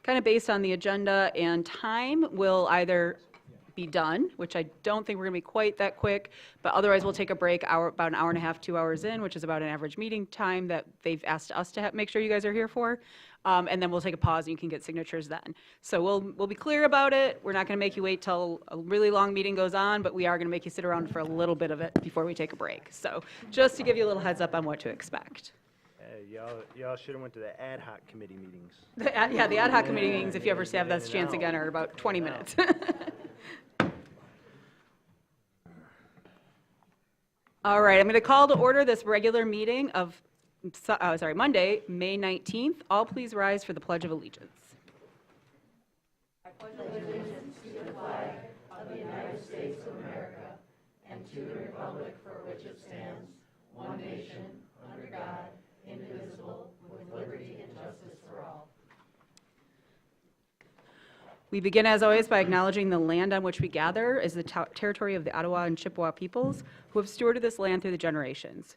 kind of based on the agenda and time, will either be done, which I don't think we're going to be quite that quick, but otherwise we'll take a break about an hour and a half, 2 hours in, which is about an average meeting time that they've asked us to make sure you guys are here for. And then we'll take a pause and you can get signatures then. So we'll be clear about it. We're not going to make you wait till a really long meeting goes on, but we are going to make you sit around for a little bit of it before we take a break. So just to give you a little heads up on what to expect. Y'all should have went to the ad hoc committee meetings. The ad hoc committee meetings, if you ever have that chance again, are about 20 minutes. All right, I'm going to call to order this regular meeting of, Monday, May 19th. All please rise for the Pledge of Allegiance. I pledge allegiance to the flag of the United States of America and to the republic for which it stands, one nation, under God, indivisible, with liberty and justice for all. We begin, as always, by acknowledging the land on which we gather is the territory of the Ottawa and Chippewa peoples who have stewarded this land through the generations.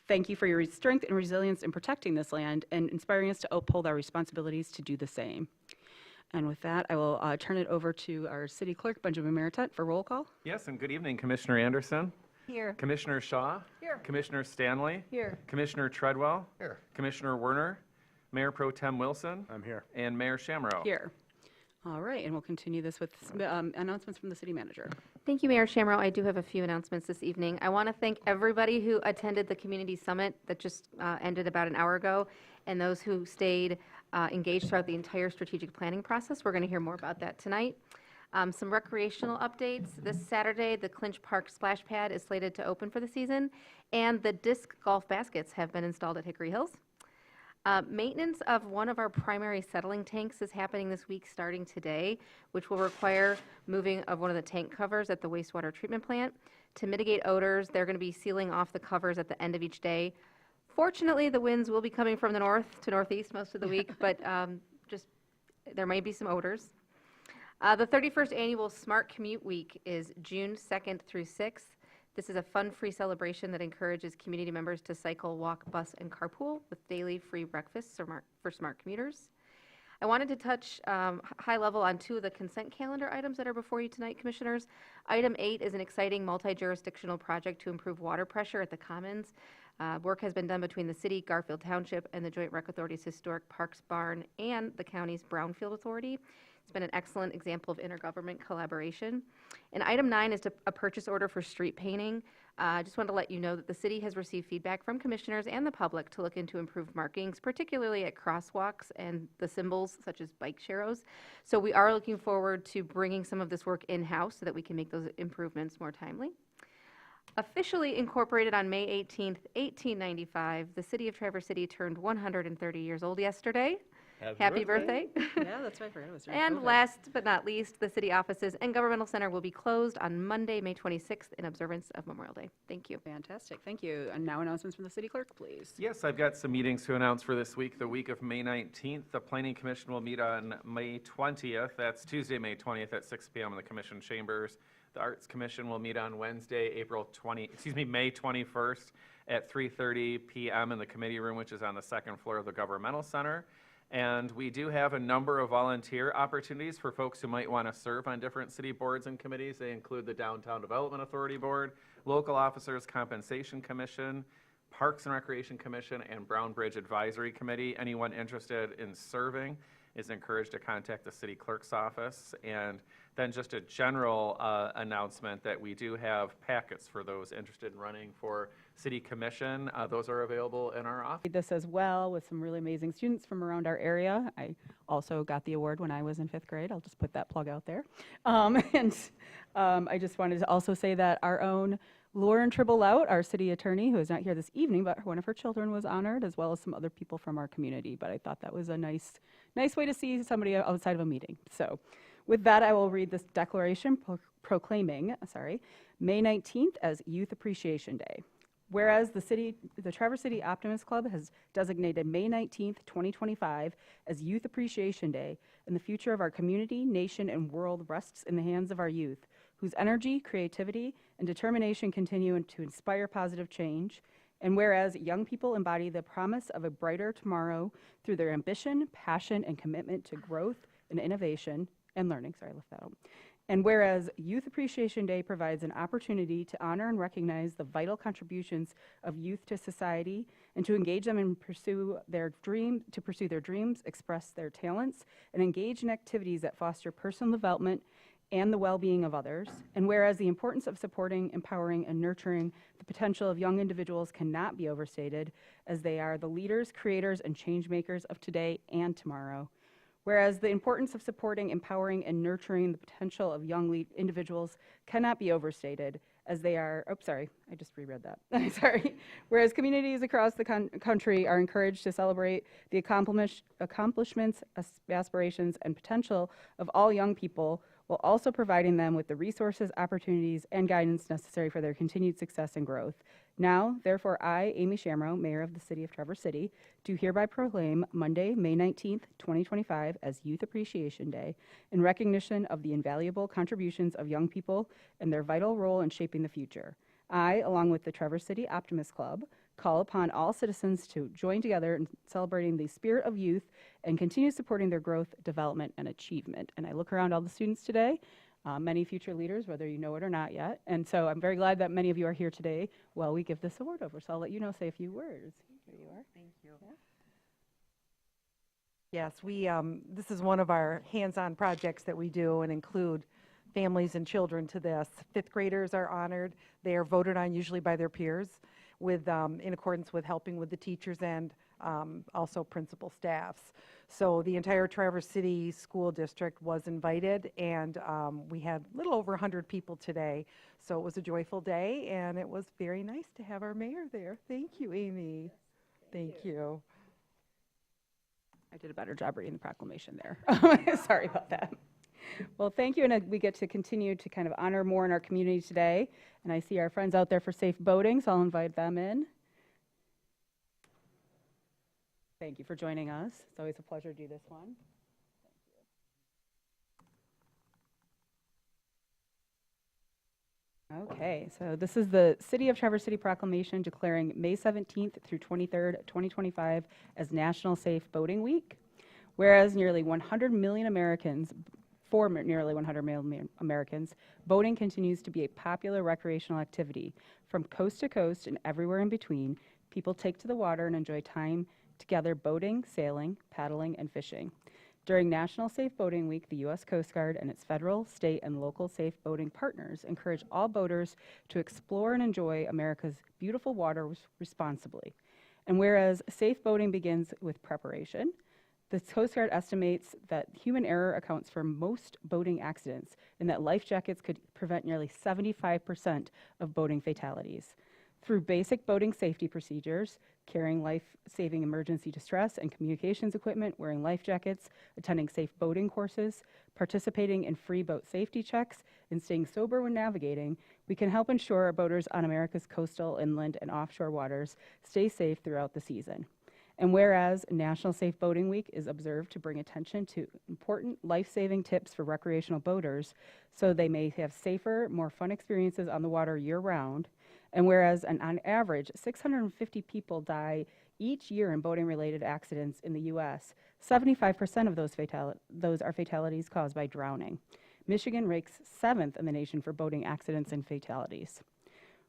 Thank you for your strength and resilience in protecting this land and inspiring us to uphold our responsibilities to do the same. And with that, I will turn it over to our City Clerk, Benjamin Meritat, for roll call. Yes, and good evening, Commissioner Anderson. Here. Commissioner Shaw. Here. Commissioner Stanley. Here. Commissioner Treadwell. Here. Commissioner Werner. Mayor Pro Tem Wilson. I'm here. And Mayor Shamrow. Here. All right, and we'll continue this with announcements from the City Manager. Thank you, Mayor Shamrow. I do have a few announcements this evening. I want to thank everybody who attended the Community Summit that just ended about an hour ago, and those who stayed engaged throughout the entire strategic planning process. We're going to hear more about that tonight. Some recreational updates. This Saturday, the Clinch Park Splash Pad is slated to open for the season, and the disc golf baskets have been installed at Hickory Hills. Maintenance of one of our primary settling tanks is happening this week starting today, which will require moving of one of the tank covers at the wastewater treatment plant. To mitigate odors, they're going to be sealing off the covers at the end of each day. Fortunately, the winds will be coming from the north to northeast most of the week, but just there may be some odors. The 31st Annual Smart Commute Week is June 2nd through 6th. This is a fun-free celebration that encourages community members to cycle, walk, bus, and carpool with daily free breakfasts for smart commuters. I wanted to touch high level on two of the consent calendar items that are before you tonight, Commissioners. Item 8 is an exciting multi-jurisdictional project to improve water pressure at the Commons. Work has been done between the city, Garfield Township, and the Joint Rec Authority's Historic Parks Barn and the county's Brownfield Authority. It's been an excellent example of intergovernment collaboration. And item 9 is a purchase order for street painting. I just wanted to let you know that the city has received feedback from commissioners and the public to look into improved markings, particularly at crosswalks and the symbols such as bike sharrows. So we are looking forward to bringing some of this work in-house so that we can make those improvements more timely. Officially incorporated on May 18th, 1895, the city of Traverse City turned 130 years old yesterday. Happy birthday. Yeah, that's right. I forgot it was during And COVID. last but not least, the city offices and governmental center will be closed on Monday, May 26th in observance of Memorial Day. Thank you. Fantastic. Thank you. And now announcements from the City Clerk, please. Yes, I've got some meetings to announce for this week, the week of May 19th. The Planning Commission will meet on May 20th. That's Tuesday, May 20th at 6 p.m. in the Commission chambers. The Arts Commission will meet on Wednesday, May 21st at 3:30 p.m. in the committee room, which is on the second floor of the Governmental Center. And we do have a number of volunteer opportunities for folks who might want to serve on different city boards and committees. They include the Downtown Development Authority Board, Local Officers Compensation Commission, Parks and Recreation Commission, and Brown Bridge Advisory Committee. Anyone interested in serving is encouraged to contact the city clerk's office. And then just a general announcement that we do have packets for those interested in running for city commission. Those are available in our office. This as well with some really amazing students from around our area. I also got the award when I was in 5th grade. I'll just put that plug out there. I just wanted to also say that our own Lauren Tribble-Lout, our city attorney, who is not here this evening, but one of her children was honored, as well as some other people from our community. But I thought that was a nice way to see somebody outside of a meeting. So with that, I will read this declaration proclaiming May 19th as Youth Appreciation Day. Whereas the Traverse City Optimist Club has designated May 19th, 2025 as Youth Appreciation Day, and the future of our community, nation, and world rests in the hands of our youth, whose energy, creativity, and determination continue to inspire positive change. And whereas young people embody the promise of a brighter tomorrow through their ambition, passion, and commitment to growth and innovation and learning. Sorry, I left that out. And whereas Youth Appreciation Day provides an opportunity to honor and recognize the vital contributions of youth to society and to engage them in pursue their dreams, express their talents, and engage in activities that foster personal development and the well-being of others. And whereas the importance of supporting, empowering, and nurturing the potential of young individuals cannot be overstated, as they are the leaders, creators, and change makers of today and tomorrow. Whereas the importance of supporting, empowering, and nurturing the potential of young individuals cannot be overstated, as they are, oh, sorry, I just reread that, sorry. Whereas communities across the country are encouraged to celebrate the accomplishments, aspirations, and potential of all young people, while also providing them with the resources, opportunities, and guidance necessary for their continued success and growth. Now, therefore, I, Amy Shamrow, Mayor of the City of Traverse City, do hereby proclaim Monday, May 19th, 2025 as Youth Appreciation Day in recognition of the invaluable contributions of young people and their vital role in shaping the future. I, along with the Traverse City Optimist Club, call upon all citizens to join together in celebrating the spirit of youth and continue supporting their growth, development, and achievement. And I look around all the students today, many future leaders, whether you know it or not yet. And so I'm very glad that many of you are here today while we give this award over. So I'll let you know, say a few words. Here you are. Thank you. Yeah. Yes, this is one of our hands-on projects that we do and include families and children to this. Fifth graders are honored. They are voted on usually by their peers with, in accordance with helping with the teachers and also principal staffs. So the entire Traverse City School District was invited, and we had a little over 100 people today. So it was a joyful day, and it was very nice to have our mayor there. Thank you, Amy. Thank you. I did a better job reading the proclamation there. Sorry about that. Well, thank you, and we get to continue to kind of honor more in our community today. And I see our friends out there for safe boating, so I'll invite them in. Thank you for joining us. It's always a pleasure to do this one. Okay, so this is the City of Traverse City Proclamation declaring May 17th through 23rd, 2025 as National Safe Boating Week. Whereas nearly 100 million Americans, boating continues to be a popular recreational activity. From coast to coast and everywhere in between, people take to the water and enjoy time together boating, sailing, paddling, and fishing. During National Safe Boating Week, the U.S. Coast Guard and its federal, state, and local safe boating partners encourage all boaters to explore and enjoy America's beautiful waters responsibly. And whereas safe boating begins with preparation, the Coast Guard estimates that human error accounts for most boating accidents and that life jackets could prevent nearly 75% of boating fatalities. Through basic boating safety procedures, carrying life-saving emergency distress and communications equipment, wearing life jackets, attending safe boating courses, participating in free boat safety checks, and staying sober when navigating, we can help ensure our boaters on America's coastal, inland, and offshore waters stay safe throughout the season. And whereas National Safe Boating Week is observed to bring attention to important life-saving tips for recreational boaters so they may have safer, more fun experiences on the water year-round, and whereas on average, 650 people die each year in boating-related accidents in the U.S., 75% of those are fatalities caused by drowning. Michigan ranks 7th in the nation for boating accidents and fatalities.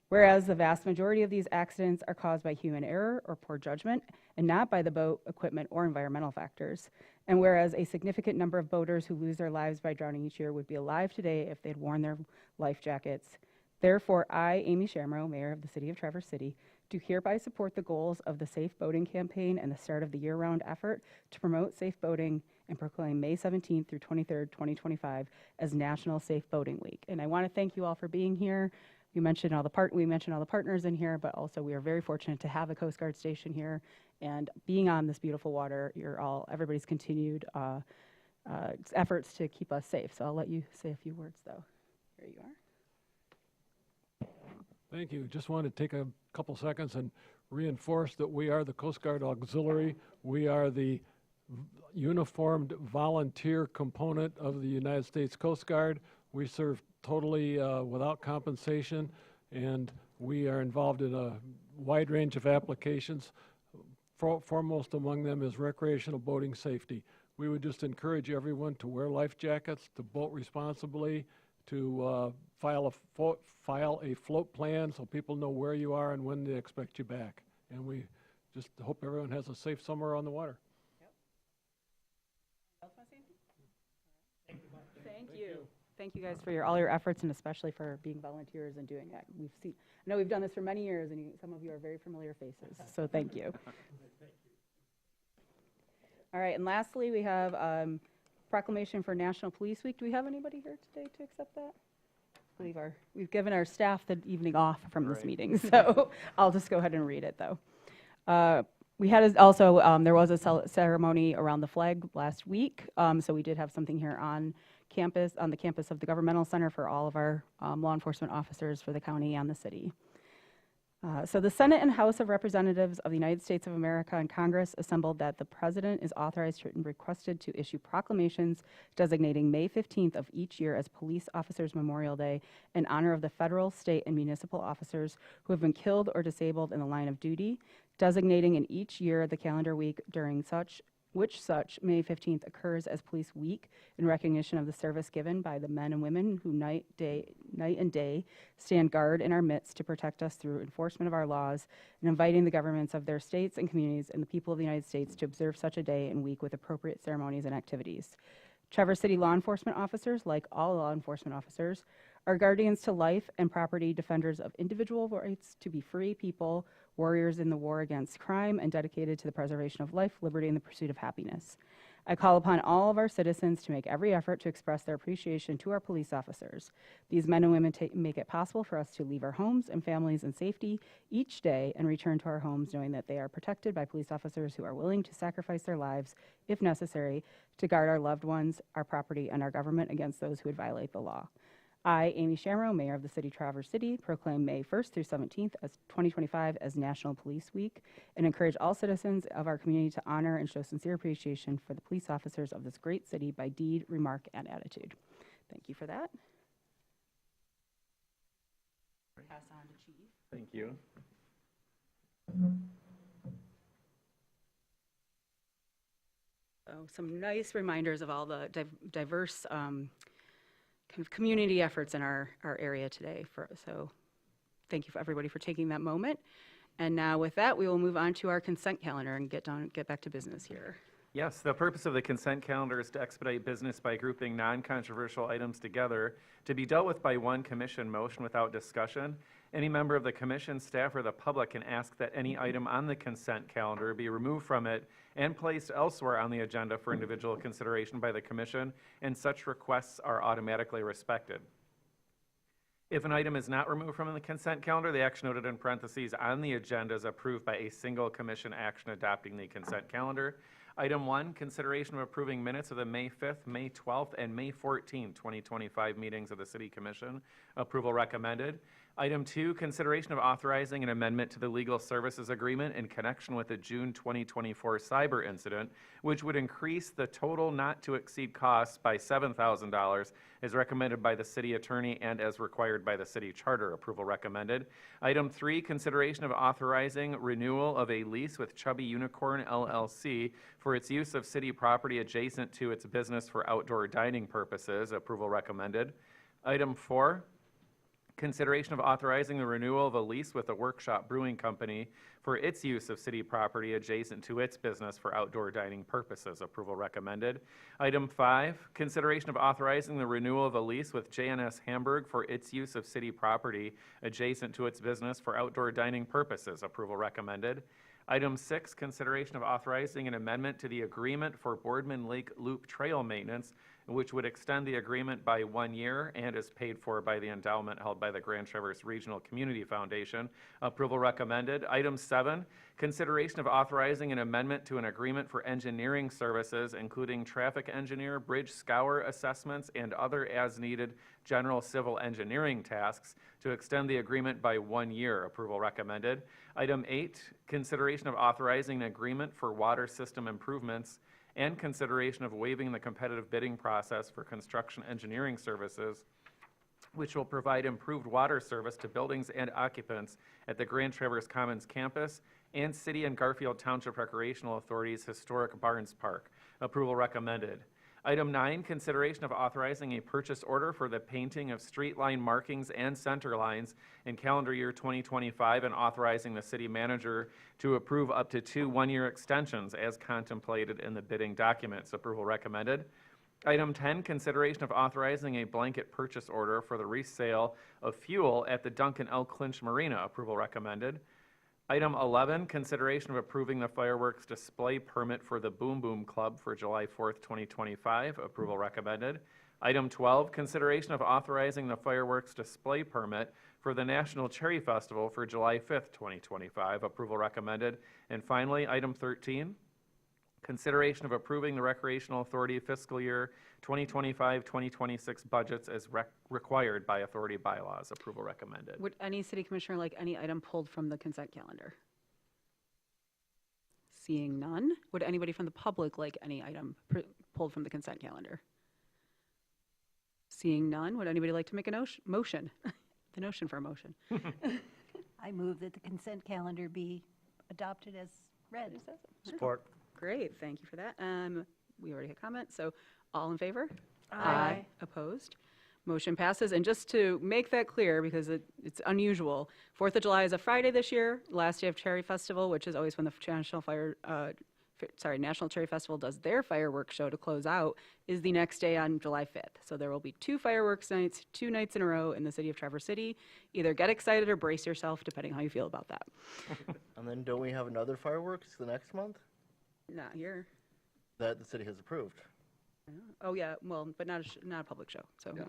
Whereas the vast majority of these accidents are caused by human error or poor judgment and not by the boat, equipment, or environmental factors. And whereas a significant number of boaters who lose their lives by drowning each year would be alive today if they'd worn their life jackets. Therefore, I, Amy Shamrow, Mayor of the City of Traverse City, do hereby support the goals of the Safe Boating Campaign and the start of the year-round effort to promote safe boating and proclaim May 17th through 23rd, 2025 as National Safe Boating Week. And I want to thank you all for being here. We mentioned all the partners in here, but also we are very fortunate to have a Coast Guard station here and being on this beautiful water. Everybody's continued efforts to keep us safe. So I'll let you say a few words, though. Here you are. Thank you. Just wanted to take a couple seconds and reinforce that we are the Coast Guard Auxiliary. We are the uniformed volunteer component of the United States Coast Guard. We serve totally without compensation, and We are involved in a wide range of applications. Foremost among them is recreational boating safety. We would just encourage everyone to wear life jackets, to boat responsibly, to file a float plan so people know where you are and when they expect you back. And we just hope everyone has a safe summer on the water. Thank you. Thank you guys for all your efforts and especially for being volunteers and doing that. I know we've done this for many years and some of you are very familiar faces, so thank you. All right, and lastly, we have proclamation for National Police Week. Do we have anybody here today to accept that? I believe we've given our staff the evening off from this Right. meeting, so I'll just go ahead and read it though. We had also, there was a ceremony around the flag last week, so we did have something here on the campus of the Governmental Center for all of our law enforcement officers for the county and the city. So the Senate and House of Representatives of the United States of America and Congress assembled that the President is authorized and requested to issue proclamations designating May 15th of each year as Police Officers Memorial Day in honor of the federal, state, and municipal officers who have been killed or disabled in the line of duty, designating in each year the calendar week during which May 15th occurs as Police Week in recognition of the service given by the men and women who night and day stand guard in our midst to protect us through enforcement of our laws, and inviting the governments of their states and communities and the people of the United States to observe such a day and week with appropriate ceremonies and activities. Traverse City law enforcement officers, like all law enforcement officers, are guardians to life and property, defenders of individual rights to be free people, warriors in the war against crime, and dedicated to the preservation of life, liberty, and the pursuit of happiness. I call upon all of our citizens to make every effort to express their appreciation to our police officers. These men and women make it possible for us to leave our homes and families in safety each day and return to our homes knowing that they are protected by police officers who are willing to sacrifice their lives, if necessary, to guard our loved ones, our property, and our government against those who would violate the law. I, Amy Shamrow, Mayor of the City of Traverse City, proclaim May 1st through 17th as 2025 as National Police Week and encourage all citizens of our community to honor and show sincere appreciation for the police officers of this great city by deed, remark, and attitude. Thank you for that. Pass on to Chief. Thank you. So some nice reminders of all the diverse kind of community efforts in our area today. So thank you for everybody for taking that moment. And now with that, we will move on to our consent calendar and get back to business here. Yes, the purpose of the consent calendar is to expedite business by grouping non-controversial items together to be dealt with by one commission motion without discussion. Any member of the commission, staff, or the public can ask that any item on the consent calendar be removed from it and placed elsewhere on the agenda for individual consideration by the commission, and such requests are automatically respected. If an item is not removed from the consent calendar, the action noted in parentheses on the agenda is approved by a single commission action adopting the consent calendar. Item 1, consideration of approving minutes of the May 5th, May 12th, and May 14th, 2025 meetings of the City Commission. Approval recommended. Item 2, consideration of authorizing an amendment to the legal services agreement in connection with the June 2024 cyber incident, which would increase the total not to exceed costs by $7,000 as recommended by the city attorney and as required by the city charter. Approval recommended. Item 3, consideration of authorizing renewal of a lease with Chubby Unicorn LLC for its use of city property adjacent to its business for outdoor dining purposes. Approval recommended. Item 4, consideration of authorizing the renewal of a lease with a Workshop Brewing Company for its use of city property adjacent to its business for outdoor dining purposes. Approval recommended. Item 5, consideration of authorizing the renewal of a lease with JNS Hamburg for its use of city property adjacent to its business for outdoor dining purposes. Approval recommended. Item 6, consideration of authorizing an amendment to the agreement for Boardman Lake Loop Trail Maintenance, which would extend the agreement by 1 year and is paid for by the endowment held by the Grand Traverse Regional Community Foundation. Approval recommended. Item 7, consideration of authorizing an amendment to an agreement for engineering services, including traffic engineer, bridge scour assessments, and other as-needed general civil engineering tasks to extend the agreement by 1 year. Approval recommended. Item 8, consideration of authorizing an agreement for water system improvements and consideration of waiving the competitive bidding process for construction engineering services which will provide improved water service to buildings and occupants at the Grand Traverse Commons campus and City and Garfield Township Recreational Authority's historic Barnes Park. Approval recommended. Item 9, consideration of authorizing a purchase order for the painting of street line markings and center lines in calendar year 2025 and authorizing the city manager to approve up to 2 one-year extensions as contemplated in the bidding documents. Approval recommended. Item 10, consideration of authorizing a blanket purchase order for the resale of fuel at the Duncan L. Clinch Marina. Approval recommended. Item 11, consideration of approving the fireworks display permit for the Boom Boom Club for July 4th, 2025. Approval recommended. Item 12, consideration of authorizing the fireworks display permit for the National Cherry Festival for July 5th, 2025. Approval recommended. And finally, item 13, consideration of approving the Recreational Authority fiscal year 2025-2026 budgets as required by authority bylaws. Approval recommended. Would any city commissioner like any item pulled from the consent calendar? Seeing none, would anybody from the public like any item pulled from the consent calendar? Seeing none, would anybody like to make a motion? The notion for a motion. I move that the consent calendar be adopted as read. Support. Great, thank you for that. We already had comments, so all in favor? Aye. Opposed? Motion passes. And just to make that clear, because it's unusual, 4th of July is a Friday this year, last day of Cherry Festival, which is always when the National Cherry Festival does their fireworks show to close out, is the next day on July 5th. So there will be 2 fireworks nights, 2 nights in a row in the city of Traverse City. Either get excited or brace yourself, depending how you feel about that. And then don't we have another fireworks the next month Not here. that the city has approved? Oh, yeah, well, but not a public show, so no.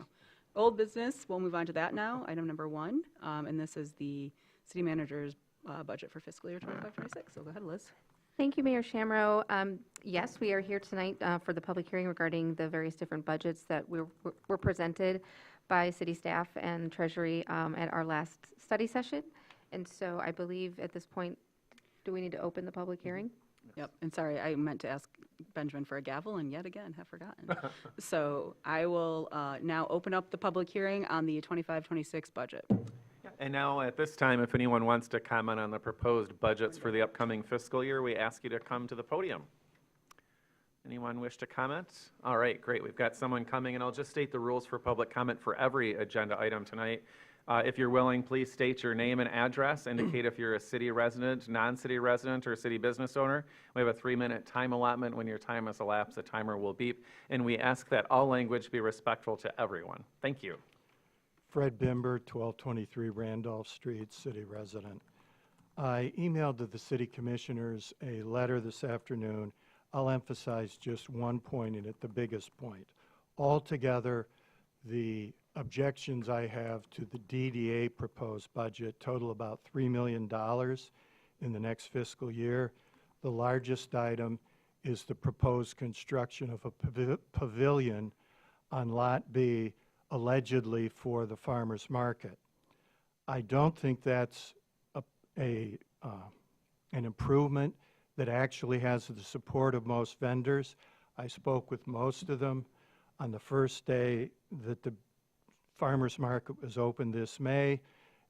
Old business, we'll move on to that now, item number 1, and this is the city manager's budget for fiscal year 25-26. So go ahead, Liz. Thank you, Mayor Shamro. Yes, we are here tonight for the public hearing regarding the various different budgets that were presented by city staff and Treasury at our last study session. And so I believe at this point, do we need to open the public hearing? Yep, and sorry, I meant to ask Benjamin for a gavel, and yet again, have forgotten. So I will now open up the public hearing on the 25-26 budget. And now, at this time, if anyone wants to comment on the proposed budgets for the upcoming fiscal year, we ask you to come to the podium. Anyone wish to comment? All right, great. We've got someone coming, and I'll just state the rules for public comment for every agenda item tonight. If you're willing, please state your name and address. Indicate if you're a city resident, non-city resident, or city business owner. We have a 3-minute time allotment. When your time has elapsed, the timer will beep. And we ask that all language be respectful to everyone. Thank you. Fred Bimber, 1223 Randolph Street, city resident. I emailed to the city commissioners a letter this afternoon. I'll emphasize just one point, and it's the biggest point. Altogether, the objections I have to the DDA proposed budget total about $3 million in the next fiscal year. The largest item is the proposed construction of a pavilion on Lot B, allegedly for the farmers market. I don't think that's an improvement that actually has the support of most vendors. I spoke with most of them on the first day that the farmers market was open this May,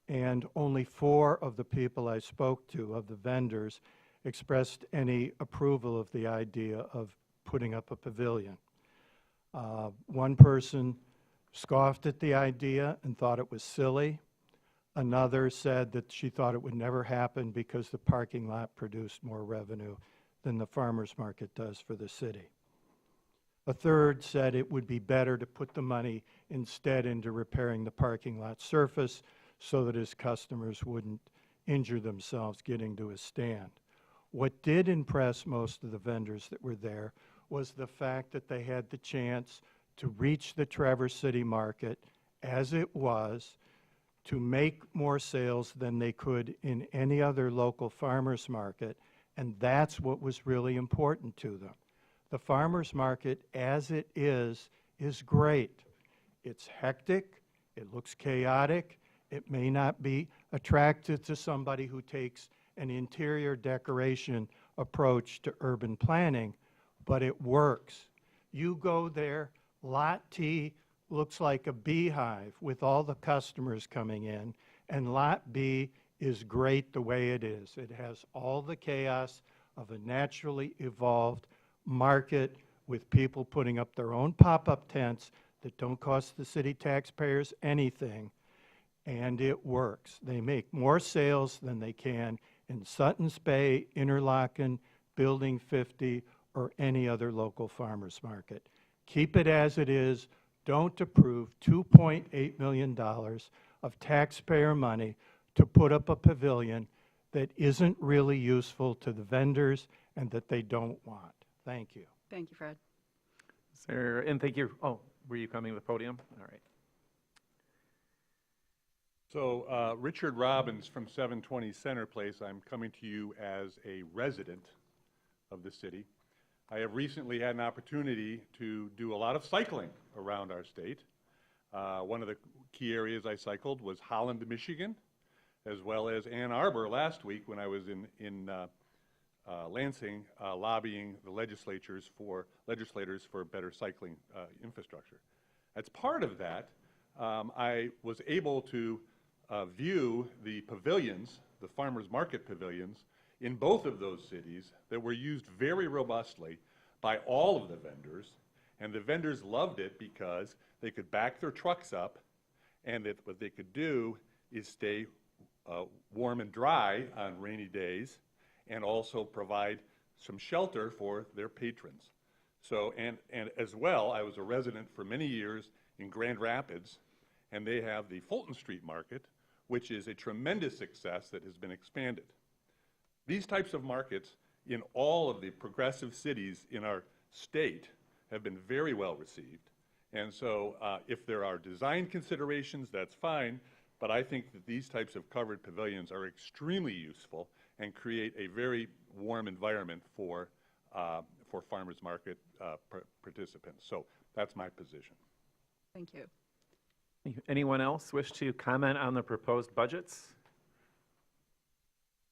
and only 4 of the people I spoke to, of the vendors, expressed any approval of the idea of putting up a pavilion. One person scoffed at the idea and thought it was silly. Another said that she thought it would never happen because the parking lot produced more revenue than the farmers market does for the city. A third said it would be better to put the money instead into repairing the parking lot surface so that his customers wouldn't injure themselves getting to a stand. What did impress most of the vendors that were there was the fact that they had the chance to reach the Traverse City market as it was, to make more sales than they could in any other local farmers market, and that's what was really important to them. The farmers market, as it is great. It's hectic, it looks chaotic, it may not be attractive to somebody who takes an interior decoration approach to urban planning, but it works. You go there, Lot T looks like a beehive with all the customers coming in, and Lot B is great the way it is. It has all the chaos of a naturally evolved market with people putting up their own pop-up tents that don't cost the city taxpayers anything, and it works. They make more sales than they can in Sutton's Bay, Interlochen, Building 50, or any other local farmers market. Keep it as it is. Don't approve $2.8 million of taxpayer money to put up a pavilion that isn't really useful to the vendors and that they don't want. Thank you. Thank you, Fred. Is there, and thank you. Oh, were you coming to the podium? All right. So, Richard Robbins from 720 Center Place. I'm coming to you as a resident of the city. I have recently had an opportunity to do a lot of cycling around our state. One of the key areas I cycled was Holland, Michigan, as well as Ann Arbor last week when I was in Lansing lobbying the legislators for better cycling infrastructure. As part of that, I was able to view the pavilions, the farmers market pavilions, in both of those cities that were used very robustly by all of the vendors, and the vendors loved it because they could back their trucks up, and what they could do is stay warm and dry on rainy days, and also provide some shelter for their patrons. So, and as well, I was a resident for many years in Grand Rapids, and they have the Fulton Street Market, which is a tremendous success that has been expanded. These types of markets in all of the progressive cities in our state have been very well received. And so if there are design considerations, that's fine, but I think that these types of covered pavilions are extremely useful and create a very warm environment for farmers market participants. So that's my position. Thank you. Anyone else wish to comment on the proposed budgets?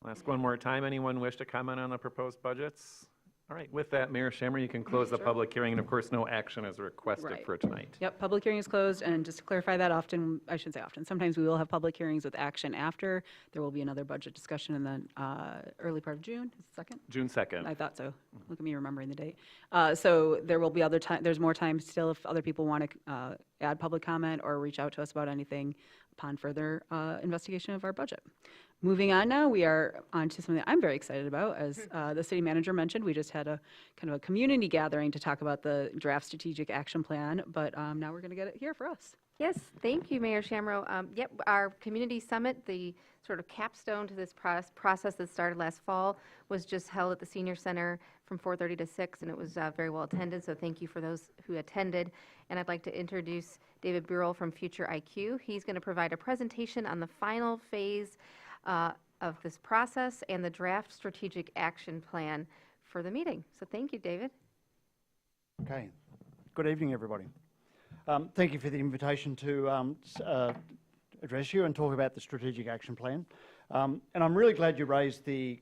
I'll ask one more time. Anyone wish to comment on the proposed budgets? All right, with that, Mayor Shammer, you can close the public hearing, and of course, no action is requested Right. for tonight. Yep, public hearing is closed, and just to clarify that, often, I shouldn't say often, sometimes we will have public hearings with action after. There will be another budget discussion in the early part of June, is it second? June 2nd. I thought so. Look at me remembering the date. So there will be other time, there's more time still if other people want to add public comment or reach out to us about anything upon further investigation of our budget. Moving on now, we are on to something that I'm very excited about. As the city manager mentioned, we just had a kind of a community gathering to talk about the draft strategic action plan, but now we're going to get it here for us. Yes, thank you, Mayor Shamro. Yep, our community summit, the sort of capstone to this process that started last fall, was just held at the senior center from 4:30 to 6, and it was very well attended, so thank you for those who attended. And I'd like to introduce David Burrell from Future IQ. He's going to provide a presentation on the final phase of this process and the draft strategic action plan for the meeting. So thank you, David. Okay. Good evening, everybody. Thank you for the invitation to address you and talk about the strategic action plan. And I'm really glad you raised the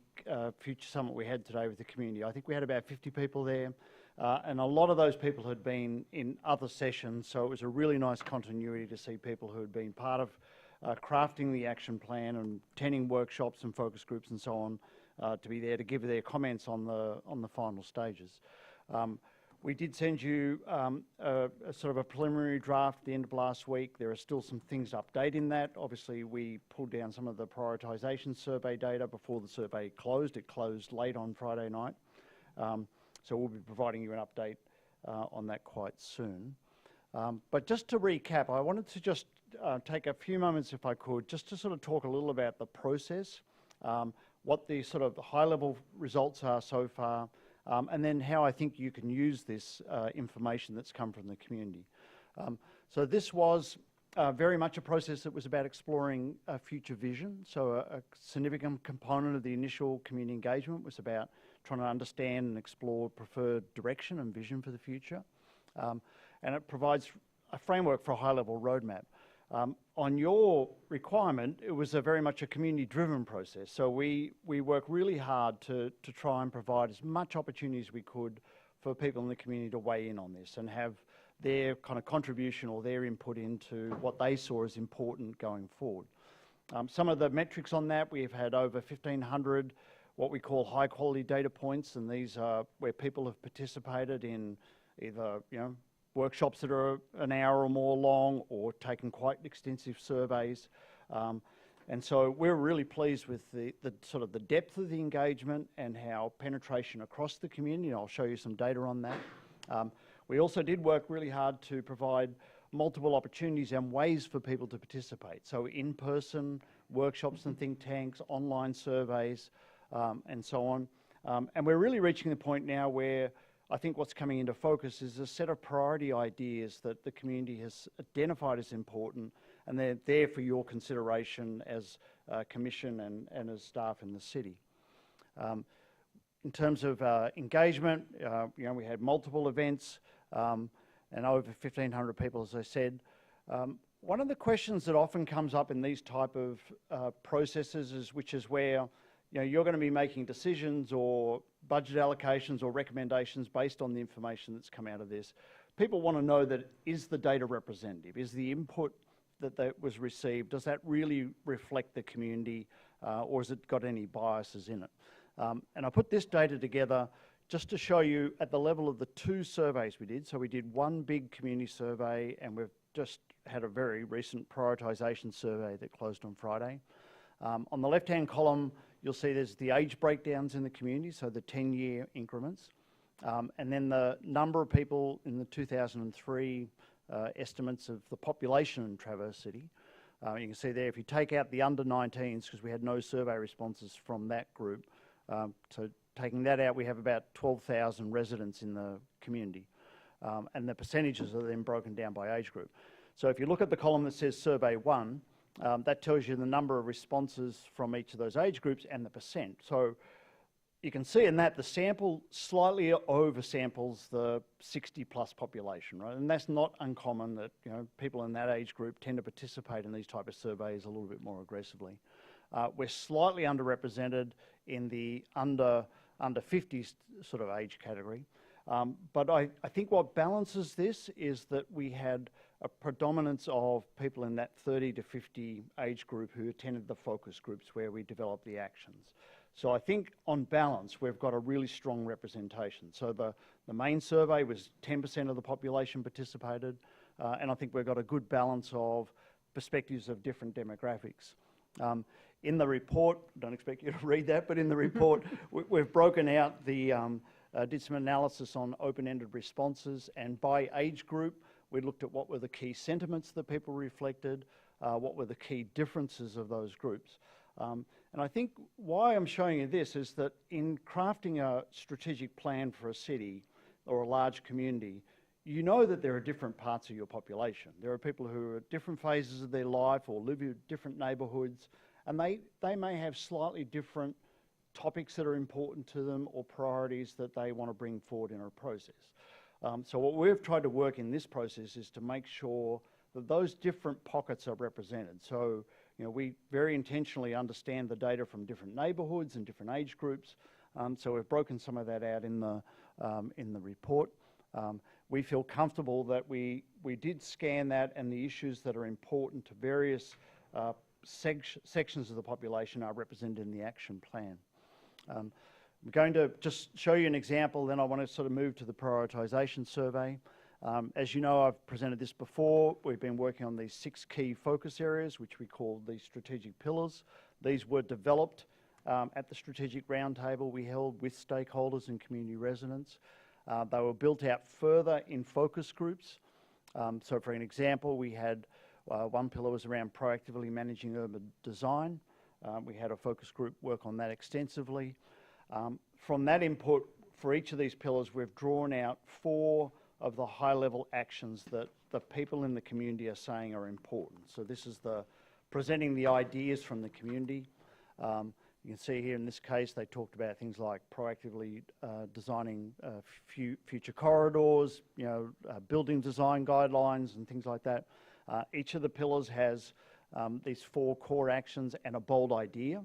Future Summit we had today with the community. I think we had about 50 people there, and a lot of those people had been in other sessions, so it was a really nice continuity to see people who had been part of crafting the action plan and attending workshops and focus groups and so on, to be there to give their comments on the final stages. We did send you a sort of a preliminary draft at the end of last week. There are still some things to update in that. Obviously, we pulled down some of the prioritisation survey data before the survey closed. It closed late on Friday night. So we'll be providing you an update on that quite soon. But just to recap, I wanted to just take a few moments, if I could, just to sort of talk a little about the process, what the sort of high-level results are so far, and then how I think you can use this information that's come from the community. So this was very much a process that was about exploring future vision. So a significant component of the initial community engagement was about trying to understand and explore preferred direction and vision for the future. And it provides a framework for a high-level roadmap. On your requirement, it was very much a community-driven process. So we work really hard to try and provide as much opportunity as we could for people in the community to weigh in on this and have their kind of contribution or their input into what they saw as important going forward. Some of the metrics on that, we've had over 1,500 what we call high quality data points, and these are where people have participated in either, workshops that are an hour or more long or taken quite extensive surveys. And so we're really pleased with the sort of the depth of the engagement and how penetration across the community. I'll show you some data on that. We also did work really hard to provide multiple opportunities and ways for people to participate. So in-person workshops and think tanks, online surveys, and so on. And we're really reaching the point now where I think what's coming into focus is a set of priority ideas that the community has identified as important, and they're there for your consideration as a commission and as staff in the city. In terms of engagement, we had multiple events and over 1,500 people, as I said. One of the questions that often comes up in these type of processes is, which is where you're going to be making decisions or budget allocations or recommendations based on the information that's come out of this. People want to know that, is the data representative? Is the input that was received, does that really reflect the community, or has it got any biases in it? And I put this data together just to show you at the level of the 2 surveys we did. So we did one big community survey, and we've just had a very recent prioritisation survey that closed on Friday. On the left-hand column, you'll see there's the age breakdowns in the community, so the 10-year increments. And then the number of people in the 2003 estimates of the population in Traverse City. You can see there, if you take out the under 19s, because we had no survey responses from that group, so taking that out, we have about 12,000 residents in the community. And the percentages are then broken down by age group. So if you look at the column that says Survey 1, that tells you the number of responses from each of those age groups and the percent. So you can see in that the sample slightly oversamples the 60-plus population, right? And that's not uncommon that people in that age group tend to participate in these type of surveys a little bit more aggressively. We're slightly underrepresented in the under 50s sort of age category. But I think what balances this is that we had a predominance of people in that 30 to 50 age group who attended the focus groups where we developed the actions. So I think on balance, we've got a really strong representation. So the main survey was 10% of the population participated, and I think we've got a good balance of perspectives of different demographics. In the report, don't expect you to read that, but in the report, we've broken out the, did some analysis on open-ended responses, and by age group, we looked at what were the key sentiments that people reflected, what were the key differences of those groups. And I think why I'm showing you this is that in crafting a strategic plan for a city or a large community, you know that there are different parts of your population. There are people who are at different phases of their life or live in different neighbourhoods, and they may have slightly different topics that are important to them or priorities that they want to bring forward in a process. So what we've tried to work in this process is to make sure that those different pockets are represented. So, we very intentionally understand the data from different neighbourhoods and different age groups. So we've broken some of that out in the report. We feel comfortable that we did scan that, and the issues that are important to various sections of the population are represented in the action plan. I'm going to just show you an example, then I want to sort of move to the prioritisation survey. As you know, I've presented this before. We've been working on these 6 key focus areas, which we call the strategic pillars. These were developed at the strategic roundtable we held with stakeholders and community residents. They were built out further in focus groups. So for an example, we had one pillar was around proactively managing urban design. We had a focus group work on that extensively. From that input, for each of these pillars, we've drawn out 4 of the high-level actions that the people in the community are saying are important. So this is the presenting the ideas from the community. You can see here in this case, they talked about things like proactively designing future corridors, building design guidelines and things like that. Each of the pillars has these 4 core actions and a bold idea.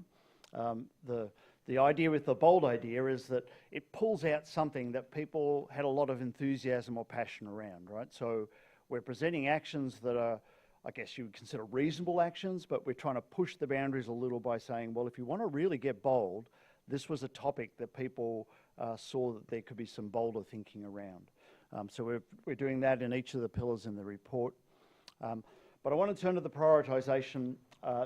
The The idea with the bold idea is that it pulls out something that people had a lot of enthusiasm or passion around, right? So we're presenting actions that are, I guess you would consider reasonable actions, but we're trying to push the boundaries a little by saying, well, if you want to really get bold, this was a topic that people saw that there could be some bolder thinking around. So we're doing that in each of the pillars in the report. But I want to turn to the prioritisation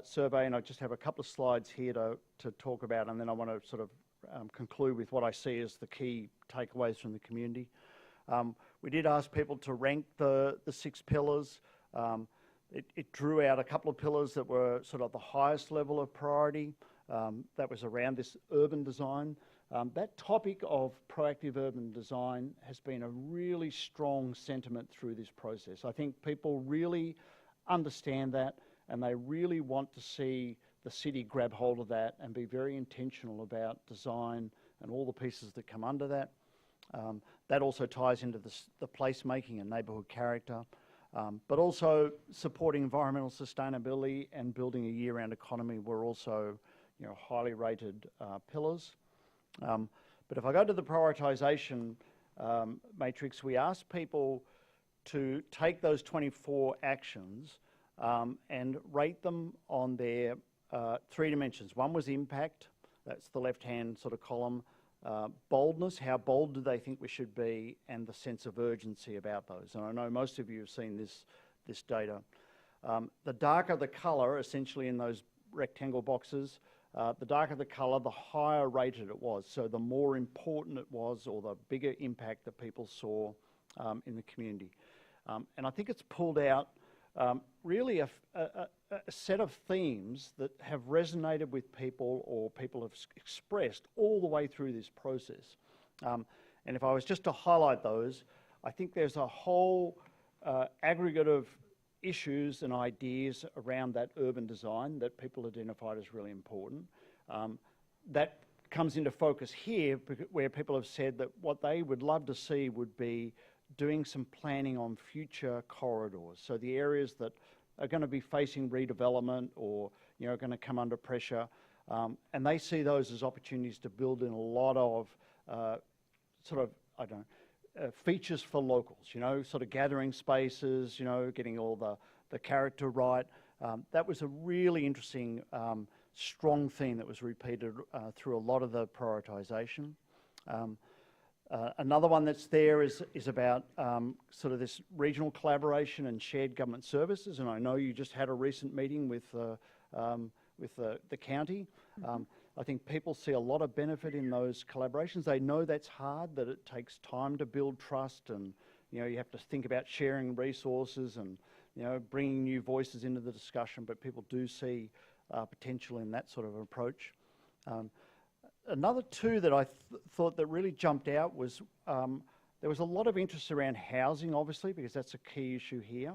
survey, and I just have a couple of slides here to talk about, and then I want to sort of conclude with what I see as the key takeaways from the community. We did ask people to rank the 6 pillars. It drew out a couple of pillars that were sort of the highest level of priority. That was around this urban design. That topic of proactive urban design has been a really strong sentiment through this process. I think people really understand that, and they really want to see the city grab hold of that and be very intentional about design and all the pieces that come under that. That also ties into the placemaking and neighbourhood character, but also supporting environmental sustainability and building a year-round economy were also, you know, highly rated pillars. But if I go to the prioritisation matrix, we asked people to take those 24 actions and rate them on their 3 dimensions. One was impact, that's the left-hand sort of column. Boldness, how bold do they think we should be, and the sense of urgency about those. And I know most of you have seen this data. The darker the colour, essentially in those rectangle boxes, the darker the colour, the higher rated it was. So the more important it was, or the bigger impact that people saw in the community. And I think it's pulled out really a set of themes that have resonated with people, or people have expressed all the way through this process. And if I was just to highlight those, I think there's a whole aggregate of issues and ideas around that urban design that people identified as really important. That comes into focus here, where people have said that what they would love to see would be doing some planning on future corridors. So the areas that are going to be facing redevelopment, or, you know, going to come under pressure, and they see those as opportunities to build in a lot of sort of, I don't know, features for locals, you know, sort of gathering spaces, you know, getting all the character right. That was a really interesting, strong theme that was repeated through a lot of the prioritisation. Another one that's there is about sort of this regional collaboration and shared government services, and I know you just had a recent meeting with the county. I think people see a lot of benefit in those collaborations. They know that's hard, that it takes time to build trust, and, you know, you have to think about sharing resources and, you know, bringing new voices into the discussion, but people do see potential in that sort of approach. Another 2 that I thought that really jumped out was there was a lot of interest around housing, obviously, because that's a key issue here.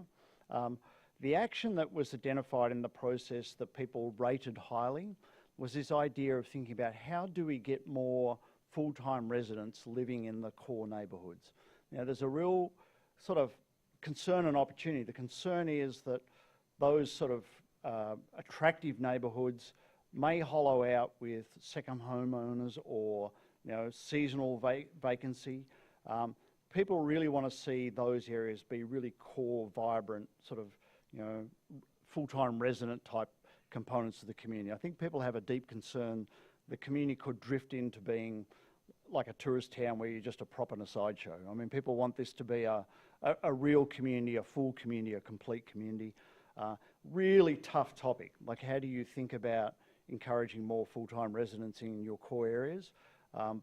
The action that was identified in the process that people rated highly was this idea of thinking about how do we get more full-time residents living in the core neighbourhoods. Now, there's a real sort of concern and opportunity. The concern is that those sort of attractive neighbourhoods may hollow out with second homeowners, or, you know, seasonal vacancy. People really want to see those areas be really core, vibrant, sort of, you know, full-time resident type components of the community. I think people have a deep concern the community could drift into being like a tourist town where you're just a prop in a sideshow. I mean, people want this to be a real community, a full community, a complete community. Really tough topic. Like, how do you think about encouraging more full-time residency in your core areas?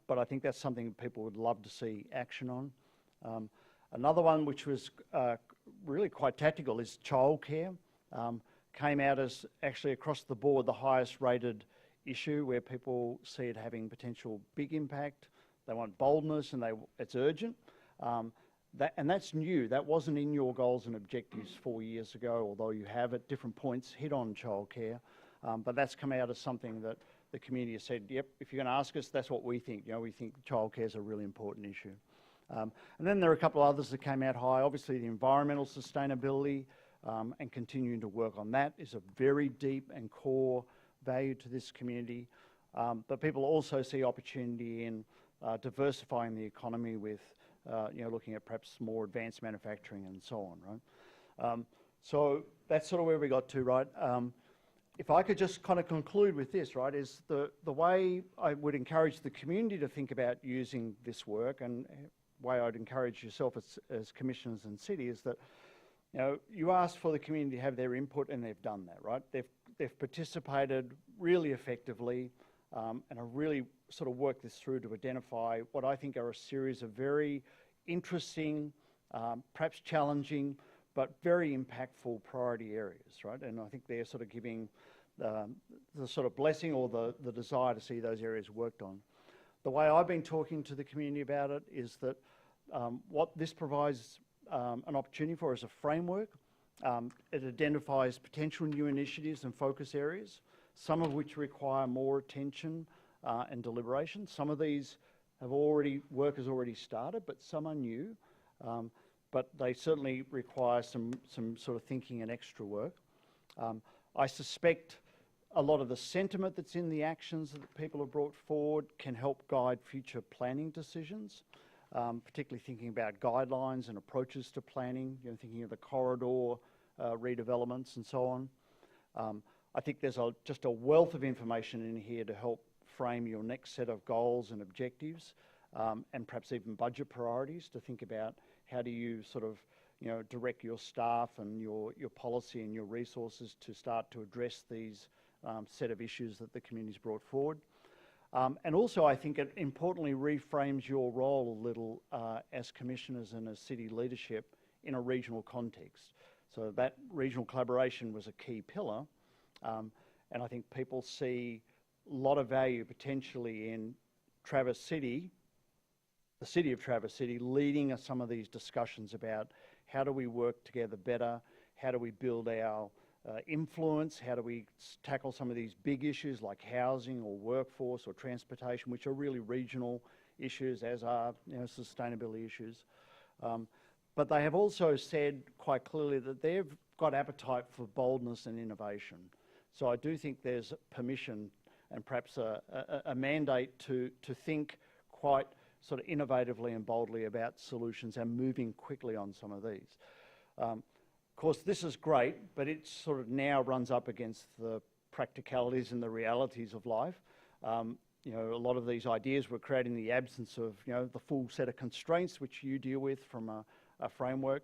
But I think that's something people would love to see action on. Another one which was really quite tactical is childcare. Came out as actually across the board the highest rated issue, where people see it having potential big impact. They want boldness, and it's urgent. And that's new. That wasn't in your goals and objectives 4 years ago, although you have at different points hit on childcare. But that's come out as something that the community has said, yep, if you're going to ask us, that's what we think. You know, we think childcare is a really important issue. And then there are a couple of others that came out high. Obviously, the environmental sustainability and continuing to work on that is a very deep and core value to this community. but people also see opportunity in diversifying the economy with, looking at perhaps more advanced manufacturing and so on, right? So that's sort of where we got to, right? If I could just kind of conclude with this, right, is the way I would encourage the community to think about using this work, and way I'd encourage yourself as commissioners and city, is that, you asked for the community to have their input, and they've done that, right? They've participated really effectively, and have really sort of worked this through to identify what I think are a series of very interesting, perhaps challenging, but very impactful priority areas, right? And I think they're sort of giving the sort of blessing or the desire to see those areas worked on. The way I've been talking to the community about it is that what this provides an opportunity for is a framework. It identifies potential new initiatives and focus areas, some of which require more attention and deliberation. Some of these work has already started, but some are new. But they certainly require some sort of thinking and extra work. I suspect a lot of the sentiment that's in the actions that people have brought forward can help guide future planning decisions, particularly thinking about guidelines and approaches to planning, thinking of the corridor redevelopments and so on. I think there's just a wealth of information in here to help frame your next set of goals and objectives, and perhaps even budget priorities to think about how do you sort of, direct your staff and your policy and your resources to start to address these set of issues that the community's brought forward. And also, I think it importantly reframes your role a little as commissioners and as city leadership in a regional context. So that regional collaboration was a key pillar, and I think people see a lot of value potentially in Traverse City, the city of Traverse City, leading some of these discussions about how do we work together better, how do we build our influence, how do we tackle some of these big issues like housing or workforce or transportation, which are really regional issues, as are sustainability issues. But they have also said quite clearly that they've got appetite for boldness and innovation. So I do think there's permission and perhaps a mandate to think quite sort of innovatively and boldly about solutions and moving quickly on some of these. Of course, this is great, but it sort of now runs up against the practicalities and the realities of life. A lot of these ideas were created in the absence of, the full set of constraints which you deal with from a framework.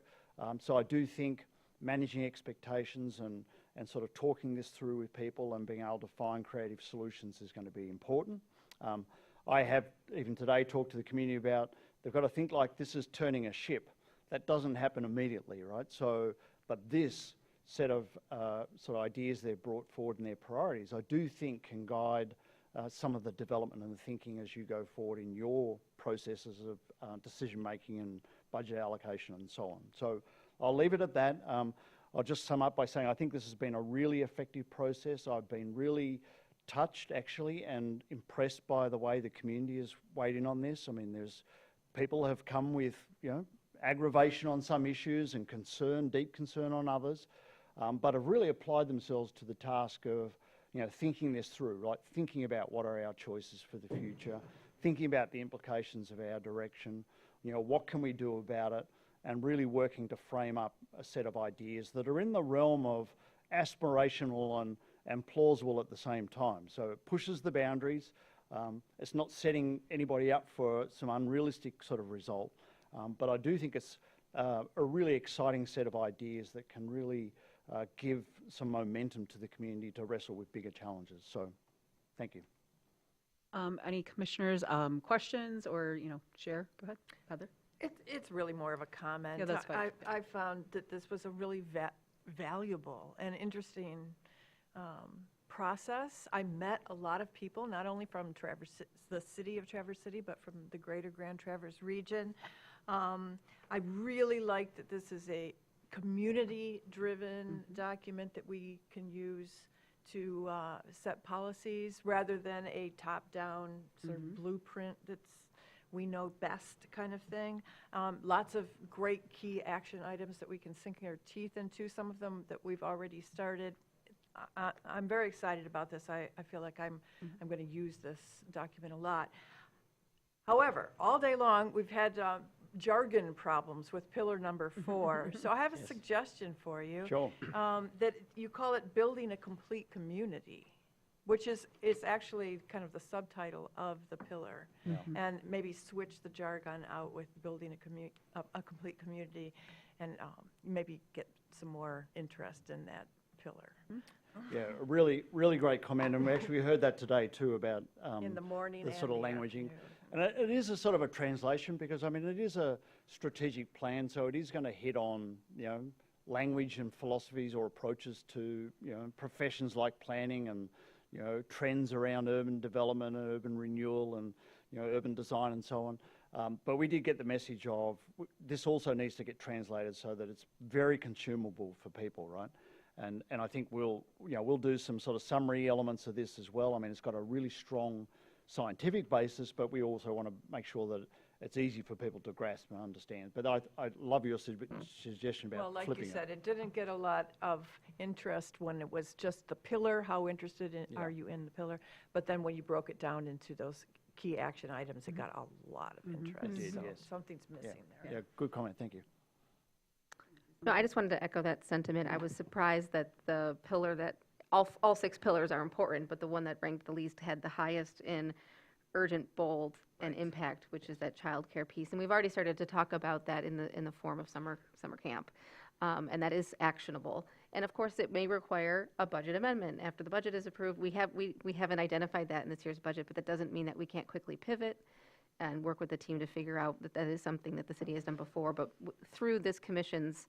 So I do think managing expectations and sort of talking this through with people and being able to find creative solutions is going to be important. I have, even today, talked to the community about they've got to think like this is turning a ship. That doesn't happen immediately, right? So, but this set of sort of ideas they've brought forward and their priorities, I do think can guide some of the development and the thinking as you go forward in your processes of decision-making and budget allocation and so on. So I'll leave it at that. I'll just sum up by saying I think this has been a really effective process. I've been really touched, actually, and impressed by the way the community has weighed in on this. I mean, people have come with, aggravation on some issues and concern, deep concern on others, but have really applied themselves to the task of, thinking this through, right? Thinking about what are our choices for the future, thinking about the implications of our direction, what can we do about it, and really working to frame up a set of ideas that are in the realm of aspirational and plausible at the same time. So it pushes the boundaries. It's not setting anybody up for some unrealistic sort of result, but I do think it's a really exciting set of ideas that can really give some momentum to the community to wrestle with bigger challenges. So, thank you. Any commissioners, questions or, share? Go ahead, Heather. It's really more of a comment. Yeah, that's fine. I found that this was a really valuable and interesting process. I met a lot of people, not only from the city of Traverse City, but from the greater Grand Traverse region. I really like that this is a community-driven document that we can use to set policies rather than a top-down sort of blueprint that's we know best kind of thing. Lots of great key action items that we can sink our teeth into, some of them that we've already started. I'm very excited about this. I feel like I'm going to use this document a lot. However, all day long, we've had jargon problems with pillar number 4. So I have a suggestion for you. Sure. That you call it building a complete community, which is actually kind of the subtitle of the pillar. And maybe switch the jargon out with building a complete community, and maybe get some more interest in that pillar. Yeah, a really, really great comment, and we actually heard that today too about In the morning the and sort of the languaging. afternoon. And it is a sort of a translation, because, I mean, it is a strategic plan, so it is going to hit on, language and philosophies or approaches to, professions like planning and, trends around urban development and urban renewal and, urban design and so on. But we did get the message of this also needs to get translated so that it's very consumable for people, right? And I think we'll do some sort of summary elements of this as well. I mean, it's got a really strong scientific basis, but we also want to make sure that it's easy for people to grasp and understand. But I love your suggestion about Well, like flipping you it. said, it didn't get a lot of interest when it was just the pillar. How interested are you in the pillar? But then when you broke it down into those key action items, it got a lot of interest. It did, So yes. something's missing there. Yeah, good comment, thank you. No, I just wanted to echo that sentiment. I was surprised that the pillar that, all 6 pillars are important, but the one that ranked the least had the highest in urgent, bold, and impact, which is that childcare piece. And we've already started to talk about that in the form of summer camp. And that is actionable. And of course, it may require a budget amendment. After the budget is approved, we haven't identified that in this year's budget, but that doesn't mean that we can't quickly pivot and work with the team to figure out that that is something that the city has done before. But through this commission's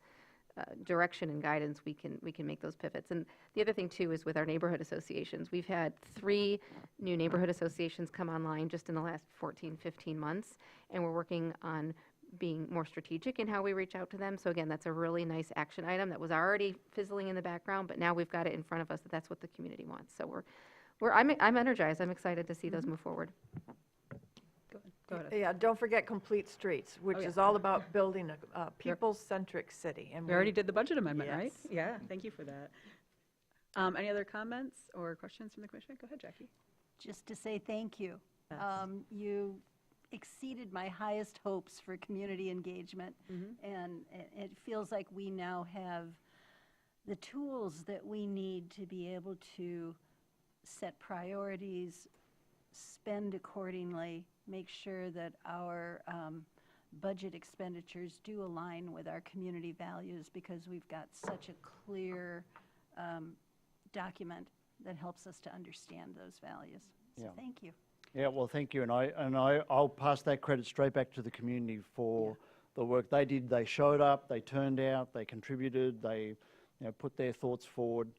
direction and guidance, we can make those pivots. And the other thing too is with our neighborhood associations. We've had 3 new neighborhood associations come online just in the last 14, 15 months, and we're working on being more strategic in how we reach out to them. So again, that's a really nice action item that was already fizzling in the background, but now we've got it in front of us that that's what the community wants. So I'm energized. I'm excited to see those move forward. Go ahead. Yeah, don't forget Complete Streets, which Oh, yeah. is all about building a people-centric city. And We already did the budget amendment, right? Yes. Yeah, thank you for that. Any other comments or questions from the commission? Go ahead, Jackie. Just to say thank you. Yes. You exceeded my highest hopes for community engagement, and it feels like we now have the tools that we need to be able to set priorities, spend accordingly, make sure that our budget expenditures do align with our community values, because we've got such a clear document that helps us to understand those values. So Yeah. thank you. Yeah, well, thank you, and I'll pass that credit straight back to the community for the work they did. They showed up, they turned out, they contributed, they put their thoughts forward,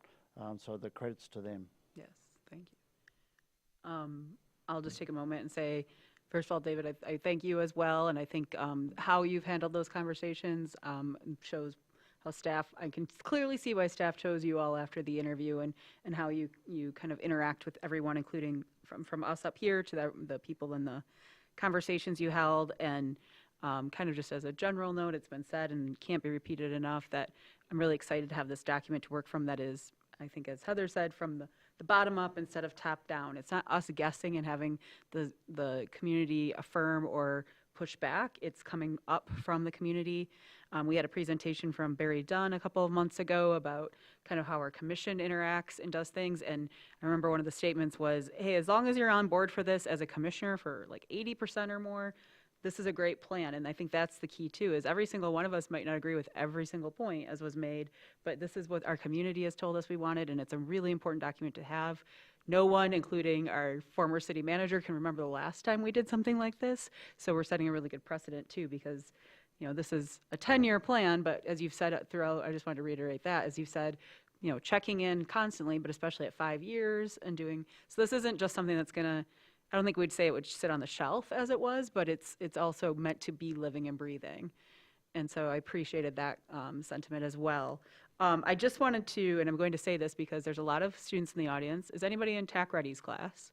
so the credit's to them. Yes, thank you. I'll just take a moment and say, first of all, David, I thank you as well, and I think how you've handled those conversations shows how staff, I can clearly see why staff chose you all after the interview, and how you kind of interact with everyone, including from us up here to the people in the conversations you held. And kind of just as a general note, it's been said and can't be repeated enough that I'm really excited to have this document to work from that is, I think as Heather said, from the bottom up instead of top down. It's not us guessing and having the community affirm or push back. It's coming up from the community. We had a presentation from Barry Dunn a couple of months ago about kind of how our commission interacts and does things. And I remember one of the statements was, hey, as long as you're on board for this as a commissioner for like 80% or more, this is a great plan. And I think that's the key too, is every single one of us might not agree with every single point as was made, but this is what our community has told us we wanted, and it's a really important document to have. No one, including our former city manager, can remember the last time we did something like this. So we're setting a really good precedent too, because this is a 10-year plan, but as you've said throughout, I just wanted to reiterate that, as you've said, checking in constantly, but especially at 5 years and doing, so this isn't just something that's gonna, I don't think we'd say it would sit on the shelf as it was, but it's also meant to be living and breathing. And so I appreciated that sentiment as well. I just wanted to, and I'm going to say this because there's a lot of students in the audience, is anybody in TAC Ready's class?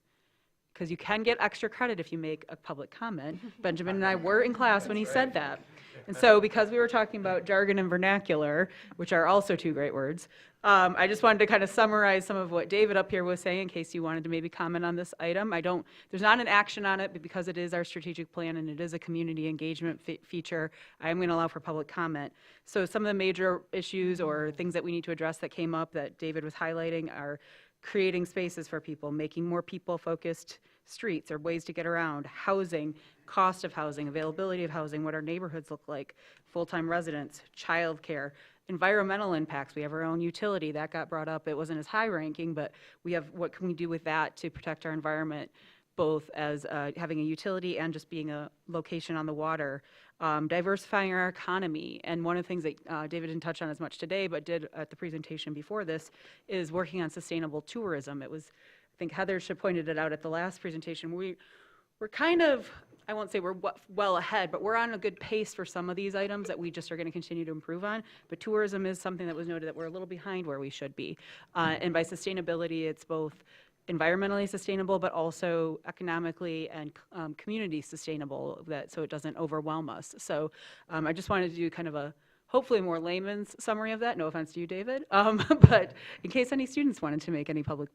because you can get extra credit if you make a public comment. Benjamin and I were in class when he said that. And so because we were talking about jargon and vernacular, which are also two great words, I just wanted to kind of summarize some of what David up here was saying in case you wanted to maybe comment on this item. There's not an action on it, but because it is our strategic plan and it is a community engagement feature, I am going to allow for public comment. So some of the major issues or things that we need to address that came up that David was highlighting are creating spaces for people, making more people-focused streets or ways to get around, housing, cost of housing, availability of housing, what our neighborhoods look like, full-time residents, childcare, environmental impacts. We have our own utility. That got brought up. It wasn't as high ranking, but we have, what can we do with that to protect our environment, both as having a utility and just being a location on the water, diversifying our economy. And one of the things that David didn't touch on as much today, but did at the presentation before this, is working on sustainable tourism. It was, I think Heather should pointed it out at the last presentation. We're kind of, I won't say we're well ahead, but we're on a good pace for some of these items that we just are going to continue to improve on. But tourism is something that was noted that we're a little behind where we should be. And by sustainability, it's both environmentally sustainable, but also economically and community sustainable, so it doesn't overwhelm us. So I just wanted to do kind of a, hopefully more layman's summary of that. No offense to you, David. But in case any students wanted to make any public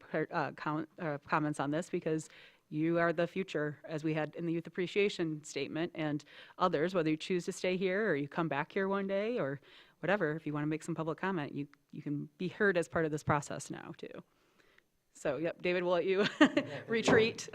comments on this, because you are the future, as we had in the youth appreciation statement, and others, whether you choose to stay here or you come back here one day or whatever, if you want to make some public comment, you can be heard as part of this process now too. So, yep, David, we'll let you retreat.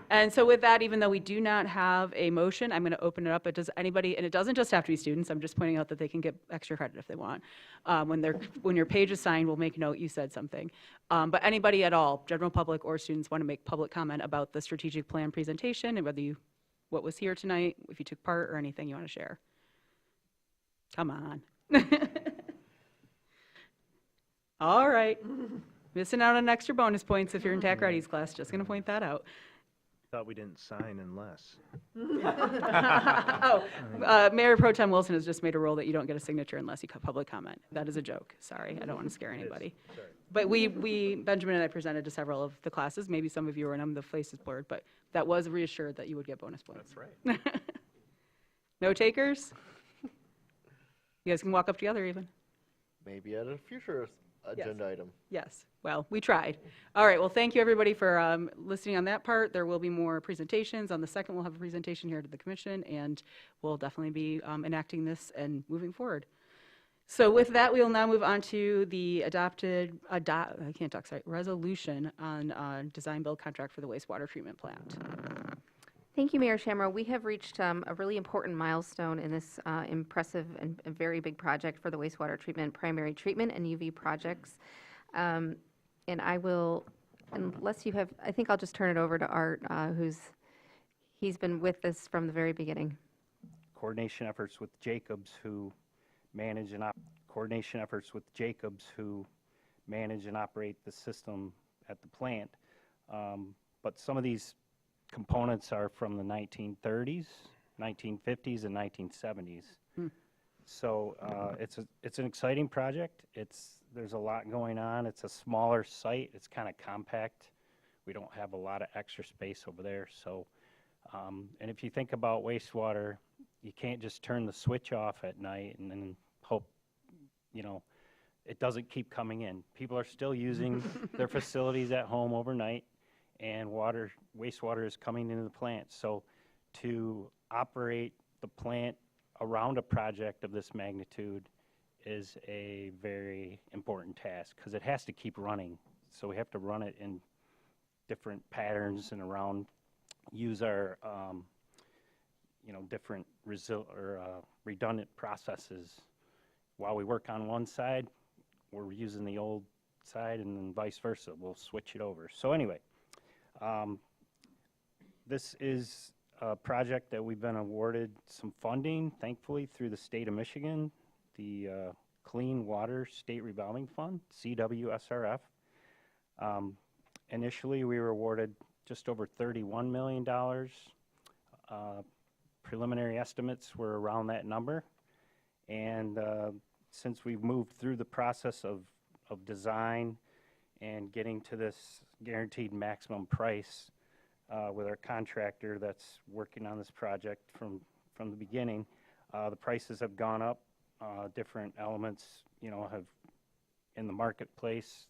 And so with that, even though we do not have a motion, I'm going to open it up. Does anybody, and it doesn't just have to be students, I'm just pointing out that they can get extra credit if they want. When your page is signed, we'll make note you said something. But anybody at all, general public or students, want to make public comment about the strategic plan presentation and what was here tonight, if you took part or anything you want to share. Come on. All right. Missing out on extra bonus points if you're in TAC Ready's class, just going to point that out. Thought we didn't sign unless. Mayor Pro Tem Wilson has just made a rule that you don't get a signature unless you public comment. That is a joke. Sorry, I don't want to scare anybody. Sorry. But Benjamin and I presented to several of the classes. Maybe some of you were in them, the face is blurred, but that was reassured that you would get bonus points. That's right. No takers? You guys can walk up together even. Maybe at a future agenda item. Yes, well, we tried. All right, well, thank you, everybody, for listening on that part. There will be more presentations. On the second, we'll have a presentation here to the commission, and we'll definitely be enacting this and moving forward. So with that, we will now move on to the adopted, resolution on design-build contract for the wastewater treatment plant. Thank you, Mayor Shamro. We have reached a really important milestone in this impressive and very big project for the wastewater treatment, primary treatment, and UV projects. And I will, unless you have, I think I'll just turn it over to Art, he's been with us from the very beginning. Coordination efforts with Jacobs, who manage and operate the system at the plant. But some of these components are from the 1930s, 1950s, and 1970s. So it's an exciting project. There's a lot going on. It's a smaller site. It's kind of compact. We don't have a lot of extra space over there. So, and if you think about wastewater, you can't just turn the switch off at night and then hope, it doesn't keep coming in. People are still using their facilities at home overnight, and wastewater is coming into the plant. So to operate the plant around a project of this magnitude is a very important task because it has to keep running. So we have to run it in different patterns and use our, different redundant processes. While we work on one side, we're using the old side, and then vice versa. We'll switch it over. So anyway, this is a project that we've been awarded some funding, thankfully, through the state of Michigan, the Clean Water State Revolving Fund, CWSRF. Initially, we were awarded just over $31 million. Preliminary estimates were around that number. And since we've moved through the process of design and getting to this guaranteed maximum price, with our contractor that's working on this project from the beginning. The prices have gone up. Different elements, have in the marketplace.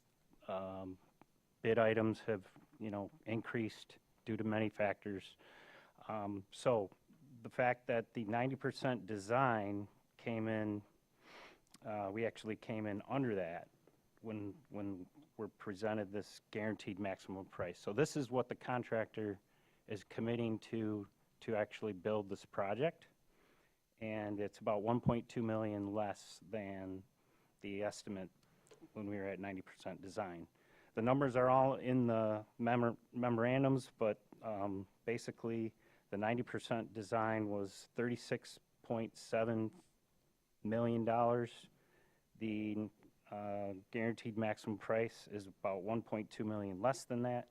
Bid items have, increased due to many factors. So the fact that the 90% design came in, we actually came in under that when we're presented this guaranteed maximum price. So this is what the contractor is committing to actually build this project. And it's about 1.2 million less than the estimate when we were at 90% design. The numbers are all in the memorandums, but basically the 90% design was $36.7 million. The guaranteed maximum price is about 1.2 million less than that,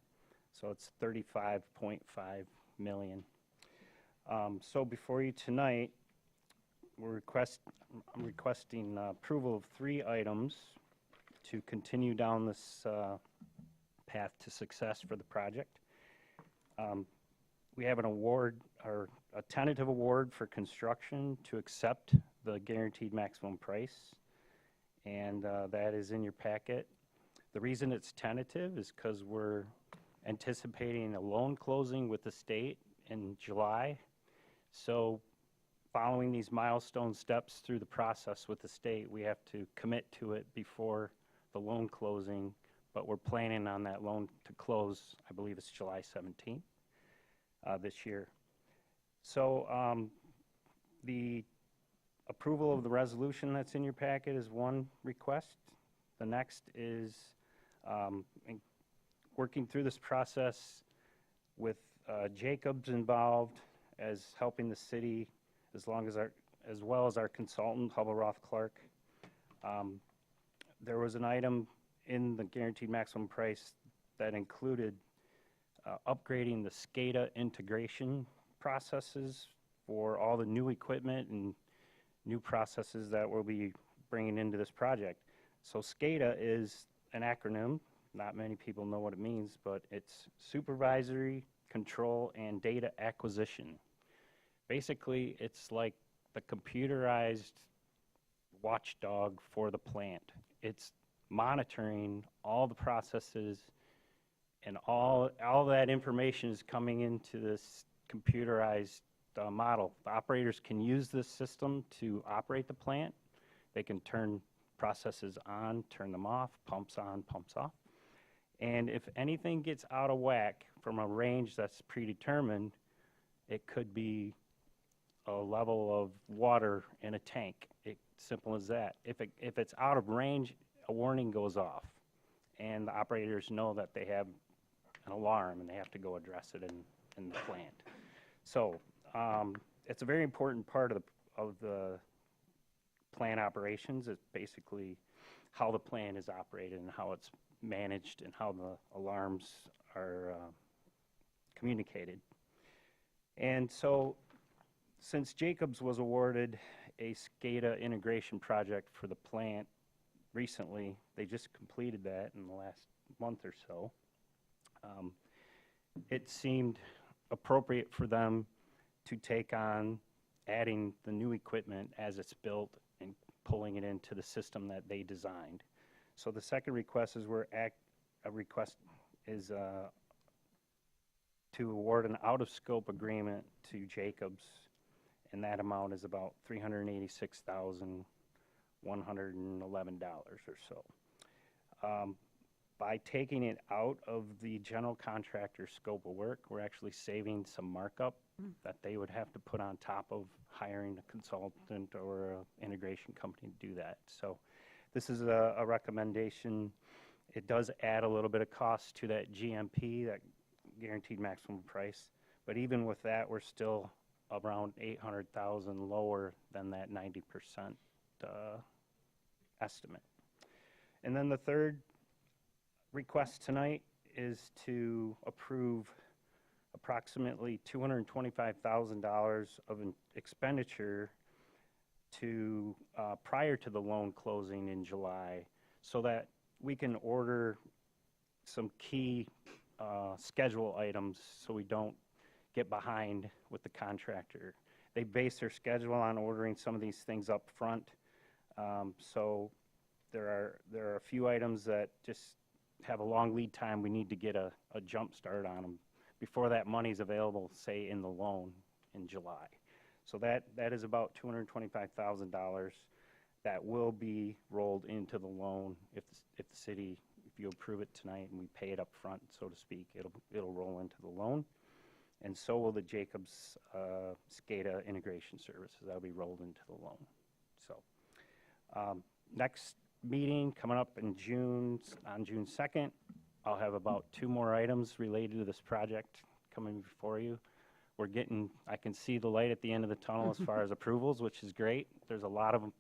so it's 35.5 million. So before you tonight, I'm requesting approval of 3 items to continue down this path to success for the project. We have an award, or a tentative award for construction to accept the guaranteed maximum price, and that is in your packet. The reason it's tentative is because we're anticipating a loan closing with the state in July. So following these milestone steps through the process with the state, we have to commit to it before the loan closing, but we're planning on that loan to close, I believe it's July 17th this year. So the approval of the resolution that's in your packet is one request. The next is working through this process with Jacobs involved as helping the city, as well as our consultant, Hubbell Roth Clark. There was an item in the guaranteed maximum price that included upgrading the SCADA integration processes for all the new equipment and new processes that we'll be bringing into this project. So SCADA is an acronym. Not many people know what it means, but it's Supervisory, Control, and Data Acquisition. Basically, it's like the computerized watchdog for the plant. It's monitoring all the processes, and all that information is coming into this computerized model. The operators can use this system to operate the plant. They can turn processes on, turn them off, pumps on, pumps off. And if anything gets out of whack from a range that's predetermined, it could be a level of water in a tank. It's simple as that. If it's out of range, a warning goes off, and the operators know that they have an alarm and they have to go address it in the plant. So it's a very important part of the plant operations. It's basically how the plant is operated and how it's managed and how the alarms are communicated. And so since Jacobs was awarded a SCADA integration project for the plant recently, they just completed that in the last month or so, it seemed appropriate for them to take on adding the new equipment as it's built and pulling it into the system that they designed. So the second request is to award an out-of-scope agreement to Jacobs, and that amount is about $386,111 or so. By taking it out of the general contractor scope of work, we're actually saving some markup that they would have to put on top of hiring a consultant or an integration company to do that. So this is a recommendation. It does add a little bit of cost to that GMP, that guaranteed maximum price, but even with that, we're still around $800,000 lower than that 90% estimate. And then the third request tonight is to approve approximately $225,000 of an expenditure to prior to the loan closing in July, so that we can order some key schedule items so we don't get behind with the contractor. They base their schedule on ordering some of these things up front. So there are a few items that just have a long lead time. We need to get a jump start on them before that money's available, say in the loan in July. So that is about $225,000 that will be rolled into the loan if the city, if you approve it tonight and we pay it up front, so to speak, it'll roll into the loan. And so will the Jacobs SCADA integration services. That'll be rolled into the loan. So next meeting coming up in June, on June 2nd, I'll have about 2 more items related to this project coming before you. I can see the light at the end of the tunnel as far as approvals, which is great. There's a lot of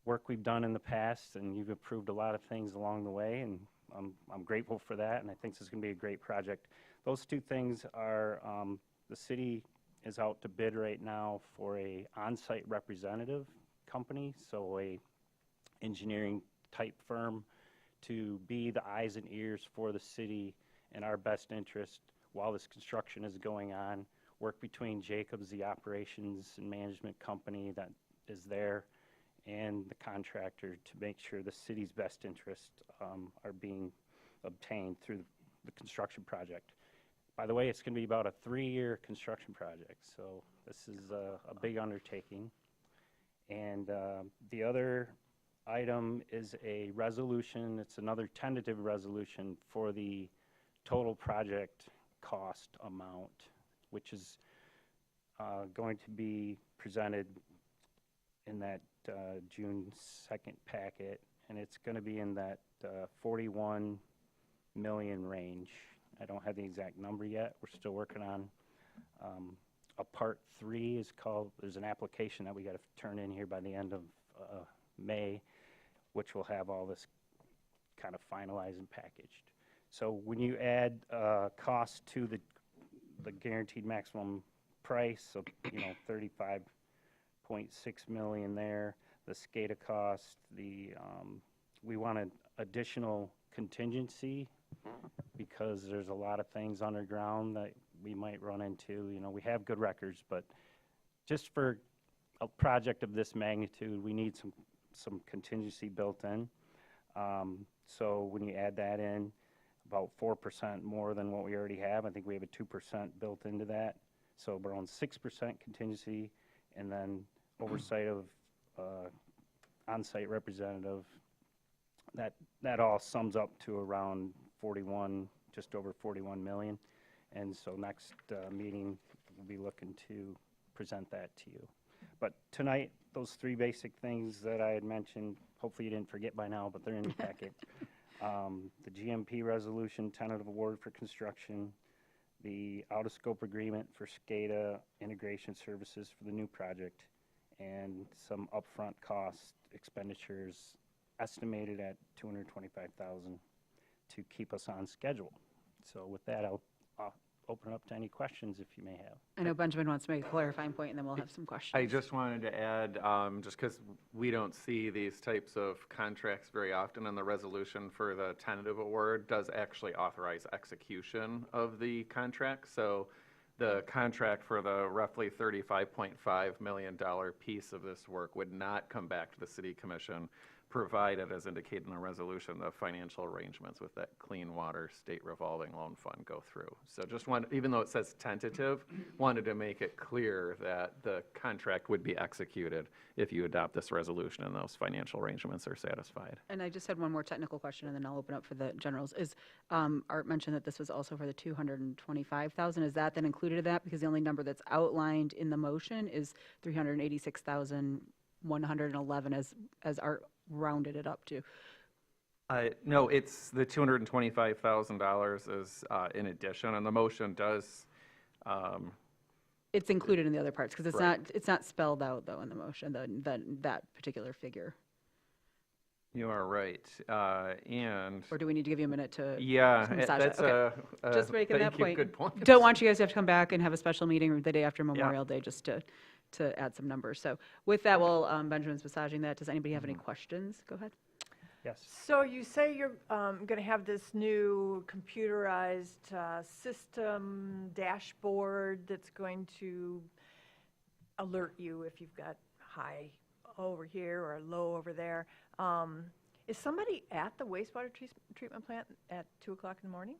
work we've done in the past, and you've approved a lot of things along the way, and I'm grateful for that, and I think this is going to be a great project. Those 2 things are the city is out to bid right now for a on-site representative company, so a engineering type firm to be the eyes and ears for the city in our best interest while this construction is going on, work between Jacobs, the operations and management company that is there, and the contractor to make sure the city's best interests are being obtained through the construction project. By the way, it's going to be about a 3-year construction project, so this is a big undertaking. And the other item is a resolution. It's another tentative resolution for the total project cost amount, which is going to be presented in that June 2nd packet, and it's going to be in that 41 million range. I don't have the exact number yet. We're still working on a part 3 is called, there's an application that we got to turn in here by the end of May, which will have all this kind of finalized and packaged. So when you add cost to the guaranteed maximum price, so 35.6 million there, the SCADA cost, we wanted additional contingency because there's a lot of things underground that we might run into. We have good records, but just for a project of this magnitude, we need some contingency built in. So when you add that in, about 4% more than what we already have. I think we have a 2% built into that. So we're on 6% contingency, and then oversight of on-site representative. That all sums up to around 41, just over 41 million. And so next meeting, we'll be looking to present that to you. But tonight, those 3 basic things that I had mentioned, hopefully you didn't forget by now, but they're in the packet. The GMP resolution, tentative award for construction, the out-of-scope agreement for SCADA integration services for the new project, and some upfront cost expenditures estimated at $225,000 to keep us on schedule. So with that, I'll open it up to any questions if you may have. I know Benjamin wants to make a clarifying point, and then we'll have some questions. I just wanted to add, just because we don't see these types of contracts very often, and the resolution for the tentative award does actually authorize execution of the contract. So the contract for the roughly $35.5 million piece of this work would not come back to the City Commission, provided, as indicated in the resolution, the financial arrangements with that Clean Water State Revolving Loan Fund go through. So just even though it says tentative, wanted to make it clear that the contract would be executed if you adopt this resolution and those financial arrangements are satisfied. And I just had one more technical question, and then I'll open up for the generals. Art mentioned that this was also for the $225,000. Is that then included in that? Because the only number that's outlined in the motion is $386,111 as Art rounded it up to. No, it's the $225,000 is in addition, and the motion does. It's included in the other parts because Right. it's not spelled out though in the motion that particular figure. You are right, and. Or do we need to give you a minute to? Yeah, massage that's that? Okay. Just making that thank you, point. good point. Don't want you guys to have to come back and have a special meeting the day after Memorial Day just to add some numbers. So with that, Benjamin's massaging that. Does anybody have any questions? Go ahead. Yes. So you say you're going to have this new computerized system dashboard that's going to alert you if you've got high over here or low over there. Is somebody at the wastewater treatment plant at 2 o'clock in the morning?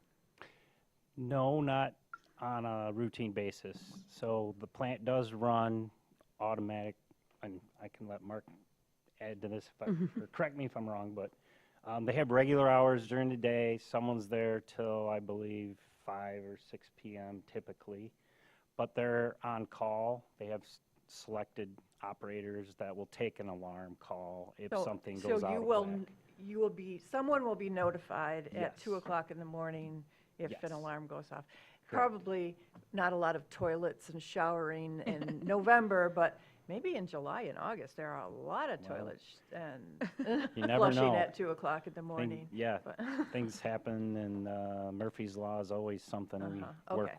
No, not on a routine basis. So the plant does run automatic, and I can let Mark add to this if or correct me if I'm wrong, but they have regular hours during the day. Someone's there till, I believe, 5 or 6 p.m. typically, but they're on call. They have selected operators that will take an alarm call if something goes out of whack. Someone will be notified at Yes. 2 o'clock in the morning if an Yes. alarm goes off. Correct. Probably not a lot of toilets and showering in November, but maybe in July and August, there are a lot of Well, toilets and you never flushing know. at 2 o'clock in the morning. Yeah, But- things happen, and Murphy's Law is always something we work okay.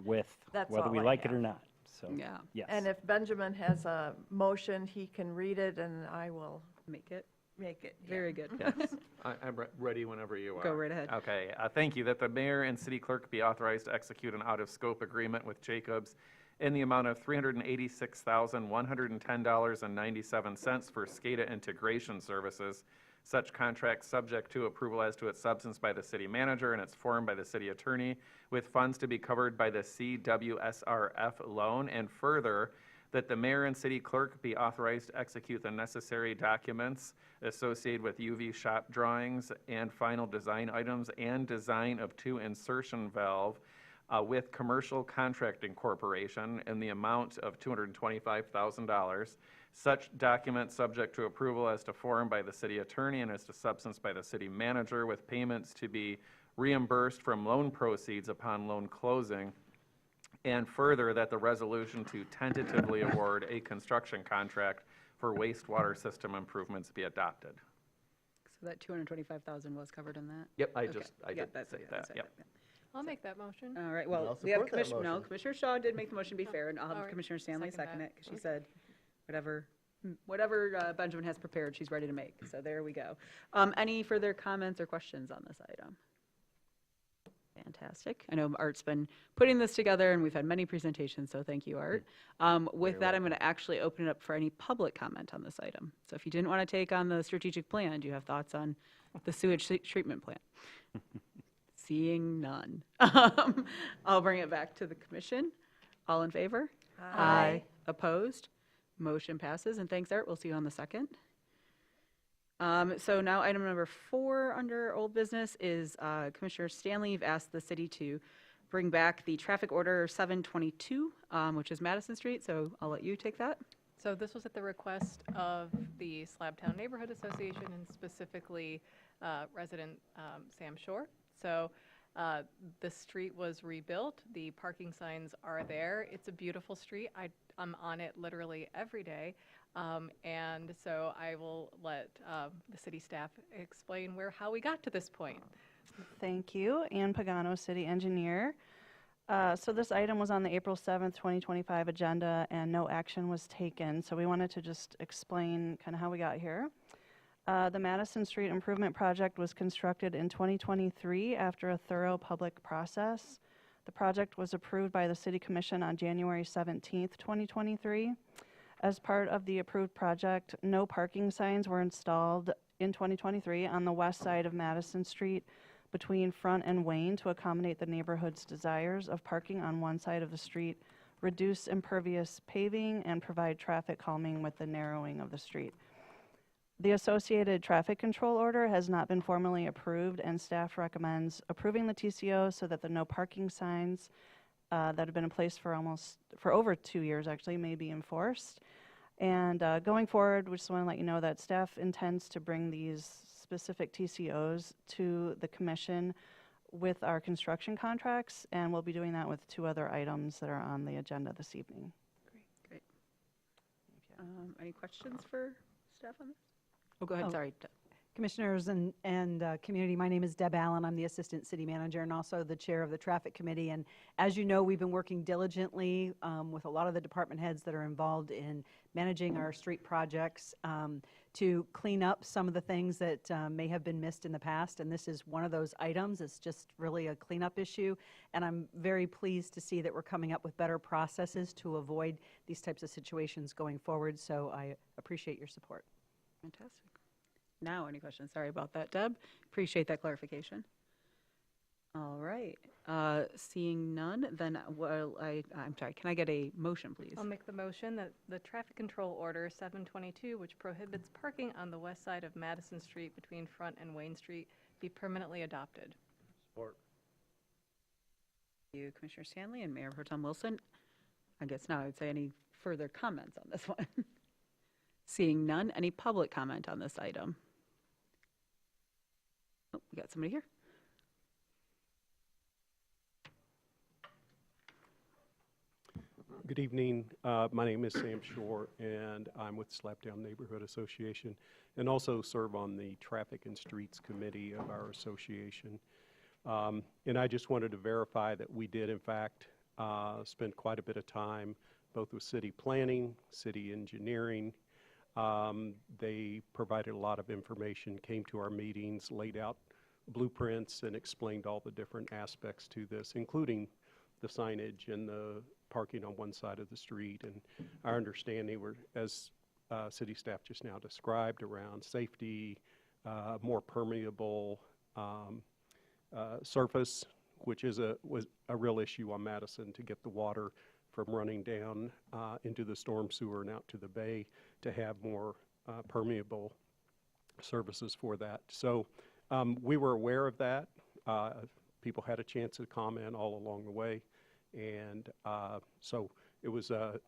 with, That's whether all we I like it have. or not. So, Yeah. yes. And if Benjamin has a motion, he can read it, and I will Make it. make it. Very good. Yes, I'm ready whenever you are. Go right ahead. Okay, thank you. That the mayor and city clerk be authorized to execute an out-of-scope agreement with Jacobs in the amount of $386,110.97 for SCADA integration services. Such contract subject to approval as to its substance by the city manager and its form by the city attorney, with funds to be covered by the CWSRF loan. And further, that the mayor and city clerk be authorized to execute the necessary documents associated with UV shop drawings and final design items and design of 2 insertion valve with Commercial Contracting Corporation in the amount of $225,000. Such documents subject to approval as to form by the city attorney and as to substance by the city manager, with payments to be reimbursed from loan proceeds upon loan closing. And further, that the resolution to tentatively award a construction contract for wastewater system improvements be adopted. So that 225,000 was covered in that? Yep, I Okay. did Yeah, say that's that, yep. I'll make that motion. All right, I'll well, we have support that Commissioner, no, motion. Commissioner Shaw did make the motion, to be fair, and I'll All have right, Commissioner Stanley second second that. it, because she said whatever Benjamin has prepared, she's ready to make, so there we go. Any further comments or questions on this item? Fantastic. I know Art's been putting this together, and we've had many presentations, so thank you, Art. With that, I'm going to actually open it up for any public comment on this item. So if you didn't want to take on the strategic plan, do you have thoughts on the sewage treatment plant? Seeing none. I'll bring it back to the commission. All in favor? Aye. Opposed? Motion passes, and thanks, Art. We'll see you on the second. So now item number 4 under old business is Commissioner Stanley, you've asked the city to bring back the traffic order 722, which is Madison Street, so I'll let you take that. So this was at the request of the Slabtown Neighborhood Association and specifically resident Sam Shore. So the street was rebuilt. The parking signs are there. It's a beautiful street. I'm on it literally every day. And so I will let the city staff explain how we got to this point. Thank you. Ann Pagano, city engineer. So this item was on the April 7th, 2025 agenda and no action was taken. So we wanted to just explain kind of how we got here. The Madison Street Improvement Project was constructed in 2023 after a thorough public process. The project was approved by the City Commission on January 17th, 2023. As part of the approved project, no parking signs were installed in 2023 on the west side of Madison Street between Front and Wayne to accommodate the neighborhood's desires of parking on one side of the street, reduce impervious paving, and provide traffic calming with the narrowing of the street. The associated traffic control order has not been formally approved, and staff recommends approving the TCO so that the no parking signs that have been in place for over 2 years actually may be enforced. And going forward, we just want to let you know that staff intends to bring these specific TCOs to the commission with our construction contracts, and we'll be doing that with 2 other items that are on the agenda this evening. Great. Any questions for staff on this? Oh, go ahead, sorry. Commissioners and community, my name is Deb Allen. I'm the Assistant City Manager and also the Chair of the Traffic Committee. And as you know, we've been working diligently with a lot of the department heads that are involved in managing our street projects to clean up some of the things that may have been missed in the past, and this is one of those items. It's just really a cleanup issue, and I'm very pleased to see that we're coming up with better processes to avoid these types of situations going forward, so I appreciate your support. Fantastic. Now, any questions? Sorry about that, Deb. Appreciate that clarification. All right. Seeing none, then I'm sorry, can I get a motion, please? I'll make the motion that the traffic control order 722, which prohibits parking on the west side of Madison Street between Front and Wayne Street, be permanently adopted. Support. Thank you, Commissioner Stanley and Mayor Pro Tem Wilson. I guess now I'd say any further comments on this one? Seeing none, any public comment on this item? Oh, we got somebody here. Good evening. My name is Sam Shore, and I'm with Slapdown Neighborhood Association, and also serve on the Traffic and Streets Committee of our association. And I just wanted to verify that we did, in fact, spend quite a bit of time both with city planning, city engineering. They provided a lot of information, came to our meetings, laid out blueprints, and explained all the different aspects to this, including the signage and the parking on one side of the street. And our understanding were, as city staff just now described, around safety, more permeable surface, which was a real issue on Madison, to get the water from running down into the storm sewer and out to the bay, to have more permeable services for that. So we were aware of that. People had a chance to comment all along the way. And so it was a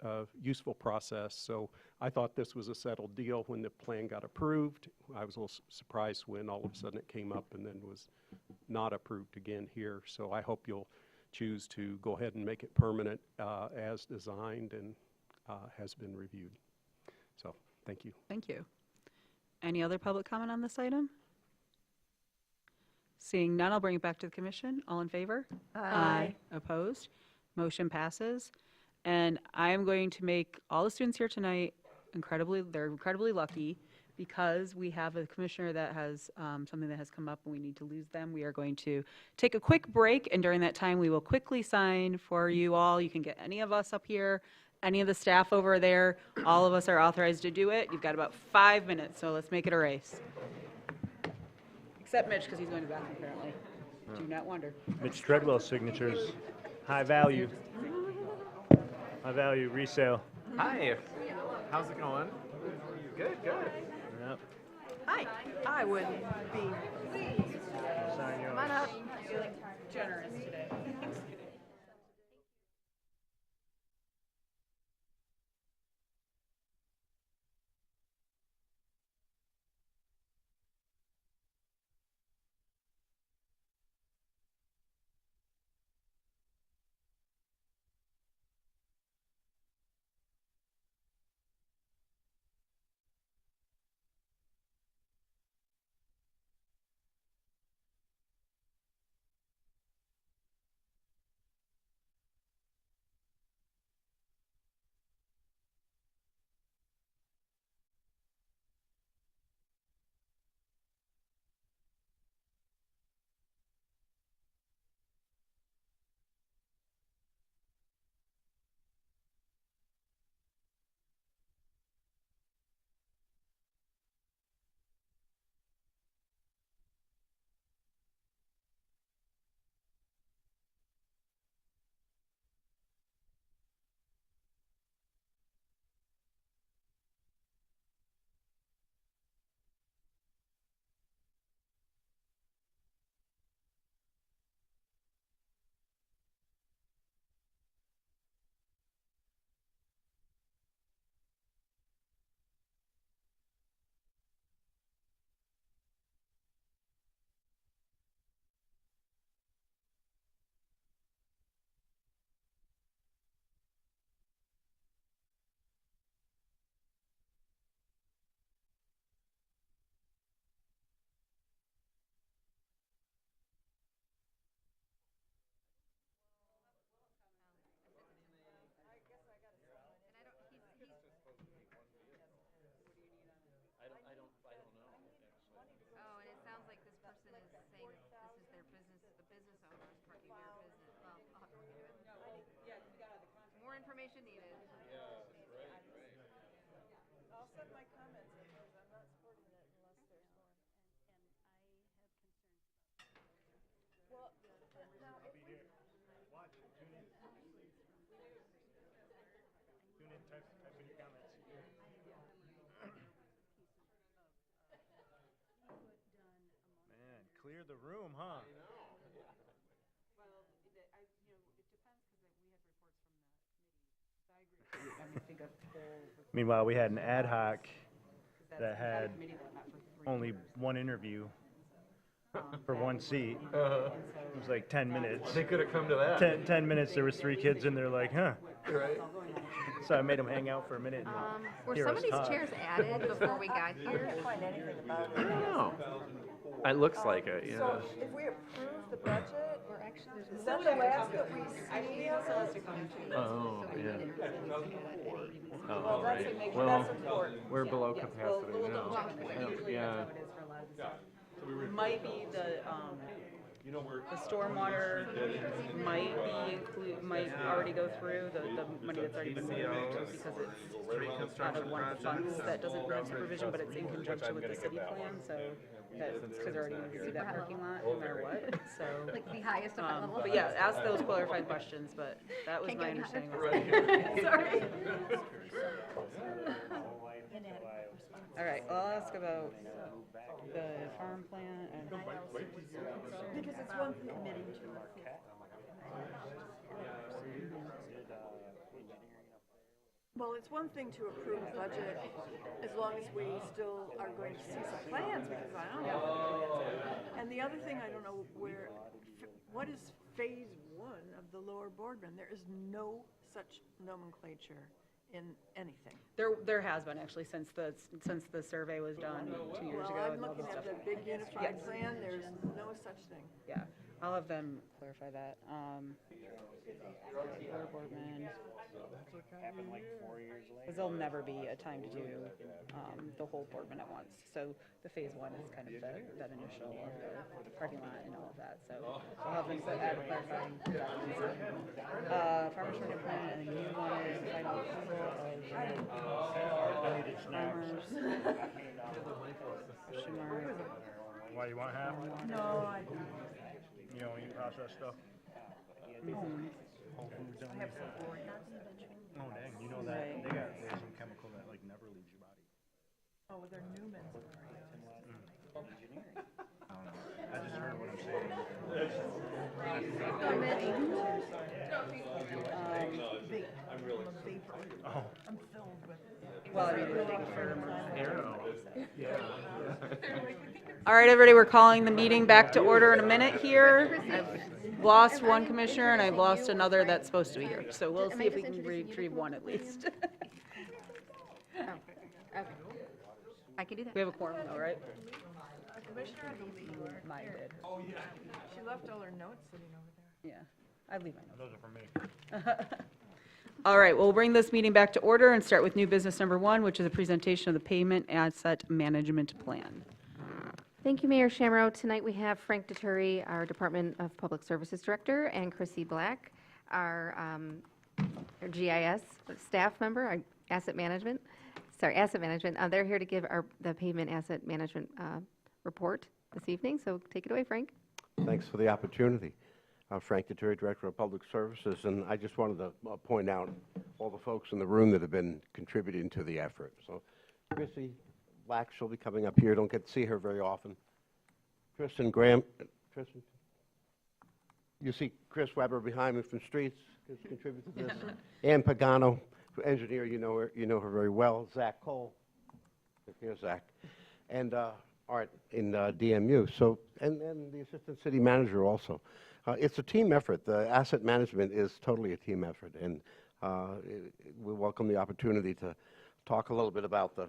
useful process. So I thought this was a settled deal when the plan got approved. I was a little surprised when all of a sudden it came up and then was not approved again here. So I hope you'll choose to go ahead and make it permanent as designed and has been reviewed. So thank you. Thank you. Any other public comment on this item? Seeing none, I'll bring it back to the commission. All in favor? Aye. Opposed? Motion passes. And I am going to make all the students here tonight they're incredibly lucky, because we have a commissioner that has something that has come up and we need to lose them. We are going to take a quick break, and during that time we will quickly sign for you all. You can get any of us up here, any of the staff over there. All of us are authorized to do it. You've got about 5 minutes, so let's make it a race. Except Mitch, because he's going to the bathroom apparently. Do not wonder. Mitch Treadwell signatures. High value. High value resale. Hi. How's it going? Good, good. Yep. Hi. I wouldn't be. Sign yours. Come on up. Generous today. Motion needed. I'll send my comments in because I'm not supporting it unless there's more. Well, now, if we, Watch, tune in. Tune in, type in your comments. Man, clear the room, huh? Meanwhile, we had an ad hoc that had only one interview for one seat. It was like 10 minutes. They could have come to that. 10 minutes, there was 3 kids in there like, huh. Right. So I made them hang out for a minute. And Were hear some us of these talk. chairs added before we got here? I don't know. It looks like it, yeah. so if we approve the budget, Or actually, is that the last that we see? Oh, yeah. Well, Oh, that's, right. Well, that's important. we're below capacity We'll now. double check, but usually Yeah. that's how it is for a lot of this. Might be the stormwater might already go through the money that's already been moved because it's out of one of the funds that doesn't need supervision, but it's in conjunction with the city plan, so that's because they're already gonna do that parking lot no matter what, so. Like the highest of level? But yeah, ask those clarified questions, but that was Can't my get understanding. higher. Sorry. All right, well, I'll ask about the farm plan and. Because it's one committee to Well, it's one thing to approve a budget as long as we still are going to see some plans, because I don't have any plans. And the other thing, I don't know what is phase 1 of the Lower Boardman? There is no such nomenclature in anything. There has been actually since the survey was done 2 years ago. Well, I'm and all looking this at stuff. the big unified Yes. plan, there's no such thing. Yeah, I'll have them clarify that. Lower Boardman. Happened like 4 years later. Because there'll never be a time to do the whole Boardman at once. So the phase 1 is kind of that initial of the parking lot and all of that. So I'll have them add clarifying. Farmers market plan, and then you wanted final approval of farmers. Why, you want half? No, I You don't eat processed stuff? I have some for you. Oh, dang, you know that, there's some chemical that like never leaves your body. Oh, they're Newman's. I don't know, I just heard what I'm saying. Oh. I'm filled with Well, I mean, we're looking for Arrow. All right, everybody, we're calling the meeting back to order in a minute here. I've lost one commissioner and I've lost another that's supposed to be here. So we'll see if we can retrieve one at least. Oh, okay. I can do that. We have a quorum though, right? Commissioner, I believe. Mine did. Oh, yeah. She left all her notes sitting over there. Yeah, I leave my notes. Those are for me. All right, we'll bring this meeting back to order and start with new business number 1, which is a presentation of the payment asset management plan. Thank you, Mayor Shamro. Tonight we have Frank Deturi, our Department of Public Services Director, and Chrissy Black, our GIS staff member, our asset management. They're here to give the pavement asset management report this evening. So take it away, Frank. Thanks for the opportunity. Frank Deturi, Director of Public Services, and I just wanted to point out all the folks in the room that have been contributing to the effort. So Chrissy Black, she'll be coming up here. Don't get to see her very often. Tristan Graham, Tristan, you see Chris Weber behind me from Streets, has contributed to this. Ann Pagano, engineer, you know her very well. Zach Cole, here's Zach, and Art in DMU. So, and the assistant city manager also. It's a team effort. The asset management is totally a team effort, and we welcome the opportunity to talk a little bit about the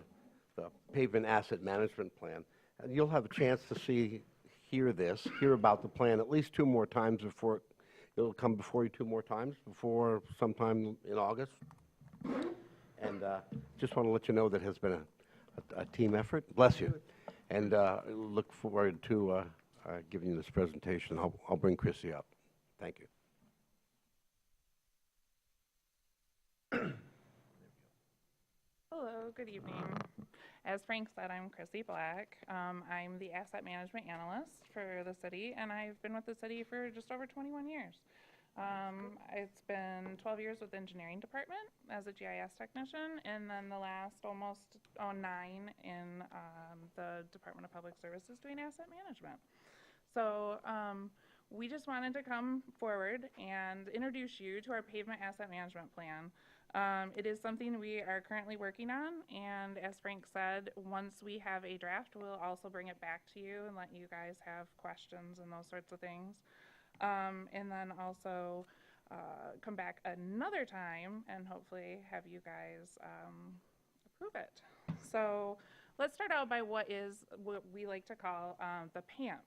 pavement asset management plan. And you'll have a chance to hear about the plan at least 2 more times before it'll come before you 2 more times before sometime in August. And just want to let you know that it has been a team effort. Bless you. And look forward to giving you this presentation. I'll bring Chrissy up. Thank you. Hello, good evening. As Frank said, I'm Chrissy Black. I'm the asset management analyst for the city, and I've been with the city for just over 21 years. It's been 12 years with the engineering department as a GIS technician, and then the last almost 9 in the Department of Public Services doing asset management. So we just wanted to come forward and introduce you to our pavement asset management plan. It is something we are currently working on, and as Frank said, once we have a draft, we'll also bring it back to you and let you guys have questions and those sorts of things. And then also come back another time and hopefully have you guys approve it. So let's start out by what we like to call the PAMP.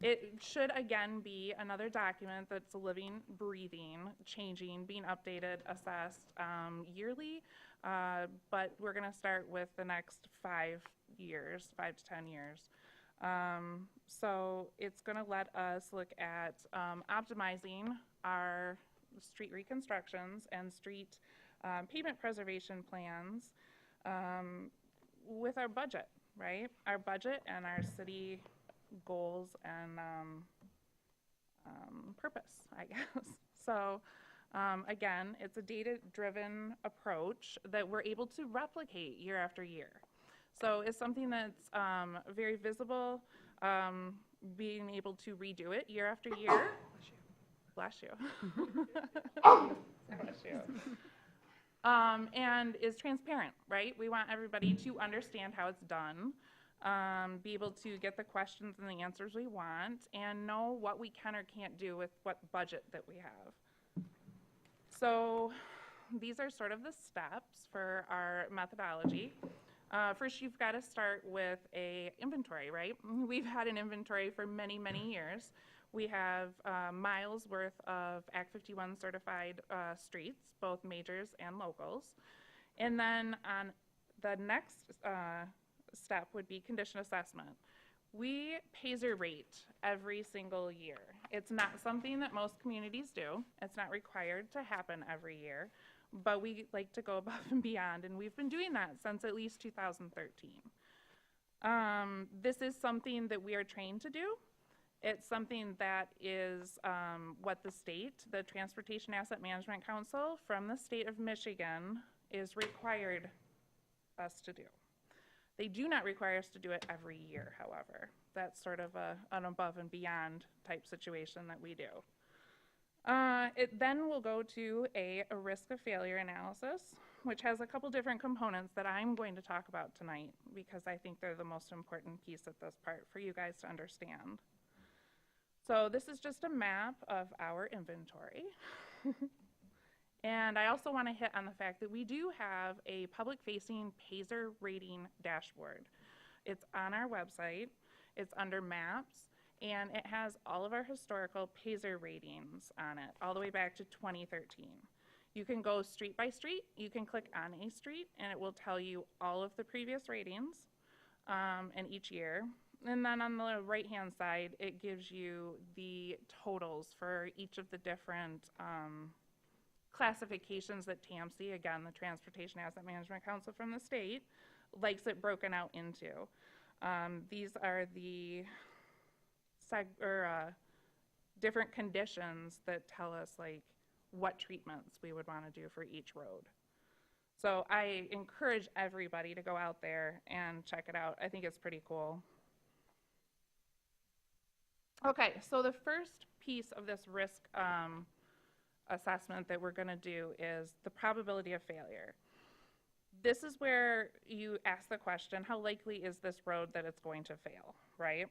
It should again be another document that's living, breathing, changing, being updated, assessed yearly, but we're going to start with the next 5 years, 5 to 10 years. So it's going to let us look at optimizing our street reconstructions and street pavement preservation plans with our budget, right? Our budget and our city goals and purpose, I guess. So again, it's a data-driven approach that we're able to replicate year after year. So it's something that's very visible, being able to redo it year after year. Bless you. Bless you. And is transparent, right? We want everybody to understand how it's done, be able to get the questions and the answers we want, and know what we can or can't do with what budget that we have. So these are sort of the steps for our methodology. First, you've got to start with a inventory, right? We've had an inventory for many, many years. We have miles worth of Act 51 certified streets, both majors and locals. And then on the next step would be condition assessment. We Paiser rate every single year. It's not something that most communities do. It's not required to happen every year, but we like to go above and beyond, and we've been doing that since at least 2013. This is something that we are trained to do. It's something that is what the state, the Transportation Asset Management Council from the state of Michigan, is required us to do. They do not require us to do it every year, however. That's sort of an above and beyond type situation that we do. It then will go to a risk of failure analysis, which has a couple different components that I'm going to talk about tonight because I think they're the most important piece of this part for you guys to understand. So this is just a map of our inventory. And I also want to hit on the fact that we do have a public-facing Paiser rating dashboard. It's on our website. It's under maps, and it has all of our historical Paiser ratings on it, all the way back to 2013. You can go street by street. You can click on a street, and it will tell you all of the previous ratings and each year. And then on the right-hand side, it gives you the totals for each of the different classifications that TAMC, again, the Transportation Asset Management Council from the state, likes it broken out into. These are the different conditions that tell us like what treatments we would want to do for each road. So I encourage everybody to go out there and check it out. I think it's pretty cool. Okay, so the first piece of this risk assessment that we're going to do is the probability of failure. This is where you ask the question, how likely is this road that it's going to fail, right?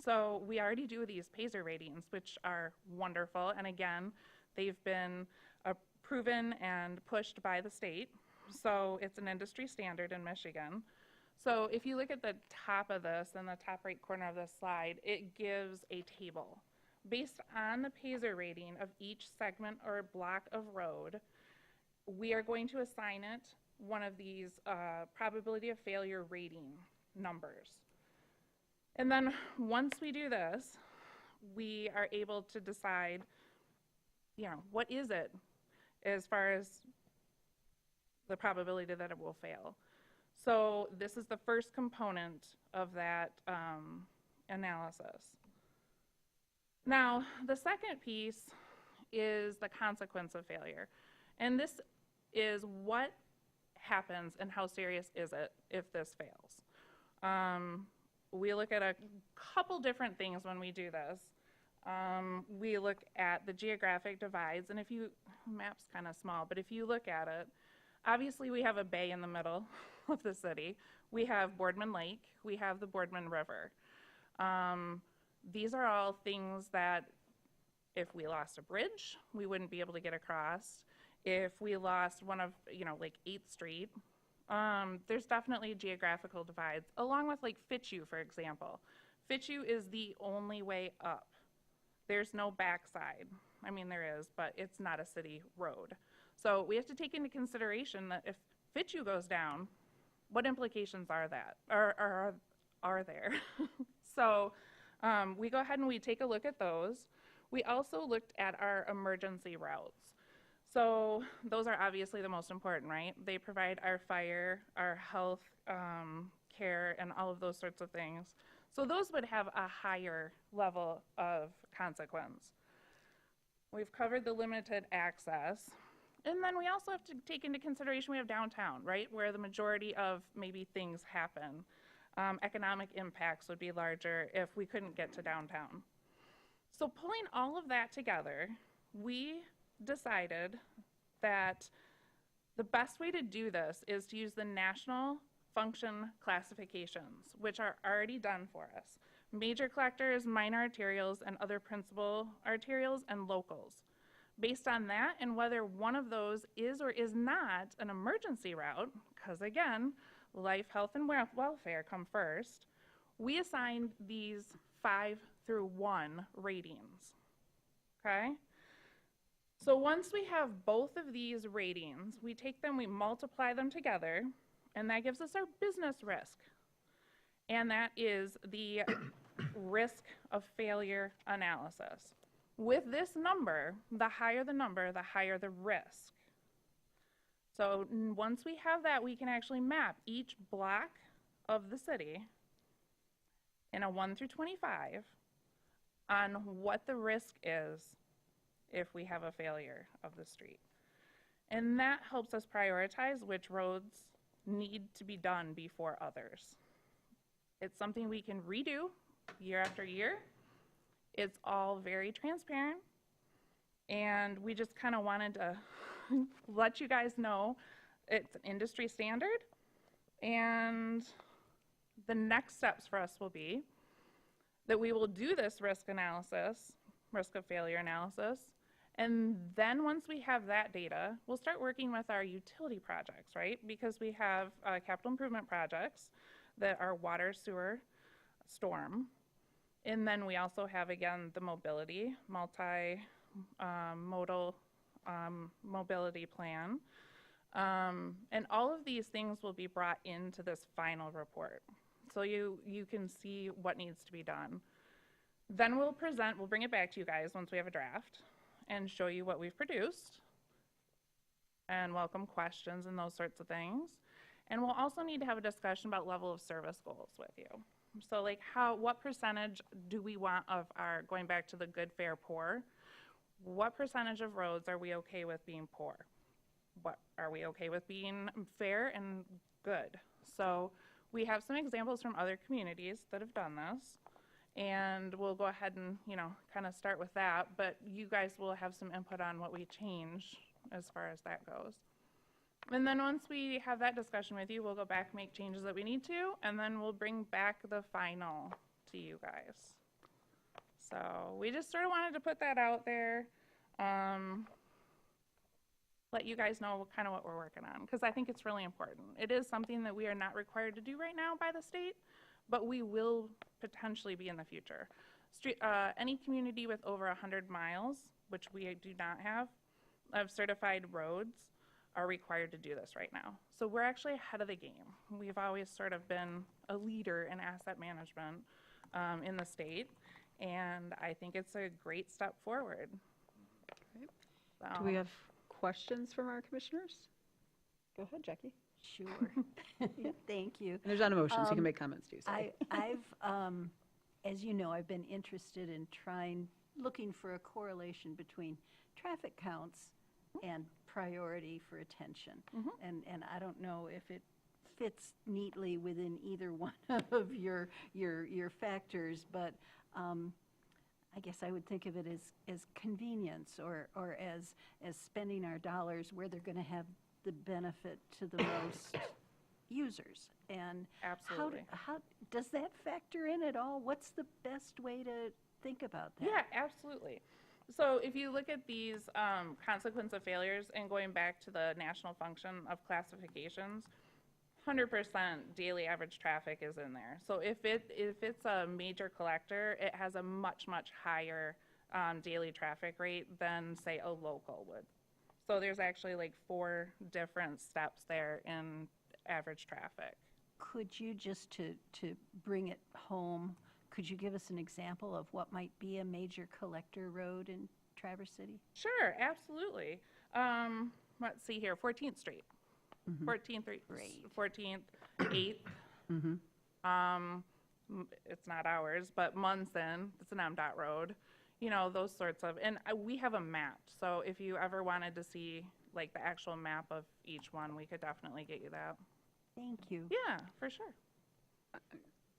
So we already do these Paiser ratings, which are wonderful, and again, they've been proven and pushed by the state, so it's an industry standard in Michigan. So if you look at the top of this, in the top right corner of this slide, it gives a table. Based on the Paiser rating of each segment or block of road, we are going to assign it one of these probability of failure rating numbers. And then once we do this, we are able to decide, you know, what is it? as far as the probability that it will fail. So this is the first component of that analysis. Now, the second piece is the consequence of failure. And this is what happens and how serious is it if this fails. We look at a couple different things when we do this. We look at the geographic divides, and if you, map's kind of small, but if you look at it, obviously we have a bay in the middle of the city. We have Boardman Lake, we have the Boardman River. These are all things that if we lost a bridge, we wouldn't be able to get across. If we lost one of, like 8th Street, there's definitely geographical divides, along with like Fitzhugh, for example. Fitzhugh is the only way up. There's no backside. I mean, there is, but it's not a city road. So we have to take into consideration that if Fitzhugh goes down, what implications are there? So we go ahead and we take a look at those. We also looked at our emergency routes. So those are obviously the most important, right? They provide our fire, our health care, and all of those sorts of things. So those would have a higher level of consequence. We've covered the limited access. And then we also have to take into consideration we have downtown, right? Where the majority of maybe things happen. Economic impacts would be larger if we couldn't get to downtown. So pulling all of that together, we decided that the best way to do this is to use the national function classifications, which are already done for us. Major collectors, minor arterials, and other principal arterials, and locals. Based on that and whether one of those is or is not an emergency route, because again, life, health, and welfare come first, we assigned these 5 through 1 ratings, okay? So once we have both of these ratings, we take them, we multiply them together, and that gives us our business risk. And that is the risk of failure analysis. With this number, the higher the risk. So once we have that, we can actually map each block of the city in a 1 through 25 on what the risk is if we have a failure of the street. And that helps us prioritize which roads need to be done before others. It's something we can redo year after year. It's all very transparent, and we just kind of wanted to let you guys know it's an industry standard, and the next steps for us will be that we will do this risk analysis, risk of failure analysis, and then once we have that data, we'll start working with our utility projects, right? Because we have capital improvement projects that are water, sewer, storm. And then we also have, again, the mobility, multi-modal mobility plan. And all of these things will be brought into this final report. So you can see what needs to be done. Then we'll bring it back to you guys once we have a draft and show you what we've produced and welcome questions and those sorts of things. And we'll also need to have a discussion about level of service goals with you. So like what percentage do we want of our, going back to the good, fair, poor, what percentage of roads are we okay with being poor? What are we okay with being fair and good? So we have some examples from other communities that have done this, and we'll go ahead and, kind of start with that, but you guys will have some input on what we change as far as that goes. And then once we have that discussion with you, we'll go back, make changes that we need to, and then we'll bring back the final to you guys. So we just sort of wanted to put that out there, let you guys know kind of what we're working on, because I think it's really important. It is something that we are not required to do right now by the state, but we will potentially be in the future. Any community with over 100 miles, which we do not have, of certified roads, are required to do this right now. So we're actually ahead of the game. We've always sort of been a leader in asset management in the state, and I think it's a great step forward. Do we have questions from our commissioners? Go ahead, Jackie. Sure. Thank you. And there's not a motion, so you can make comments too. Sorry. I've, as you know, I've been interested in looking for a correlation between traffic counts and priority for attention. And I don't know if it fits neatly within either one of your factors, but I guess I would think of it as convenience or as spending our dollars where they're going to have the benefit to the most users. And Absolutely. how does that factor in at all? What's the best way to think about that? Yeah, absolutely. So if you look at these consequence of failures and going back to the national function of classifications, 100% daily average traffic is in there. So if it's a major collector, it has a much higher daily traffic rate than, say, a local would. So there's actually like 4 different steps there in average traffic. Could you, just to bring it home, could you give us an example of what might be a major collector road in Traverse City? Sure, absolutely. Let's see here, 14th Street. 14th, 14th, 8th. It's not ours, but Munson, it's an MDOT road. You know, those sorts of, and we have a map. So if you ever wanted to see like the actual map of each one, we could definitely get you that. Thank you. Yeah, for sure.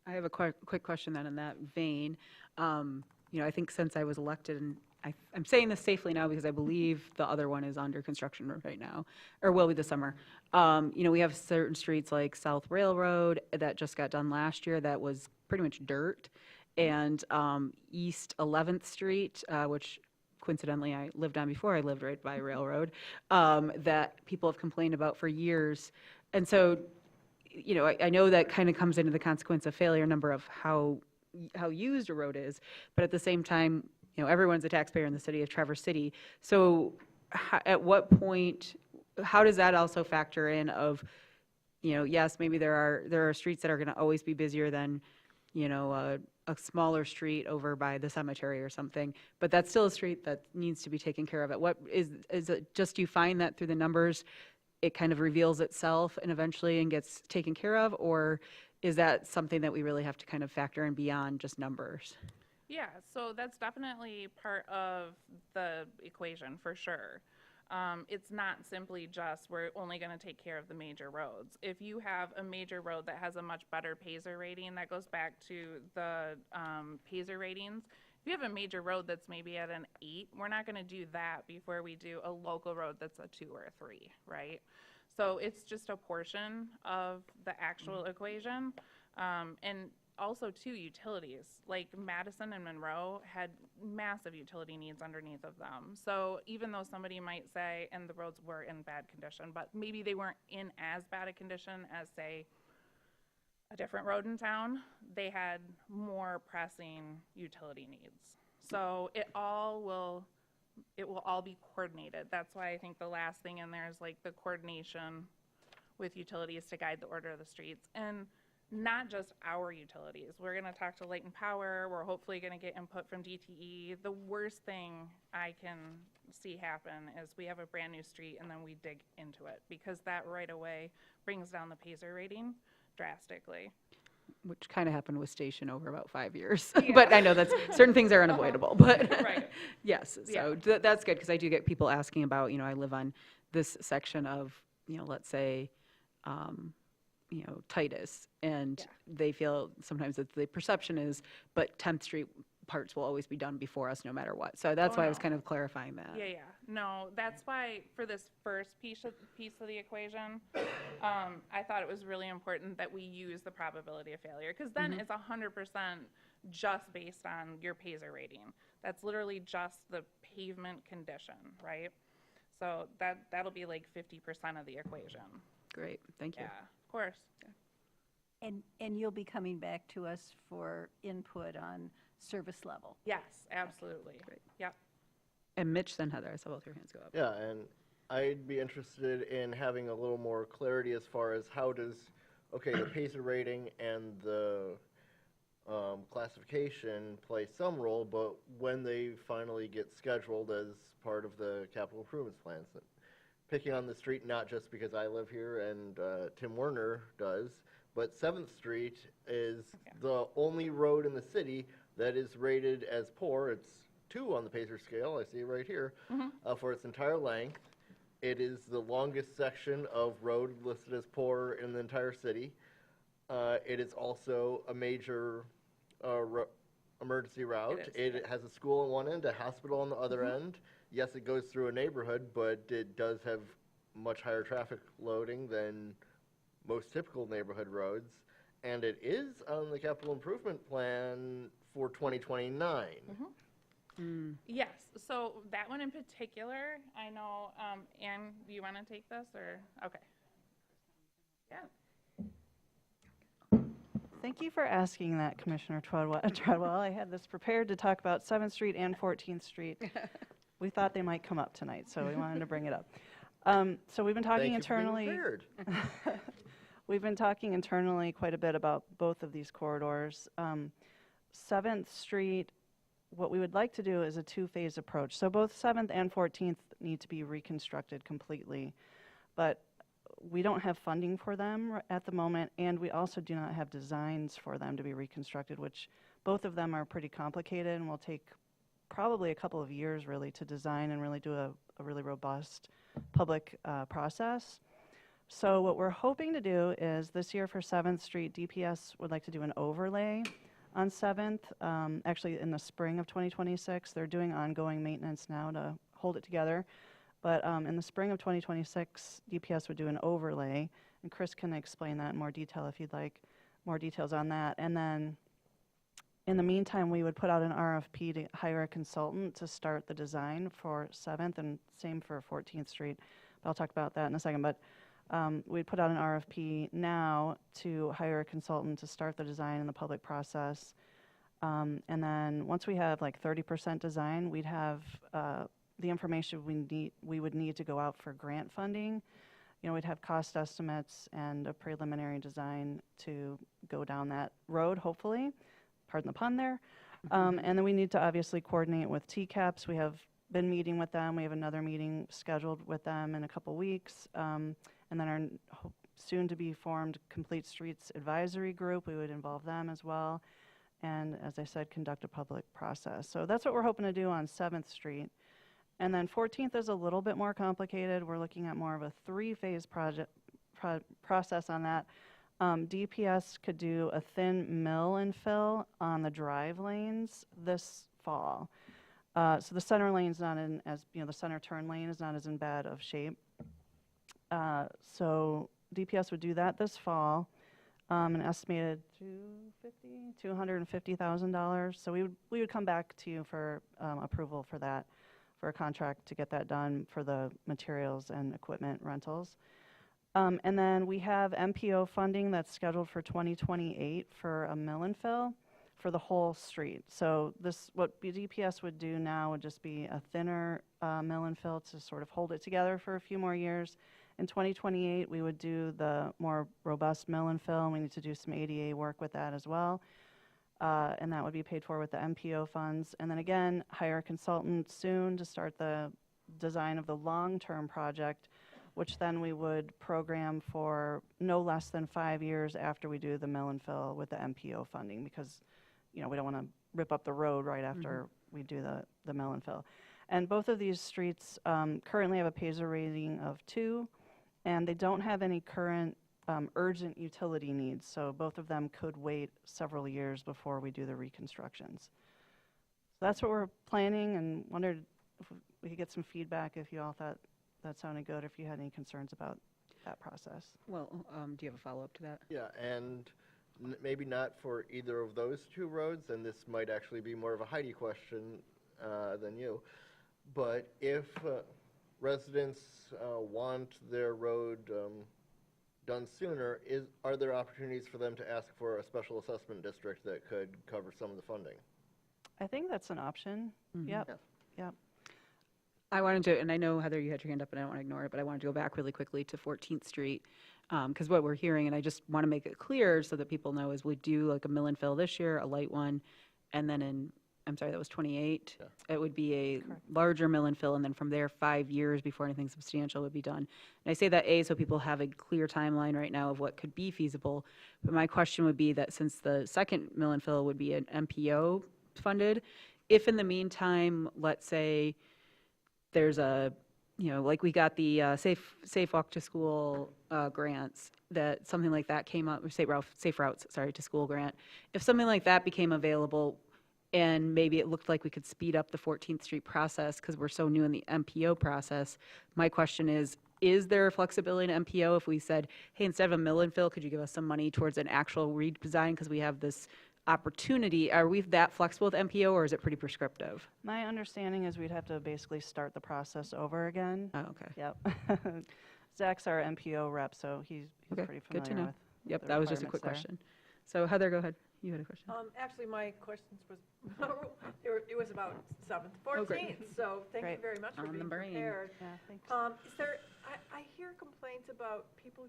I have a quick question then in that vein. I think since I was elected, and I'm saying this safely now because I believe the other one is under construction right now, or will be this summer. We have certain streets like South Railroad that just got done last year that was pretty much dirt, and East 11th Street, which coincidentally I lived on before I lived right by Railroad, that people have complained about for years. And so, I know that kind of comes into the consequence of failure number of how used a road is, but at the same time, everyone's a taxpayer in the city of Traverse City. So at what point, how does that also factor in of, yes, maybe there are streets that are going to always be busier than, a smaller street over by the cemetery or something, but that's still a street that needs to be taken care of. What is it just you find that through the numbers, it kind of reveals itself and eventually and gets taken care of, or is that something that we really have to kind of factor in beyond just numbers? Yeah, so that's definitely part of the equation for sure. It's not simply just we're only going to take care of the major roads. If you have a major road that has a much better PASER rating, that goes back to the PASER ratings. If you have a major road that's maybe at an 8, we're not going to do that before we do a local road that's a 2 or a 3, right? So it's just a portion of the actual equation. And also, too, utilities. Like Madison and Monroe had massive utility needs underneath of them. So even though somebody might say, and the roads were in bad condition, but maybe they weren't in as bad a condition as, say, a different road in town, they had more pressing utility needs. So it will all be coordinated. That's why I think the last thing in there is like the coordination with utilities to guide the order of the streets. And not just our utilities. We're going to talk to Light and Power. We're hopefully going to get input from DTE. The worst thing I can see happen is we have a brand new street and then we dig into it, because that right away brings down the PASER rating drastically. Which kind of happened with Station over about 5 years. Yeah. But I know that's certain things are unavoidable, but Right. yes. So that's good, because I do get people asking about, I live on this section of, let's say, Titus, and they feel sometimes that the perception is, but 10th Street parts will always be done before us no matter what. So that's why I was kind of clarifying that. Yeah. No, that's why for this first piece of the equation, I thought it was really important that we use the probability of failure, because then it's 100% just based on your PASER rating. That's literally just the pavement condition, right? So that'll be like 50% of the equation. Great, thank you. Yeah, of course. And you'll be coming back to us for input on service level? Yes, absolutely. Great. Yep. And Mitch, then Heather. I saw both your hands go up. Yeah, and I'd be interested in having a little more clarity as far as how does, the PASER rating and the classification play some role, but when they finally get scheduled as part of the capital improvements plans, picking on the street not just because I live here and Tim Werner does, but 7th Street is the only road in the city that is rated as poor. It's 2 on the Pacer scale, I see right here, for its entire length. It is the longest section of road listed as poor in the entire city. It is also a major emergency route. It has a school on one end, a hospital on the other end. Yes, it goes through a neighborhood, but it does have much higher traffic loading than most typical neighborhood roads. And it is on the capital improvement plan for 2029. Yes, so that one in particular, I know, Anne, do you want to take this, or, okay. Yeah. Thank you for asking that, Commissioner Treadwell. I had this prepared to talk about 7th Street and 14th Street. We thought they might come up tonight, so we wanted to bring it up. So we've been talking internally. We've been talking internally quite a bit about both of these corridors. 7th Street, what we would like to do is a 2-phase approach. So both 7th and 14th need to be reconstructed completely, but we don't have funding for them at the moment, and we also do not have designs for them to be reconstructed, which both of them are pretty complicated and will take probably a couple of years really to design and really do a really robust public process. So what we're hoping to do is this year for 7th Street, DPS would like to do an overlay on 7th, actually in the spring of 2026. They're doing ongoing maintenance now to hold it together. But in the spring of 2026, DPS would do an overlay, and Chris can explain that in more detail if you'd like more details on that. And then in the meantime, we would put out an RFP to hire a consultant to start the design for 7th, and same for 14th Street. But I'll talk about that in a second. But we'd put out an RFP now to hire a consultant to start the design in the public process. And then once we have like 30% design, we'd have the information we would need to go out for grant funding. You know, we'd have cost estimates and a preliminary design to go down that road, hopefully. Pardon the pun there. And then we need to obviously coordinate with TCAPS. We have been meeting with them. We have another meeting scheduled with them in a couple weeks. And then our soon-to-be formed Complete Streets Advisory Group, we would involve them as well. And as I said, conduct a public process. So that's what we're hoping to do on 7th Street. And then 14th is a little bit more complicated. We're looking at more of a 3-phase process on that. DPS could do a thin mill and fill on the drive lanes this fall. So the center lane's not in as, the center turn lane is not as in bad of shape. So DPS would do that this fall, an estimated $250,000. So we would come back to you for approval for that, for a contract to get that done for the materials and equipment rentals. And then we have MPO funding that's scheduled for 2028 for a mill and fill for the whole street. So what DPS would do now would just be a thinner mill and fill to sort of hold it together for a few more years. In 2028, we would do the more robust mill and fill, and we need to do some ADA work with that as well. And that would be paid for with the MPO funds. And then again, hire a consultant soon to start the design of the long-term project, which then we would program for no less than 5 years after we do the mill and fill with the MPO funding, because we don't want to rip up the road right after we do the mill and fill. And both of these streets currently have a PASER rating of 2, and they don't have any current urgent utility needs, so both of them could wait several years before we do the reconstructions. So that's what we're planning, and wondered if we could get some feedback if you all thought that sounded good, if you had any concerns about that process. Well, do you have a follow-up to that? Yeah, and maybe not for either of those 2 roads, and this might actually be more of a Heidi question than you, but if residents want their road done sooner, are there opportunities for them to ask for a special assessment district that could cover some of the funding? I think that's an option. Yep. I wanted to, and I know, Heather, you had your hand up, and I don't want to ignore it, but I wanted to go back really quickly to 14th Street, because what we're hearing, and I just want to make it clear so that people know, is we do like a mill and fill this year, a light one, and then in I'm sorry, that was 28. It would be a larger mill and fill, and then from there, 5 years before anything substantial would be done. And I say that, A, so people have a clear timeline right now of what could be feasible. But my question would be that since the second mill and fill would be an MPO funded, if in the meantime, let's say there's a, like we got the Safe Walk to School grants, that something like that came up, or Safe Routes, to School grant. If something like that became available, and maybe it looked like we could speed up the 14th Street process because we're so new in the MPO process, my question is there flexibility in MPO if we said, hey, instead of a mill and fill, could you give us some money towards an actual redesign because we have this opportunity? Are we that flexible with MPO, or is it pretty prescriptive? My understanding is we'd have to basically start the process over again. Oh, okay. Yep. Zach's our MPO rep, so he's Okay, pretty good to familiar know. with Yep, the that was just a requirements quick there. question. So Heather, go ahead. You had a question. Actually, my questions was, it was about 7th, Oh, great. 14th, so thank you Great. very much for On the being brain. prepared. Yeah, thanks. Is there, I hear complaints about people,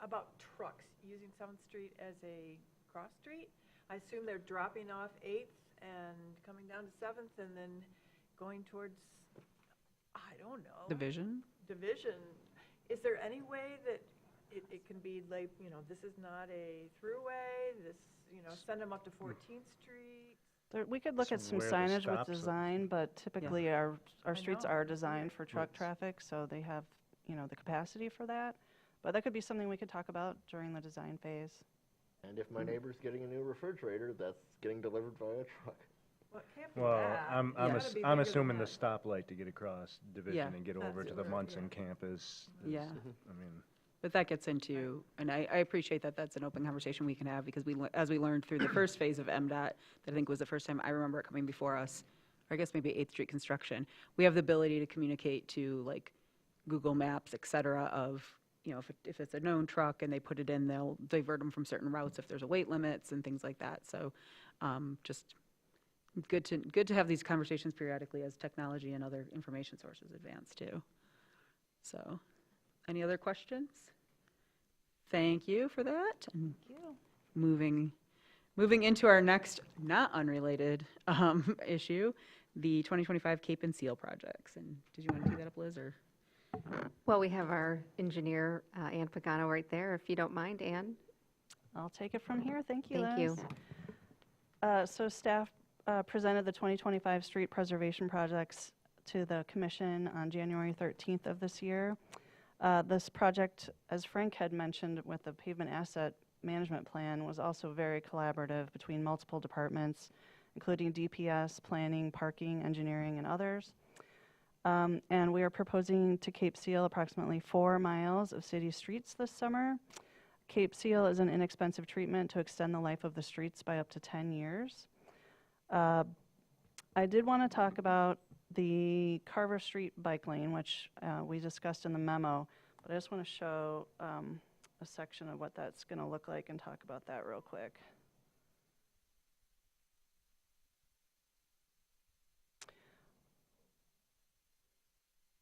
about trucks using 7th Street as a cross street. I assume they're dropping off 8th and coming down to 7th and then going towards, I don't know. Division? Division. Is there any way that it can be like, this is not a throughway, this, send them up to 14th Street? We could look at some Where the signage with stops are. design, but typically our streets know. are designed for truck traffic, so they have, the capacity for that. But that could be something we could talk about during the design phase. And if my neighbor's getting a new refrigerator, that's getting delivered by a truck. Well, it can't be Well, that. I'm It's gotta be I'm bigger assuming the than that. stoplight to get across Division and get over to the Munson campus. Yeah. I mean, But that gets into, and I appreciate that that's an open conversation we can have, because as we learned through the first phase of MDOT, that I think was the first time I remember it coming before us, or I guess maybe 8th Street construction, we have the ability to communicate to like Google Maps, et cetera, of, if it's a known truck and they put it in, they'll divert them from certain routes if there's a weight limits and things like that. So just good to have these conversations periodically as technology and other information sources advance too. So, any other questions? Thank you for that. And moving into our next, not unrelated issue, the 2025 Cape and Seal projects. And did you want to tee that up, Liz, or? Well, we have our engineer, Ann Pagano, right there, if you don't mind, Ann. I'll take it from here. Thank you, Thank Liz. So staff presented the 2025 street preservation projects to the commission on January 13th of this year. This project, as Frank had mentioned with the pavement asset management plan, was also very collaborative between multiple departments, including DPS, planning, parking, engineering, and others. And we are proposing to Cape Seal approximately 4 miles of city streets this summer. Cape Seal is an inexpensive treatment to extend the life of the streets by up to 10 years. I did want to talk about the Carver Street bike lane, which we discussed in the memo, but I just want to show a section of what that's going to look like and talk about that real quick.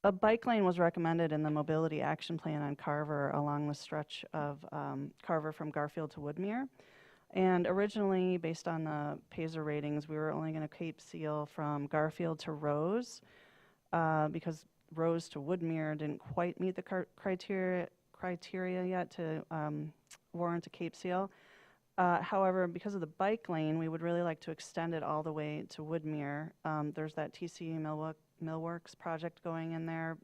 A bike lane was recommended in the mobility action plan on Carver along the stretch of Carver from Garfield to Woodmere. And originally, based on the Pazer ratings, we were only going to Cape Seal from Garfield to Rose because Rose to Woodmere didn't quite meet the criteria yet to warrant a Cape Seal. However, because of the bike lane, we would really like to extend it all the way to Woodmere. There's that TC Millworks project going in there,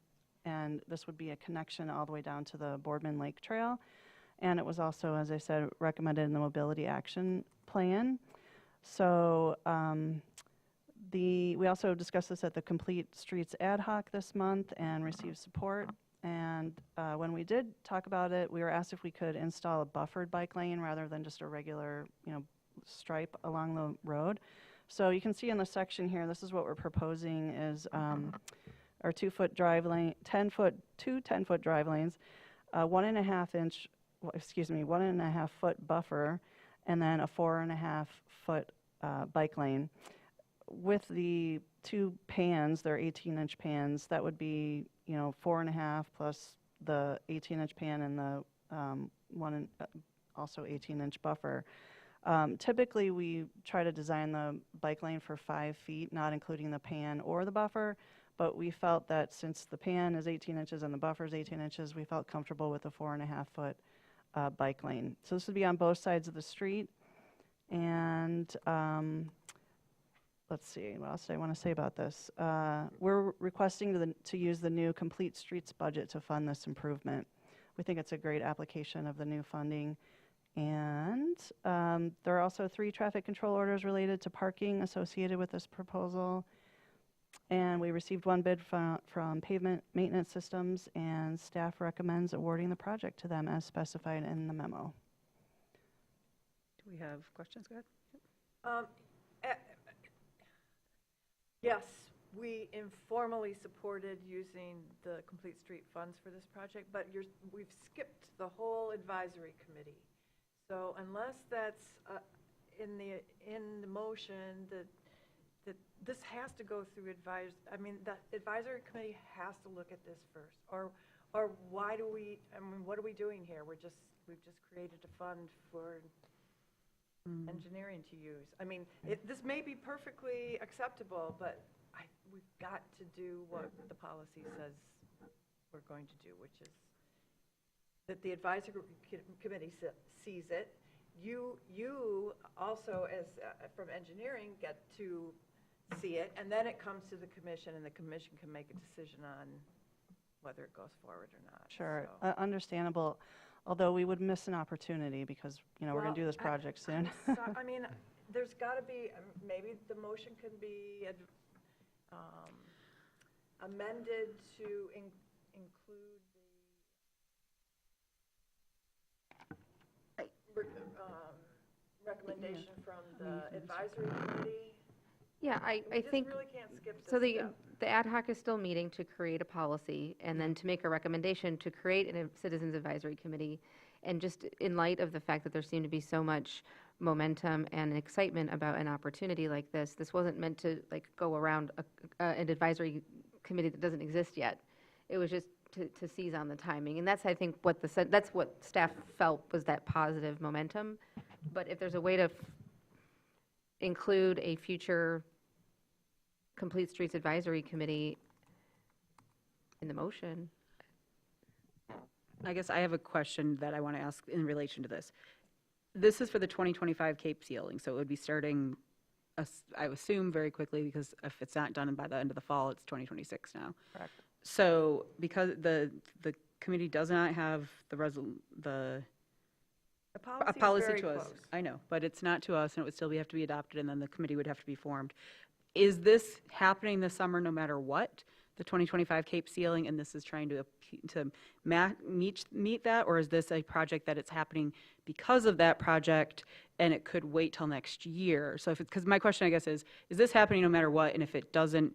and this would be a connection all the way down to the Boardman Lake Trail. And it was also, as I said, recommended in the mobility action plan. So we also discussed this at the Complete Streets Ad Hoc this month and received support. And when we did talk about it, we were asked if we could install a buffered bike lane rather than just a regular, stripe along the road. So you can see in the section here, this is what we're proposing is our 2-foot drive lane, 2 10-foot drive lanes, 1.5 foot buffer, and then a 4.5 foot bike lane. With the 2 pans, they're 18-inch pans, that would be 4.5 plus the 18-inch pan and the also 18-inch buffer. Typically, we try to design the bike lane for 5 feet, not including the pan or the buffer, but we felt that since the pan is 18 inches and the buffer is 18 inches, we felt comfortable with a 4.5-foot bike lane. So this would be on both sides of the street. And let's see, what else do I want to say about this? We're requesting to use the new Complete Streets budget to fund this improvement. We think it's a great application of the new funding. And there are also 3 traffic control orders related to parking associated with this proposal. And we received 1 bid from Pavement Maintenance Systems, and staff recommends awarding the project to them as specified in the memo. Do we have questions? Go ahead. Yes, we informally supported using the Complete Street funds for this project, but we've skipped the whole advisory committee. So unless that's in the motion that this has to go through the advisory committee has to look at this first, or why do we? What are we doing here? We've just created a fund for engineering to use. This may be perfectly acceptable, but we've got to do what the policy says we're going to do, which is that the advisory committee sees it. You also, as from engineering, get to see it, and then it comes to the commission, and the commission can make a decision on whether it goes forward or not. Sure, So. Understandable. Although we would miss an opportunity because, we're going to do this project soon. There's got to be, maybe the motion can be amended to include the recommendation from the advisory committee. Yeah, I think, really can't skip so this the ad hoc is still meeting to create a policy and then to make a recommendation to create a citizens advisory committee. And just in light of the fact that there seemed to be so much momentum and excitement about an opportunity like this wasn't meant to go around an advisory committee that doesn't exist yet. It was just to seize on the timing. And that's, I think, that's what staff felt was that positive momentum. But if there's a way to include a future Complete Streets Advisory Committee in the motion. I guess I have a question that I want to ask in relation to this. This is for the 2025 Cape sealing, so it would be starting, I assume, very quickly, because if it's not done by the end of the fall, it's 2026 now. Correct. So because the committee does not have a policy to us. I know, but it's not to us, and it would still have to be adopted, and then the committee would have to be formed. Is this happening this summer no matter what, the 2025 Cape sealing, and this is trying to meet that, or is this a project that it's happening because of that project, and it could wait till next year? So because my question, I guess, is this happening no matter what, and if it doesn't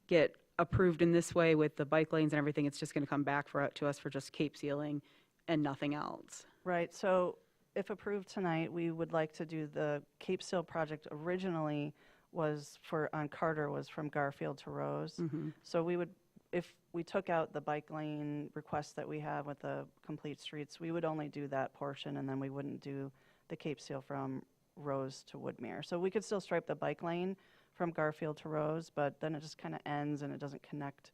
get approved in this way with the bike lanes and everything, it's just going to come back to us for just Cape sealing and nothing else? Right, so if approved tonight, we would like to do the Cape Seal project originally on Carter was from Garfield to Rose. Mm-hmm. So we would, if we took out the bike lane request that we have with the Complete Streets, we would only do that portion, and then we wouldn't do the Cape Seal from Rose to Woodmere. So we could still stripe the bike lane from Garfield to Rose, but then it just kind of ends and it doesn't connect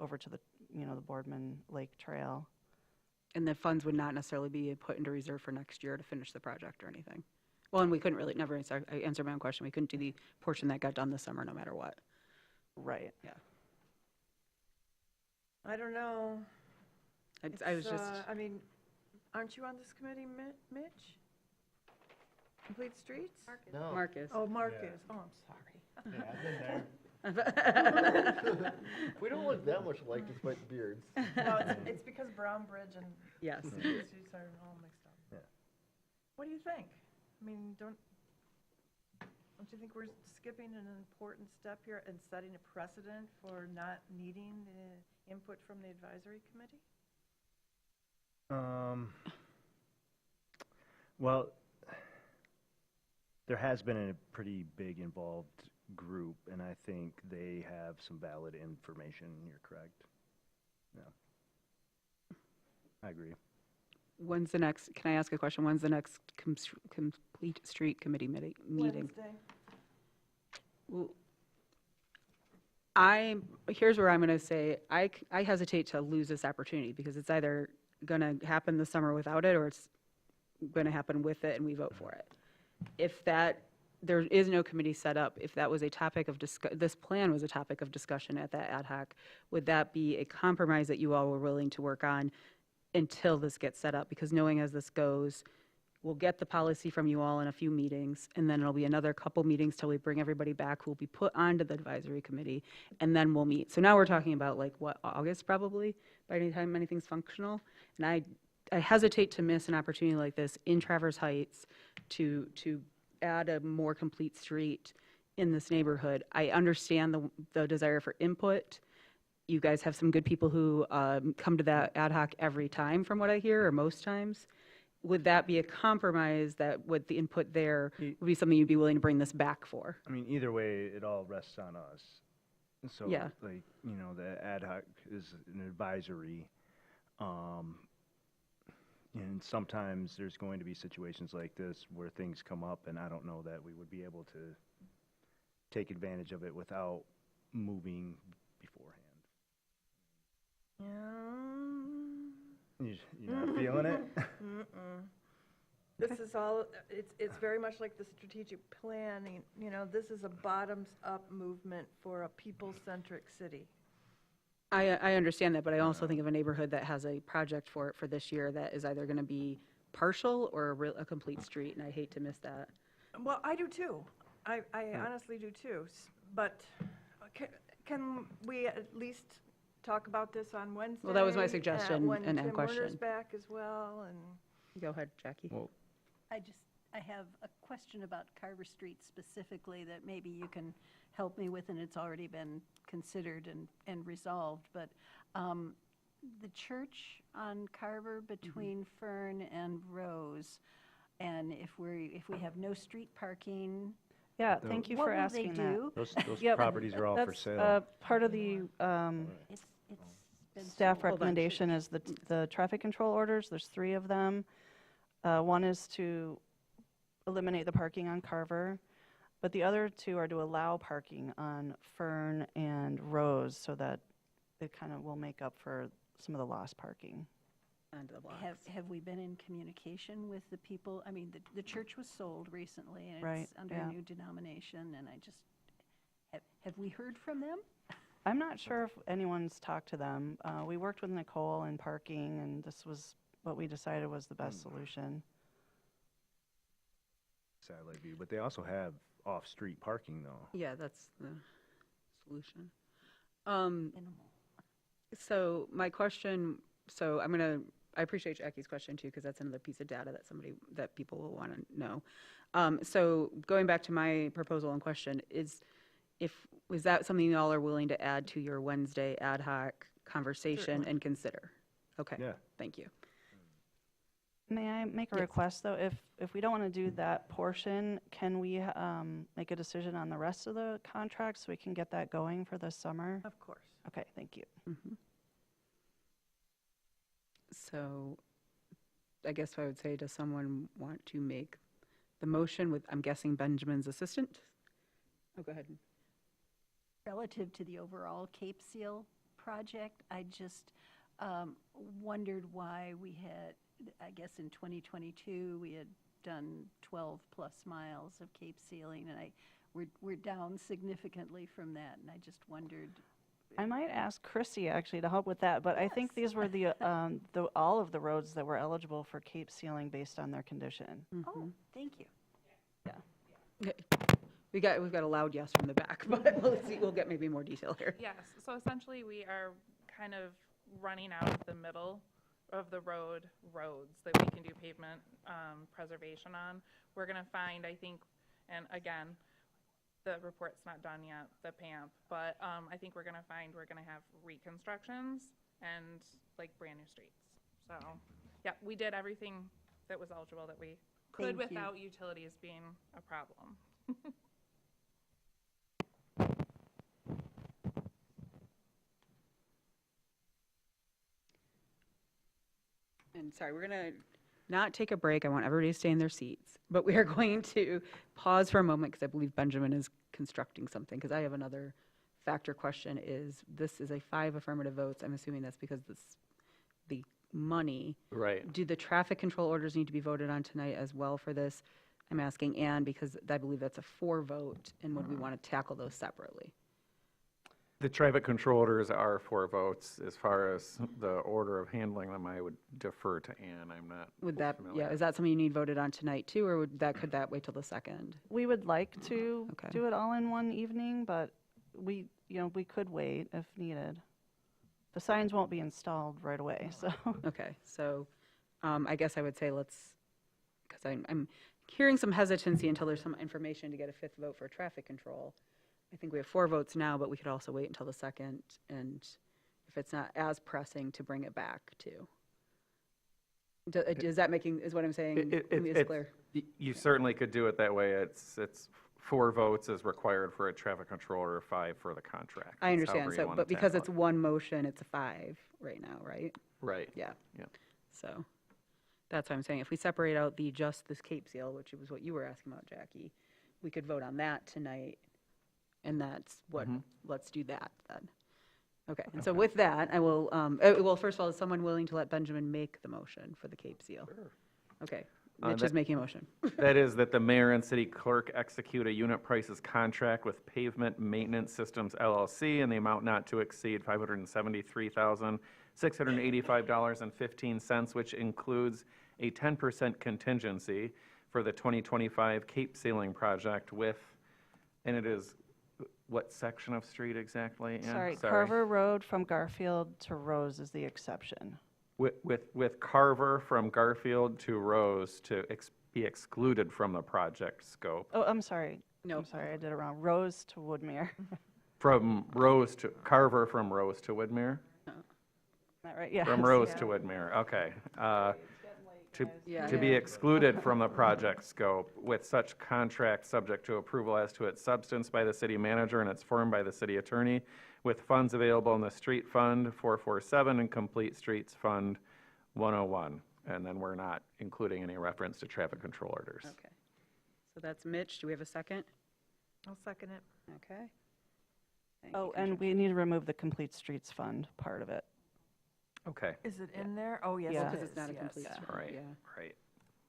over to the Boardman Lake Trail. And the funds would not necessarily be put into reserve for next year to finish the project or anything? Well, and we couldn't really, I answered my own question. We couldn't do the portion that got done this summer no matter what. Right. Yeah. I don't know. I was just. Aren't you on this committee, Mitch? Complete Streets? Marcus. No. Marcus. Oh, Marcus. Yeah. Oh, I'm sorry. Yeah, I've been there. We don't look that much alike despite the beards. No, it's because Brown Bridge and Yes. Streets are all mixed up. Yeah. What do you think? Don't you think we're skipping an important step here and setting a precedent for not needing the input from the advisory committee? Well, there has been a pretty big involved group, and I think they have some valid information. You're correct. Yeah. I agree. When's the next, can I ask a question? When's the next complete street committee meeting? Wednesday. Well, here's where I'm going to say, I hesitate to lose this opportunity because it's either going to happen this summer without it or it's going to happen with it and we vote for it. If there is no committee set up, if that was a topic of this plan was a topic of discussion at that ad hoc, would that be a compromise that you all were willing to work on until this gets set up? Because knowing as this goes, we'll get the policy from you all in a few meetings, and then it'll be another couple meetings till we bring everybody back who will be put onto the advisory committee, and then we'll meet. So now we're talking about like, what, August probably, by any time anything's functional? And I hesitate to miss an opportunity like this in Traverse Heights to add a more complete street in this neighborhood. I understand the desire for input. You guys have some good people who come to that ad hoc every time from what I hear, or most times. Would that be a compromise that with the input there would be something you'd be willing to bring this back for? I mean, either way, it all rests on us. So, Yeah. like, you know, the ad hoc is an advisory. And sometimes there's going to be situations like this where things come up, and I don't know that we would be able to take advantage of it without moving beforehand. You're not feeling it? This is all, it's very much like the strategic planning, you know, this is a bottoms-up movement for a people-centric city. I understand that, but I also think of a neighborhood that has a project for it for this year that is either going to be partial or a complete street, and I hate to miss that. Well, I do too. I honestly do too. But can we at least talk about this on Wednesday? Well, that was my suggestion when and Tim question. Werner's back as well, and Go ahead, Jackie. Well, I have a question about Carver Street specifically that maybe you can help me with, and it's already been considered and resolved, but the church on Carver between Fern and Rose, and if we have no street parking, Yeah, thank you for asking what will they do? Those Yep, properties are all for sale. That's part of the It's been staff sold. recommendation is the traffic control orders. There's 3 of them. One is to eliminate the parking on Carver, but the other 2 are to allow parking on Fern and Rose so that it kind of will make up for some of the lost parking. Onto the blocks. Have we been in communication with the people? I mean, the church was sold recently, and Right, it's under yeah. a new denomination, and I just, have we heard from them? I'm not sure if anyone's talked to them. We worked with Nicole in parking, and this was what we decided was the best solution. Satellite view, but they also have off-street parking though. Yeah, that's the solution. Minimal. So my question, I appreciate Jackie's question too, because that's another piece of data that people will want to know. So going back to my proposal and question was that something y'all are willing to add to your Wednesday ad hoc conversation Certainly. and consider? Okay. Yeah. Thank you. May I make a Yes. request, though? If we don't want to do that portion, can we make a decision on the rest of the contract so we can get that going for this summer? of course. Okay, thank you. So I guess I would say, does someone want to make the motion with, I'm guessing, Benjamin's assistant? Oh, go ahead. Relative to the overall Cape Seal project, I just wondered why we had, I guess in 2022, we had done 12 plus miles of Cape Sealing, and we're down significantly from that, and I just wondered. I might ask Chrissy actually to help with that, but I think these were the all of the roads that were eligible for Cape Sealing based on their condition. Oh, thank you. We've got a loud yes from the back, but we'll see. We'll get maybe more detail here. Yes, so essentially we are kind of running out of the middle of the roads that we can do pavement preservation on. We're gonna find, I think, and again, the report's not done yet, the PAMP, but I think we're gonna have reconstructions and like brand new streets. So, yeah, we did everything that was eligible that we could Thank you. without utilities being a problem. And and sorry, we're going to not take a break. I want everybody to stay in their seats. But we are going to pause for a moment because I believe Benjamin is constructing something, because I have another factor question. This is a 5 affirmative votes. I'm assuming that's because the money. Right. Do the traffic control orders need to be voted on tonight as well for this? I'm asking Ann because I believe that's a 4 vote, and would we want to tackle those separately? The traffic control orders are 4 votes. As far as the order of handling them, I would defer to Ann. I'm not Would that, familiar. yeah, is that something you need voted on tonight too, or could that wait till the 2nd? We would like to Okay. do it all in one evening, but we could wait if needed. The signs won't be installed right away, so. Okay, so I guess I would say because I'm hearing some hesitancy until there's some information to get a 5th vote for traffic control. I think we have 4 votes now, but we could also wait until the 2nd, and if it's not as pressing, to bring it back to. Is what I'm saying, is clear? You certainly could do it that way. It's 4 votes is required for a traffic control order, 5 for the contract. I It's understand, however you wanna but because tackle it's one motion, it's a 5 right now, right? it. Right. Yeah. Yeah. So that's what I'm saying. If we separate out just this Cape Seal, which was what you were asking about, Jackie, we could vote on that tonight. And that's what, let's do that then. Okay, and so with that, I will, well, first of all, is someone willing to let Benjamin make the motion for the Cape Seal? Sure. Okay, Mitch is making a motion. That is that the mayor and city clerk execute a unit prices contract with Pavement Maintenance Systems LLC in the amount not to exceed $573,685.15, which includes a 10% contingency for the 2025 Cape Sealing project with, and it is, what section of street exactly? Ann? Sorry, Carver Road from Garfield to Rose is the exception. With Carver from Garfield to Rose to be excluded from the project scope. Oh, I'm sorry. No. I'm sorry, I did it wrong. Rose to Woodmere. From Carver from Rose to Woodmere? That right? Yes. From Rose to Woodmere, okay. To be excluded from the project scope with such contract subject to approval as to its substance by the city manager and its form by the city attorney, with funds available in the Street Fund 447 and Complete Streets Fund 101. And then we're not including any reference to traffic control orders. Okay, so that's Mitch. Do we have a second? I'll second it. Okay. Thank you, Oh, and we need to remove the Complete Streets Fund part of it. Okay. Is it in there? Oh, yes, Yeah. it Because is. it's not a yes. complete Yeah. street, Right, yeah. right,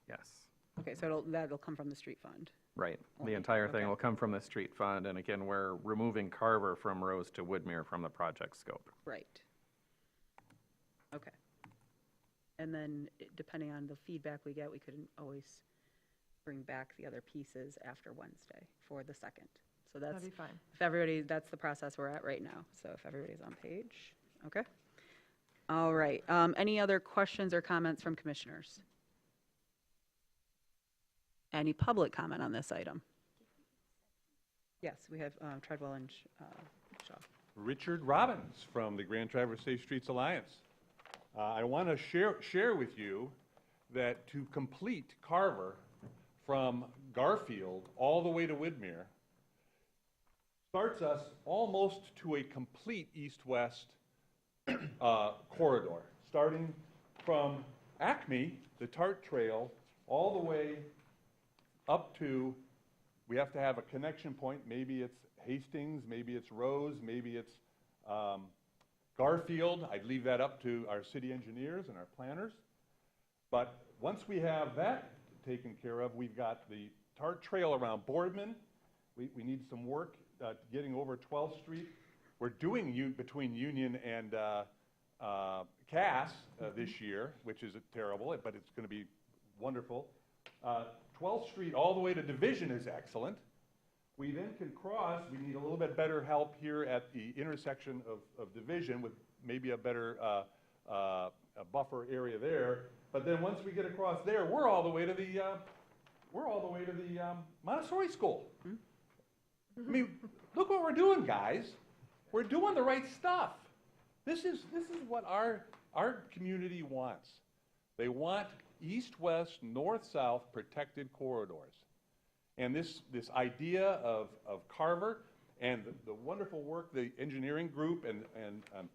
yes, Okay, so that'll come from the street fund. right. The Only, entire thing okay. will come from the street fund, and again, we're removing Carver from Rose to Woodmere from the project scope. Right. Okay. And then, depending on the feedback we get, we could always bring back the other pieces after Wednesday for the 2nd. So that's, That'd be fine. if everybody, that's the process we're at right now. So if everybody's on page, okay? All right, any other questions or comments from commissioners? Any public comment on this item? Yes, we have Treadwell and Shaw. Richard Robbins from the Grand Traverse Safe Streets Alliance. I want to share with you that to complete Carver from Garfield all the way to Woodmere starts us almost to a complete east-west corridor, starting from Acme, the Tart Trail, all the way up to, we have to have a connection point. Maybe it's Hastings, maybe it's Rose, maybe it's Garfield. I'd leave that up to our city engineers and our planners. But once we have that taken care of, we've got the Tart Trail around Boardman. We need some work getting over 12th Street. We're doing between Union and Cass this year, which is terrible, but it's going to be wonderful. 12th Street all the way to Division is excellent. We then can cross, we need a little bit better help here at the intersection of Division with maybe a better a buffer area there. But then once we get across there, we're all the way to the Montessori school. I mean, look what we're doing, guys. We're doing the right stuff. This is what our community wants. They want east-west, north-south protected corridors. And this idea of Carver and the wonderful work the engineering group and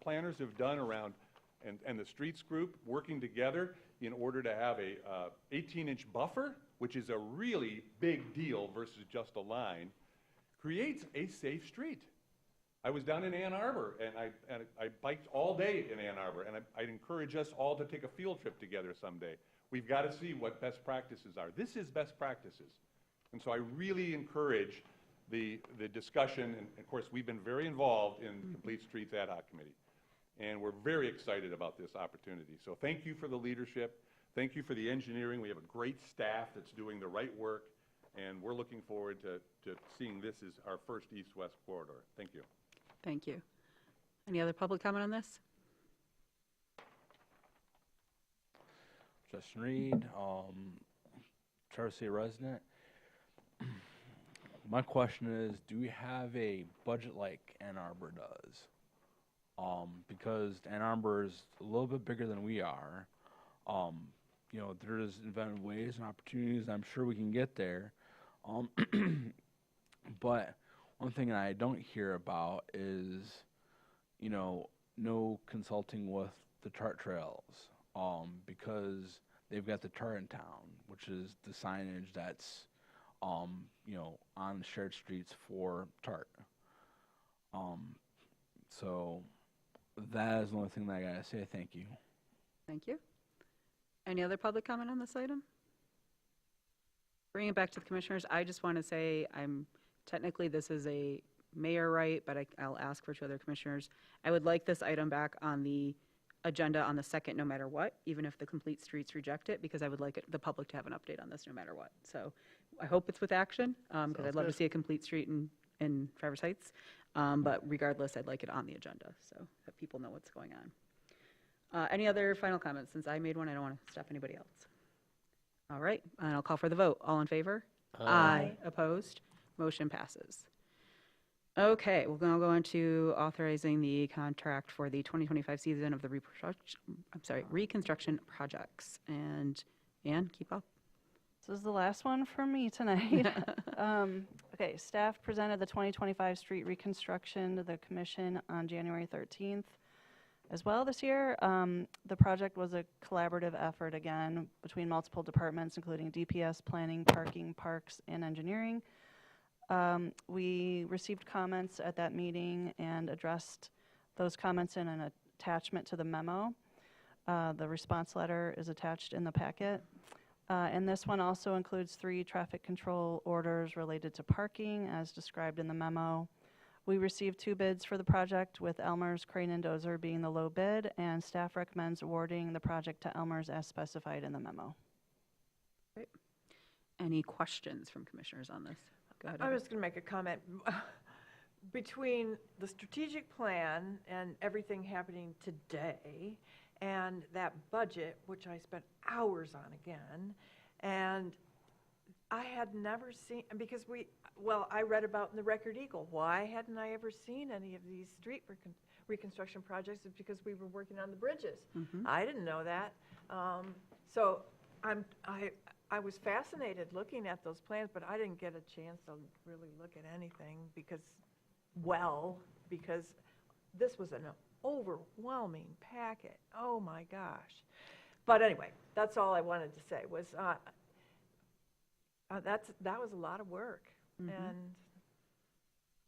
planners have done around and the streets group working together in order to have a 18-inch buffer, which is a really big deal versus just a line, creates a safe street. I was down in Ann Arbor, and I biked all day in Ann Arbor, and I'd encourage us all to take a field trip together someday. We've got to see what best practices are. This is best practices. And so I really encourage the discussion, and of course, we've been very involved in Complete Streets Ad Hoc Committee, and we're very excited about this opportunity. So thank you for the leadership. Thank you for the engineering. We have a great staff that's doing the right work, and we're looking forward to seeing this as our first east-west corridor. Thank you. Thank you. Any other public comment on this? Justin Reed, Charter City resident. My question is, do we have a budget like Ann Arbor does? Because Ann Arbor is a little bit bigger than we are. You know, there's inventive ways and opportunities. I'm sure we can get there. But one thing that I don't hear about is, you know, no consulting with the TART trails, because they've got the TART in town, which is the signage that's, you know, on the shared streets for TART. So that is the only thing that I gotta say. Thank you. Thank you. Any other public comment on this item? Bringing it back to the commissioners, I just want to say technically this is a mayor right, but I'll ask for two other commissioners. I would like this item back on the agenda on the 2nd, no matter what, even if the Complete Streets reject it, because I would like the public to have an update on this no matter what. So I hope it's with action, because I'd love to see a complete street in Traverse Heights. But regardless, I'd like it on the agenda so that people know what's going on. Any other final comments? Since I made one, I don't want to stop anybody else. All right, and I'll call for the vote. All in favor? Aye. Opposed? Motion passes. Okay, we're going to go into authorizing the contract for the 2025 season of the reconstruction projects. And Ann, keep up. This is the last one from me tonight. Okay, staff presented the 2025 street reconstruction to the commission on January 13th. As well this year, the project was a collaborative effort again between multiple departments, including DPS, planning, parking, parks, and engineering. We received comments at that meeting and addressed those comments in an attachment to the memo. The response letter is attached in the packet. And this one also includes 3 traffic control orders related to parking as described in the memo. We received 2 bids for the project, with Elmer's Crane and Dozer being the low bid, and staff recommends awarding the project to Elmer's as specified in the memo. Great. Any questions from commissioners on this? Go ahead. I was going to make a comment. Between the strategic plan and everything happening today and that budget, which I spent hours on again, and I had never seen, because I read about in the Record Eagle. Why hadn't I ever seen any of these street reconstruction projects? It's because we were working on the bridges. I didn't know that. So I was fascinated looking at those plans, but I didn't get a chance to really look at anything because this was an overwhelming packet. Oh my gosh. But anyway, that's all I wanted to say was that was a lot of work. And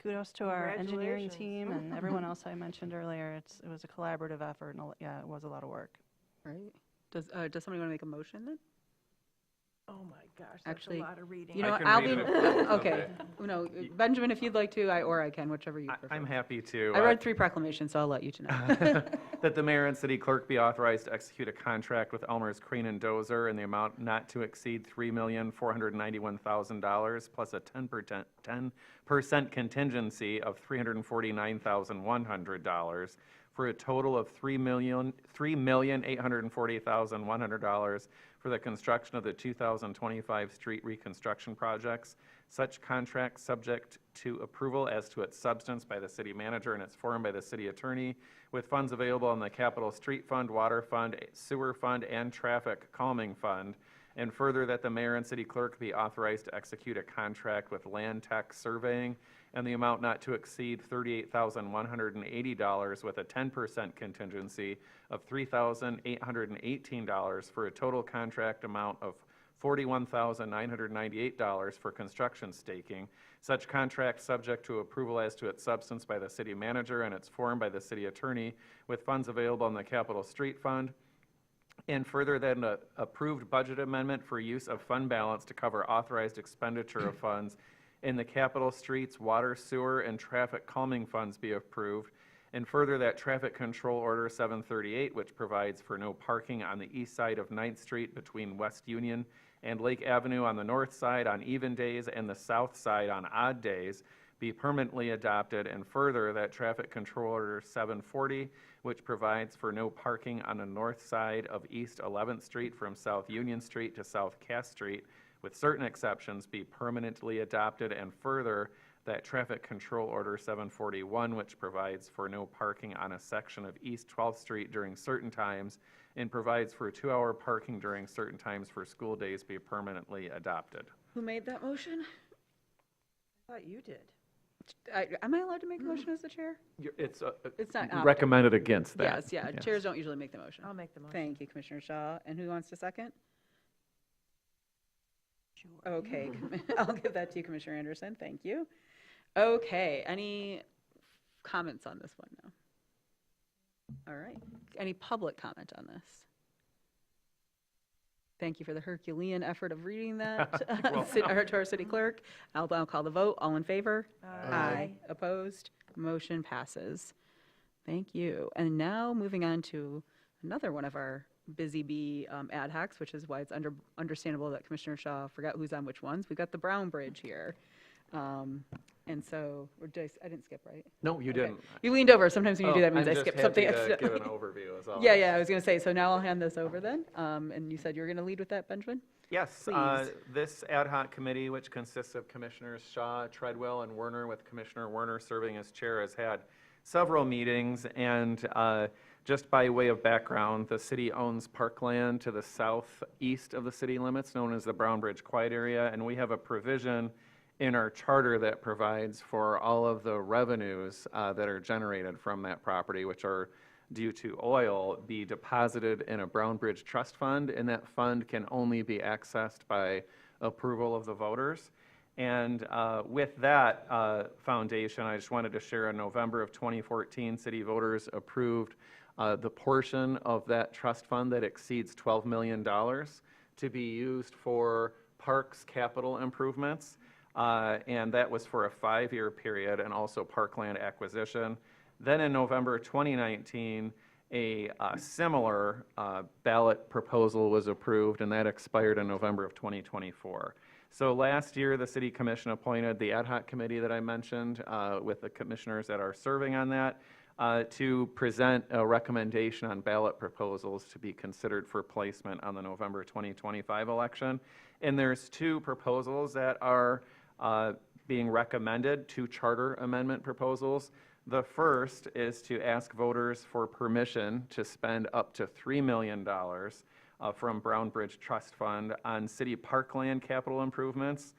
kudos to our engineering congratulations. team and everyone else I mentioned earlier. It was a collaborative effort, and yeah, it was a lot of work. Right. Does somebody want to make a motion then? oh my gosh, that's Actually, a lot of reading. you know, I can I'll read be, it if it's okay. okay. No, Benjamin, if you'd like to, or I can, whichever you prefer. I'm happy to. I read 3 proclamations, so I'll let you to know. That the mayor and city clerk be authorized to execute a contract with Elmer's Crane and Dozer in the amount not to exceed $3,491,000 plus a 10% contingency of $349,100 for a total of $3,840,100 for the construction of the 2025 street reconstruction projects. Such contract subject to approval as to its substance by the city manager and its form by the city attorney, with funds available in the capital street fund, water fund, sewer fund, and traffic calming fund. And further, that the mayor and city clerk be authorized to execute a contract with Land Tech Surveying and the amount not to exceed $38,180 with a 10% contingency of $3,818 for a total contract amount of $41,998 for construction staking. Such contract subject to approval as to its substance by the city manager and its form by the city attorney, with funds available in the Capital Street Fund. And further, that an approved budget amendment for use of fund balance to cover authorized expenditure of funds in the capital streets, water, sewer, and traffic calming funds be approved. And further, that Traffic Control Order 738, which provides for no parking on the east side of 9th Street between West Union and Lake Avenue on the north side on even days and the south side on odd days, be permanently adopted. And further, that Traffic Control Order 740, which provides for no parking on the north side of East 11th Street from South Union Street to South Cass Street, with certain exceptions, be permanently adopted. And further, that Traffic Control Order 741, which provides for no parking on a section of East 12th Street during certain times and provides for 2-hour parking during certain times for school days, be permanently adopted. Who made that motion? I thought you did. Am I allowed to make a motion as the chair? It's not opted. recommended against that. Yes, yeah, chairs don't usually make the motion. I'll make the motion. Thank you, Commissioner Shaw. And who wants to second? Okay, I'll give that to you, Commissioner Anderson. Thank you. Okay, any comments on this one now? All right, any public comment on this? Thank you for the Herculean effort of reading that to our city clerk. I'll call the vote. All in favor? Aye. Opposed? Motion passes. Thank you. And now moving on to another one of our busy bee ad hocs, which is why it's understandable that Commissioner Shaw forgot who's on which ones. We've got the Brown Bridge here. And so, I didn't skip, right? No, you didn't. You leaned over. Sometimes when you do that means I skip something. I'm just happy to give an overview as well. Yeah, I was going to say, so now I'll hand this over then. And you said you were going to lead with that, Benjamin? Yes, Please. this ad hoc committee, which consists of Commissioners Shaw, Treadwell, and Werner, with Commissioner Werner serving as chair, has had several meetings. And just by way of background, the city owns parkland to the southeast of the city limits, known as the Brown Bridge Quiet Area. And we have a provision in our charter that provides for all of the revenues that are generated from that property, which are due to oil, be deposited in a Brown Bridge Trust Fund, and that fund can only be accessed by approval of the voters. And with that foundation, I just wanted to share in November of 2014, city voters approved the portion of that trust fund that exceeds $12 million to be used for parks capital improvements. And that was for a 5-year period, and also parkland acquisition. Then in November 2019, a similar ballot proposal was approved, and that expired in November of 2024. So last year, the City Commission appointed the ad hoc committee that I mentioned with the commissioners that are serving on that to present a recommendation on ballot proposals to be considered for placement on the November 2025 election. And there's 2 proposals that are being recommended, 2 charter amendment proposals. The first is to ask voters for permission to spend up to $3 million from Brown Bridge Trust Fund on city parkland capital improvements,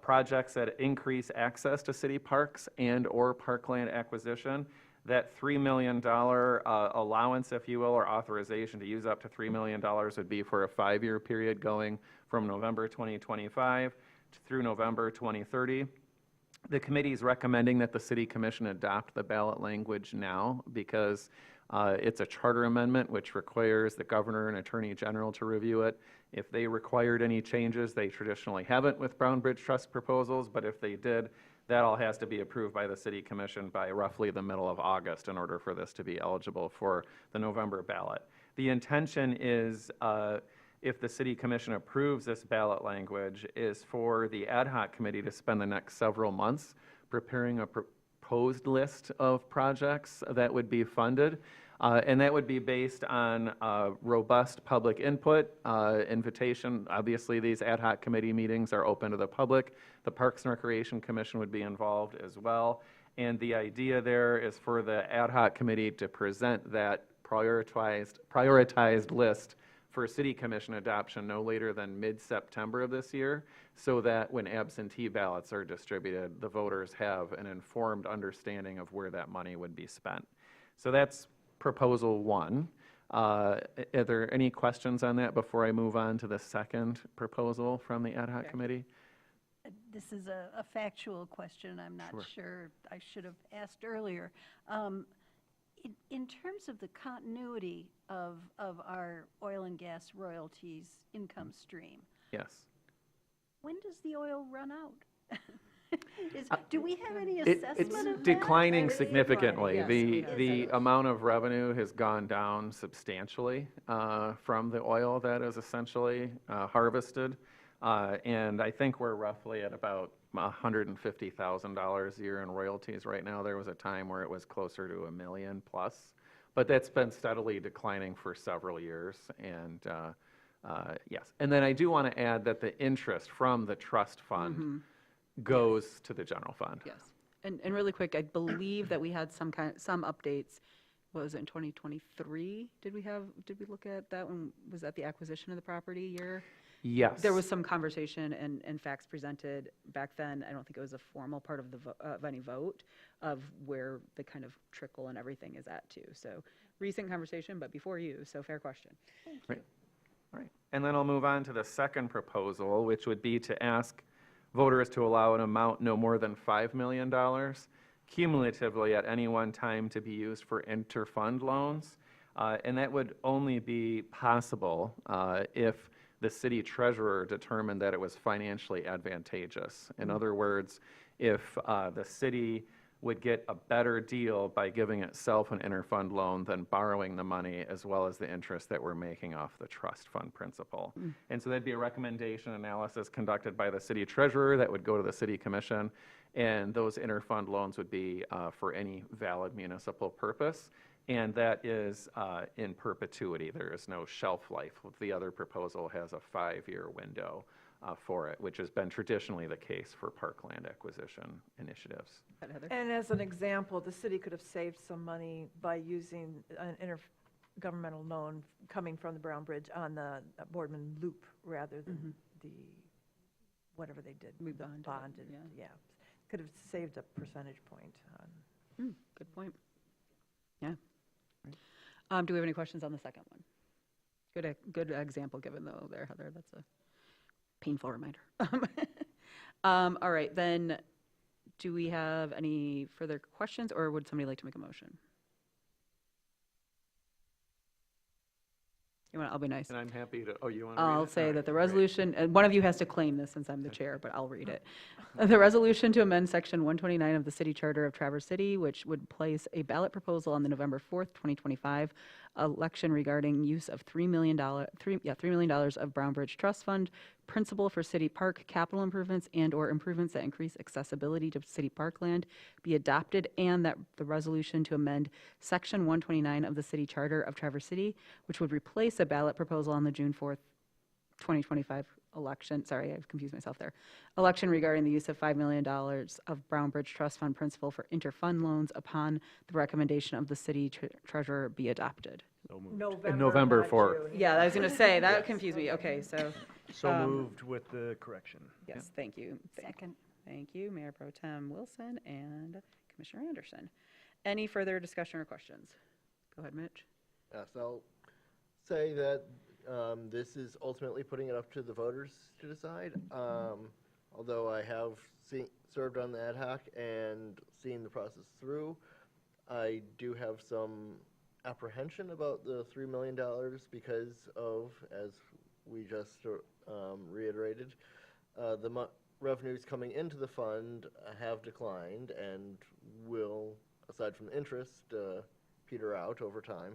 projects that increase access to city parks and or parkland acquisition. That $3 million allowance, if you will, or authorization to use up to $3 million would be for a 5-year period going from November 2025 through November 2030. The committee is recommending that the City Commission adopt the ballot language now because it's a charter amendment which requires the governor and attorney general to review it. If they required any changes, they traditionally haven't with Brown Bridge Trust proposals, but if they did, that all has to be approved by the City Commission by roughly the middle of August in order for this to be eligible for the November ballot. The intention is, if the City Commission approves this ballot language, is for the ad hoc committee to spend the next several months preparing a proposed list of projects that would be funded. And that would be based on robust public input, invitation. Obviously, these ad hoc committee meetings are open to the public. The Parks and Recreation Commission would be involved as well. And the idea there is for the ad hoc committee to present that prioritized list for city commission adoption no later than mid-September of this year, so that when absentee ballots are distributed, the voters have an informed understanding of where that money would be spent. So that's proposal one. Are there any questions on that before I move on to the second proposal from the ad hoc committee? This is a factual question. I'm not Sure. sure. I should have asked earlier. In terms of the continuity of our oil and gas royalties income stream, Yes. when does the oil run out? Do we have any It's assessment of that? declining significantly. Yes, The okay. amount of revenue has gone down substantially from the oil that is essentially harvested. And I think we're roughly at about $150,000 a year in royalties right now. There was a time where it was closer to $1 million plus, but that's been steadily declining for several years. And yes, and then I do want to add that the interest from the trust fund goes to the general fund. Yes. And really quick, I believe that we had some updates. What was it, in 2023? Did we look at that one? Was that the acquisition of the property year? Yes. There was some conversation and facts presented back then. I don't think it was a formal part of of any vote of where the kind of trickle and everything is at too. So recent conversation, but before you, so fair question. Right. All right. And then I'll move on to the second proposal, which would be to ask voters to allow an amount no more than $5 million cumulatively at any one time to be used for interfund loans. And that would only be possible if the city treasurer determined that it was financially advantageous. In other words, if the city would get a better deal by giving itself an interfund loan than borrowing the money, as well as the interest that we're making off the trust fund principal. And so that'd be a recommendation analysis conducted by the city treasurer that would go to the city commission, and those interfund loans would be for any valid municipal purpose. And that is in perpetuity. There is no shelf life. The other proposal has a 5-year window for it, which has been traditionally the case for parkland acquisition initiatives. And as an example, the city could have saved some money by using an intergovernmental loan coming from the Brown Bridge on the Boardman Loop rather than the, whatever they did. We bonded it, Bonded, yeah. Could have saved a percentage point on. Good point. Yeah. Do we have any questions on the second one? Good example given though there, Heather. That's a painful reminder. All right, then do we have any further questions or would somebody like to make a motion? I'll be nice. And I'm happy to, you want to read it? I'll say All that right, the great. resolution, and one of you has to claim this since I'm the chair, but I'll read it. The resolution to amend section 129 of the city charter of Traverse City, which would place a ballot proposal on the November 4th, 2025 election regarding use of $3 million of Brown Bridge Trust Fund principal for city park capital improvements and/or improvements that increase accessibility to city parkland be adopted, and that the resolution to amend section 129 of the city charter of Traverse City, which would replace a ballot proposal on the June 4th, 2025 election, sorry, I've confused myself there, election regarding the use of $5 million of Brown Bridge Trust Fund principal for interfund loans upon the recommendation of the city treasurer be adopted. November not 4th. June. Yeah, I was going to say, that confused me. Okay, so. So moved with the correction. Yes, thank you. Second. Thank you, Mayor Pro Tem Wilson and Commissioner Anderson. Any further discussion or questions? Go ahead, Mitch. Yes, I'll say that this is ultimately putting it up to the voters to decide. Although I have served on the ad hoc and seen the process through, I do have some apprehension about the $3 million because of, as we just reiterated, the revenues coming into the fund have declined and will, aside from the interest, peter out over time.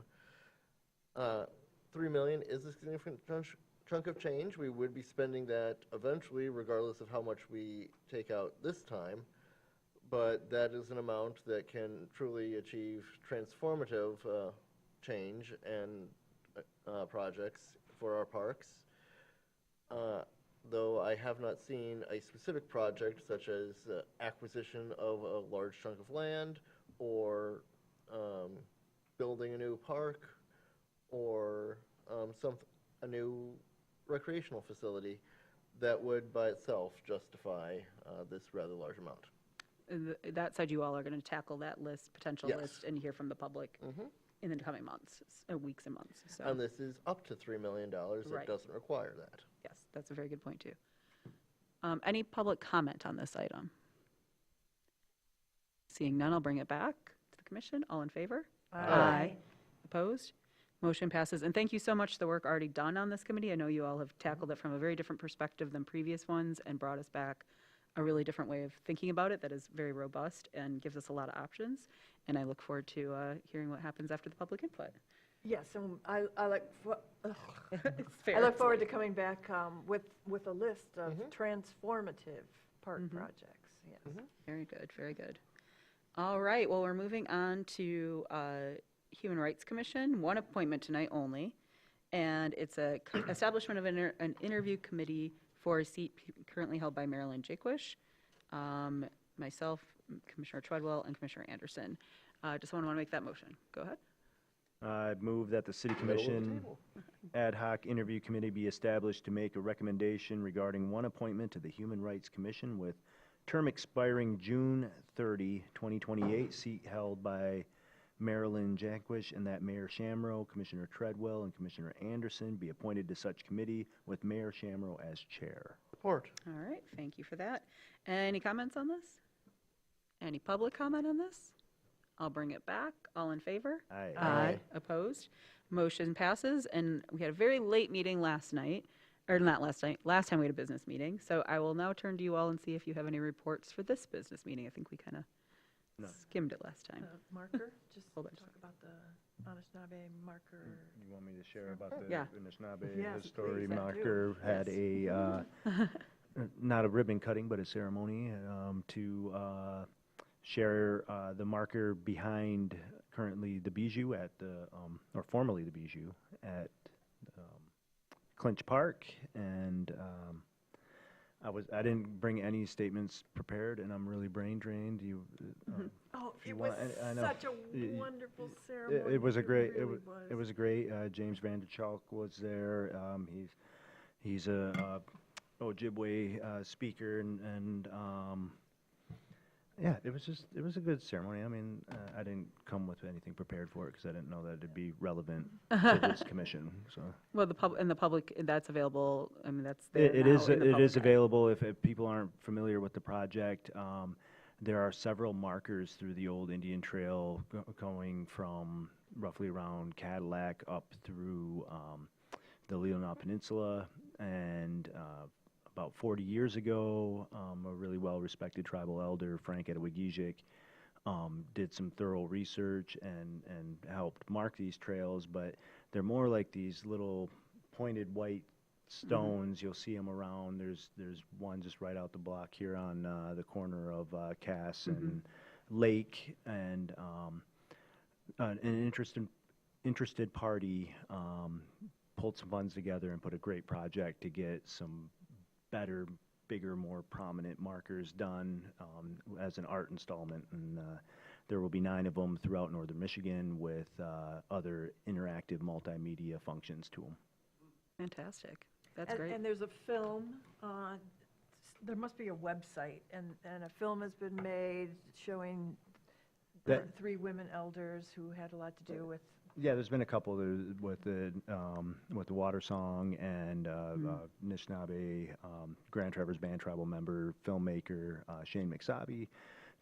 $3 million is a significant chunk of change. We would be spending that eventually, regardless of how much we take out this time. But that is an amount that can truly achieve transformative change and projects for our parks. Though I have not seen a specific project such as acquisition of a large chunk of land or building a new park or new recreational facility that would by itself justify this rather large amount. That said, you all are going to tackle that list, potential Yes. list, and hear from the public in the coming months, weeks and months. So. And this is up to $3 million. Right. It doesn't require that. Yes, that's a very good point, too. Any public comment on this item? Seeing none, I'll bring it back to the commission. All in favor? Aye. Opposed? Motion passes. And thank you so much for the work already done on this committee. I know you all have tackled it from a very different perspective than previous ones and brought us back a really different way of thinking about it that is very robust and gives us a lot of options. And I look forward to hearing what happens after the public input. Yes, and I fair. I look forward to coming back with a list of transformative park projects, yes. Very good, very good. All right, well, we're moving on to Human Rights Commission, one appointment tonight only, and it's a establishment of an interview committee for a seat currently held by Marilyn Jaquish, myself, Commissioner Treadwell, and Commissioner Anderson. Does someone want to make that motion? Go ahead. I move that the City Commission ad hoc interview committee be established to make a recommendation regarding one appointment to the Human Rights Commission with term expiring June 30, 2028, seat held by Marilyn Jaquish, and that Mayor Shamrow, Commissioner Treadwell, and Commissioner Anderson be appointed to such committee with Mayor Shamrow as chair. Support. All right, thank you for that. Any comments on this? Any public comment on this? I'll bring it back. All in favor? Aye. Aye. Opposed? Motion passes, and we had a very late meeting last night, or not last night, last time we had a business meeting. So I will now turn to you all and see if you have any reports for this business meeting. I think we kind of skimmed it last time. Marker, just Hold on. talk about the Anishinaabe marker. You want me to share about the Yeah. Anishinaabe Yes, History please, I do. Marker? Had a, not a ribbon cutting, but a ceremony to share the marker behind currently the Bijou at the, or formerly the Bijou at Clinch Park. And I didn't bring any statements prepared, and I'm really brain drained. Oh, if you it was want- I know. such a wonderful ceremony. It was a great, really it was a great, James Vanderchalk was there. He's a Ojibwe speaker, and yeah, it was a good ceremony. I mean, I didn't come with anything prepared for it because I didn't know that it'd be relevant to this commission, so. Well, the public, that's available, I mean, that's there It now is, in the it public is eye. available if people aren't familiar with the project. There are several markers through the old Indian Trail going from roughly around Cadillac up through the Leelanau Peninsula, and about 40 years ago, a really well-respected tribal elder, Frank Edwigijik, did some thorough research and helped mark these trails, but they're more like these little pointed white stones. You'll see them around. There's one just right out the block here on the corner of Cass and Lake, and an interested party pulled some funds together and put a great project to get some better, bigger, more prominent markers done as an art installment, and there will be 9 of them throughout northern Michigan with other interactive multimedia functions to them. Fantastic. That's And- great. And there's a film, there must be a website, and a film has been made showing That- 3 women elders who had a lot to do with. Yeah, there's been a couple with the Water Song and Anishinaabe, Grand Traverse Band tribal member, filmmaker Shane McSabe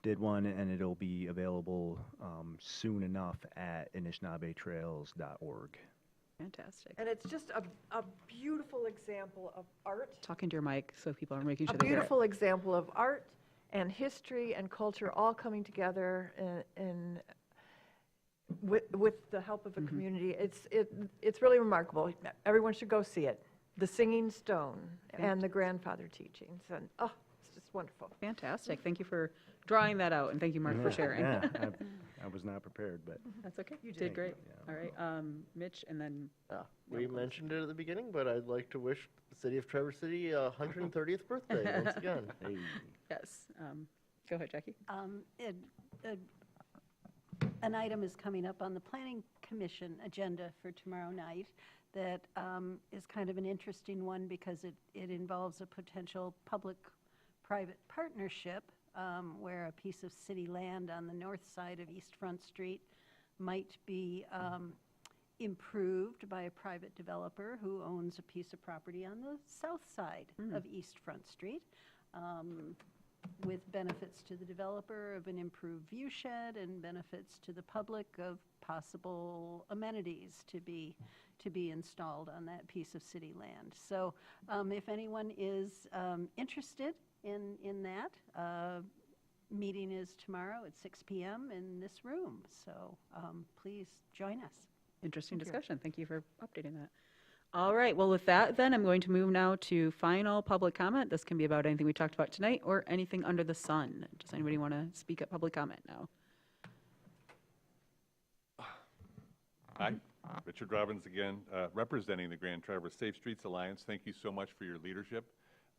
did one, and it'll be available soon enough at AnishinaabEtrails.org. Fantastic. And it's just a beautiful example of art. Talking to your mic so people are making A sure they hear it. beautiful example of art and history and culture all coming together in with the help of a community. It's really remarkable. Everyone should go see it. The Singing Stone and the grandfather teachings, and it's just wonderful. Fantastic. Thank you for drawing that out, and thank you, Mark, for sharing. Yeah, I was not prepared, but. That's okay. You did. did great. All right, Mitch, and then. We mentioned it at the beginning, but I'd like to wish the city of Traverse City a 130th birthday once again. Hey. Yes. Go ahead, Jackie. An item is coming up on the Planning Commission agenda for tomorrow night. that is kind of an interesting one because it involves a potential public-private partnership where a piece of city land on the north side of East Front Street might be improved by a private developer who owns a piece of property on the south side of East Front Street, with benefits to the developer of an improved view shed and benefits to the public of possible amenities to be installed on that piece of city land. So if anyone is interested in that, meeting is tomorrow at 6 p.m. in this room. So please join us. Interesting Thank you. discussion. Thank you for updating that. All right, well, with that, then, I'm going to move now to final public comment. This can be about anything we talked about tonight or anything under the sun. Does anybody want to speak at public comment now? Hi, Richard Robbins again, representing the Grand Traverse Safe Streets Alliance. Thank you so much for your leadership.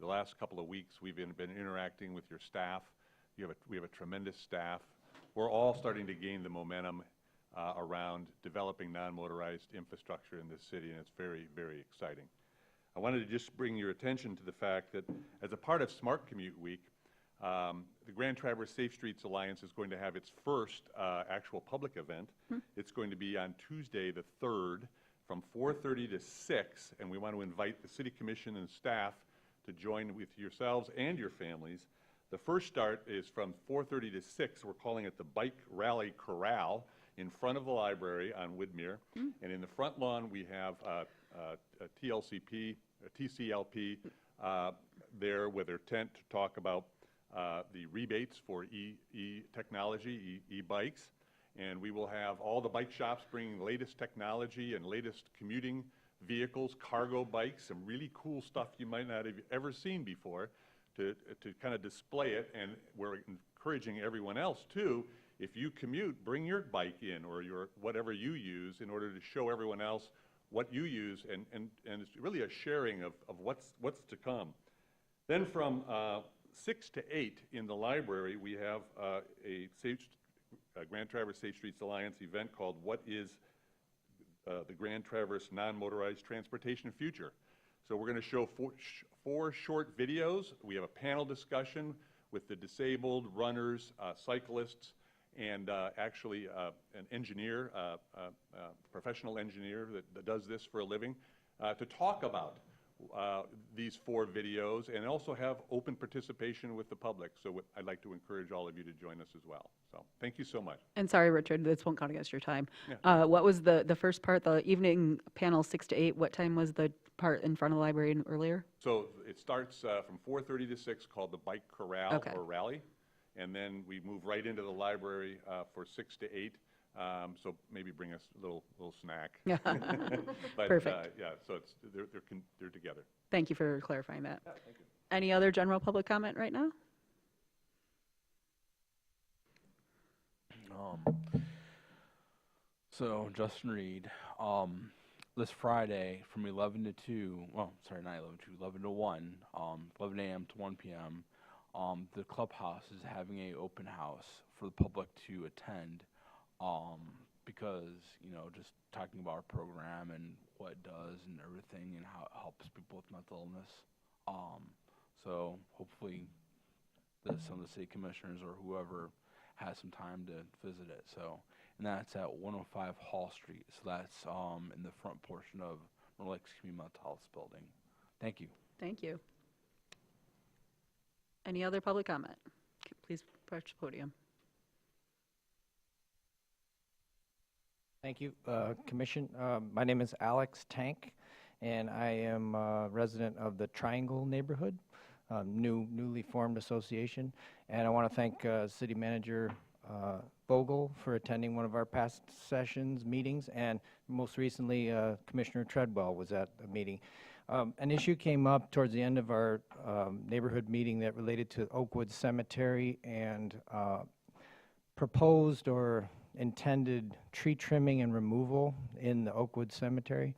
The last couple of weeks, we've been interacting with your staff. We have a tremendous staff. We're all starting to gain the momentum around developing non-motorized infrastructure in this city, and it's very, very exciting. I wanted to just bring your attention to the fact that as a part of Smart Commute Week, the Grand Traverse Safe Streets Alliance is going to have its first actual public event. It's going to be on Tuesday the 3rd from 4:30 to 6, and we want to invite the City Commission and staff to join with yourselves and your families. The first start is from 4:30 to 6. We're calling it the Bike Rally Corral in front of the library on Widmer. And in the front lawn, we have a TCLP there with their tent to talk about the rebates for e-technology, e-bikes. And we will have all the bike shops bringing the latest technology and latest commuting vehicles, cargo bikes, some really cool stuff you might not have ever seen before to kind of display it. And we're encouraging everyone else too, if you commute, bring your bike in or your whatever you use in order to show everyone else what you use, and it's really a sharing of what's to come. Then from 6 to 8 in the library, we have a Grand Traverse Safe Streets Alliance event called What is the Grand Traverse Non-Motorized Transportation Future? So we're going to show four short videos. We have a panel discussion with the disabled, runners, cyclists, and actually an engineer, professional engineer that does this for a living, to talk about these 4 videos and also have open participation with the public. So I'd like to encourage all of you to join us as well. So thank you so much. And sorry, Richard, this won't count against your time. Yeah. What was the first part, the evening panel 6 to 8? What time was the part in front of the library earlier? So it starts from 4:30 to 6, called the Bike Corral or Rally. And then we move right into the library for 6 to 8. So maybe bring us a little snack. Yeah. But, Perfect. yeah, so they're together. Thank you for clarifying that. Yeah, thank you. Any other general public comment right now? So Justin Reed, this Friday from 11 to 2, well, sorry, not 11 to 2, 11 to 1, 11 a.m. to 1 p.m., the clubhouse is having a open house for the public to attend, because, you know, just talking about our program and what it does and everything and how it helps people with mental illness. So hopefully some of the city commissioners or whoever has some time to visit it. So, and that's at 105 Hall Street. So that's in the front portion of North Lakes Community Mental Health Building. Thank you. Thank you. Any other public comment? Please approach the podium. Thank you, Commission. My name is Alex Tank, and I am a resident of the Triangle neighborhood, newly formed association. And I want to thank City Manager Vogel for attending one of our past meetings, and most recently Commissioner Treadwell was at a meeting. An issue came up towards the end of our neighborhood meeting that related to Oakwood Cemetery and proposed or intended tree trimming and removal in the Oakwood Cemetery.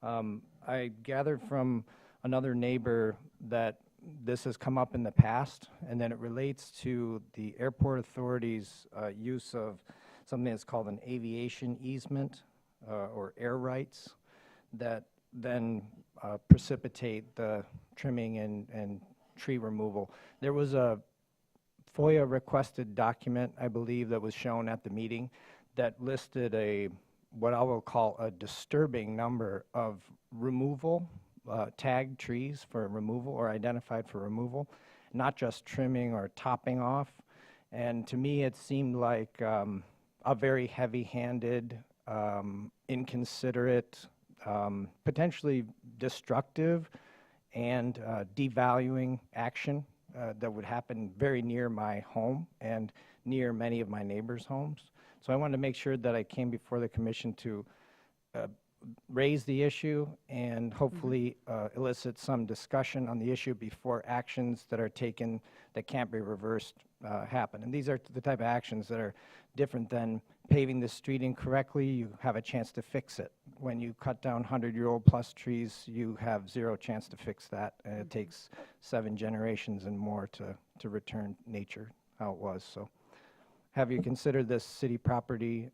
I gathered from another neighbor that this has come up in the past, and then it relates to the airport authority's use of something that's called an aviation easement or air rights that then precipitate the trimming and tree removal. There was a FOIA requested document, I believe, that was shown at the meeting that listed what I will call a disturbing number of removal, tagged trees for removal or identified for removal, not just trimming or topping off. And to me, it seemed like a very heavy-handed, inconsiderate, potentially destructive and devaluing action that would happen very near my home and near many of my neighbors' homes. So I wanted to make sure that I came before the commission to raise the issue and hopefully elicit some discussion on the issue before actions that are taken that can't be reversed happen. And these are the type of actions that are different than paving the street incorrectly. You have a chance to fix it. When you cut down 100-year-old plus trees, you have zero chance to fix that. And it takes 7 generations and more to return nature how it was. So have you considered this city property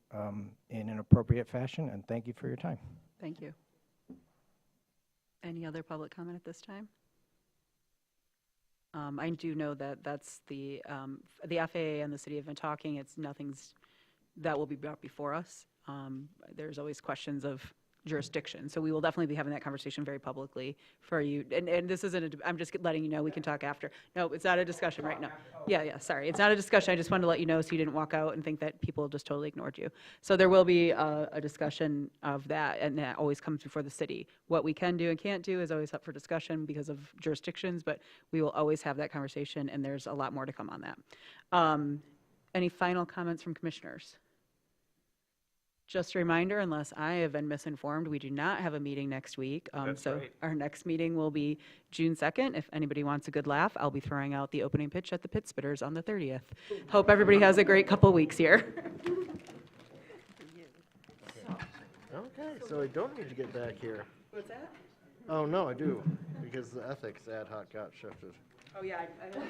in an appropriate fashion? And thank you for your time. Thank you. Any other public comment at this time? I do know that that's the FAA and the city have been talking. It's nothing's that will be brought before us. There's always questions of jurisdiction. So we will definitely be having that conversation very publicly for you. And this isn't, I'm just letting you know, we can talk after. No, it's not a discussion right now. Yeah, sorry. It's not a discussion. I just wanted to let you know so you didn't walk out and think that people just totally ignored you. So there will be a discussion of that, and that always comes before the city. What we can do and can't do is always up for discussion because of jurisdictions, but we will always have that conversation, and there's a lot more to come on that. Any final comments from commissioners? Just a reminder, unless I have been misinformed, we do not have a meeting next week. That's So right. our next meeting will be June 2nd. If anybody wants a good laugh, I'll be throwing out the opening pitch at the Pit Spitters on the 30th. Hope everybody has a great couple weeks here. Okay, so I don't need to get back here. What's that? Oh, no, I do, because the ethics ad hoc got shifted. Oh, yeah, I actually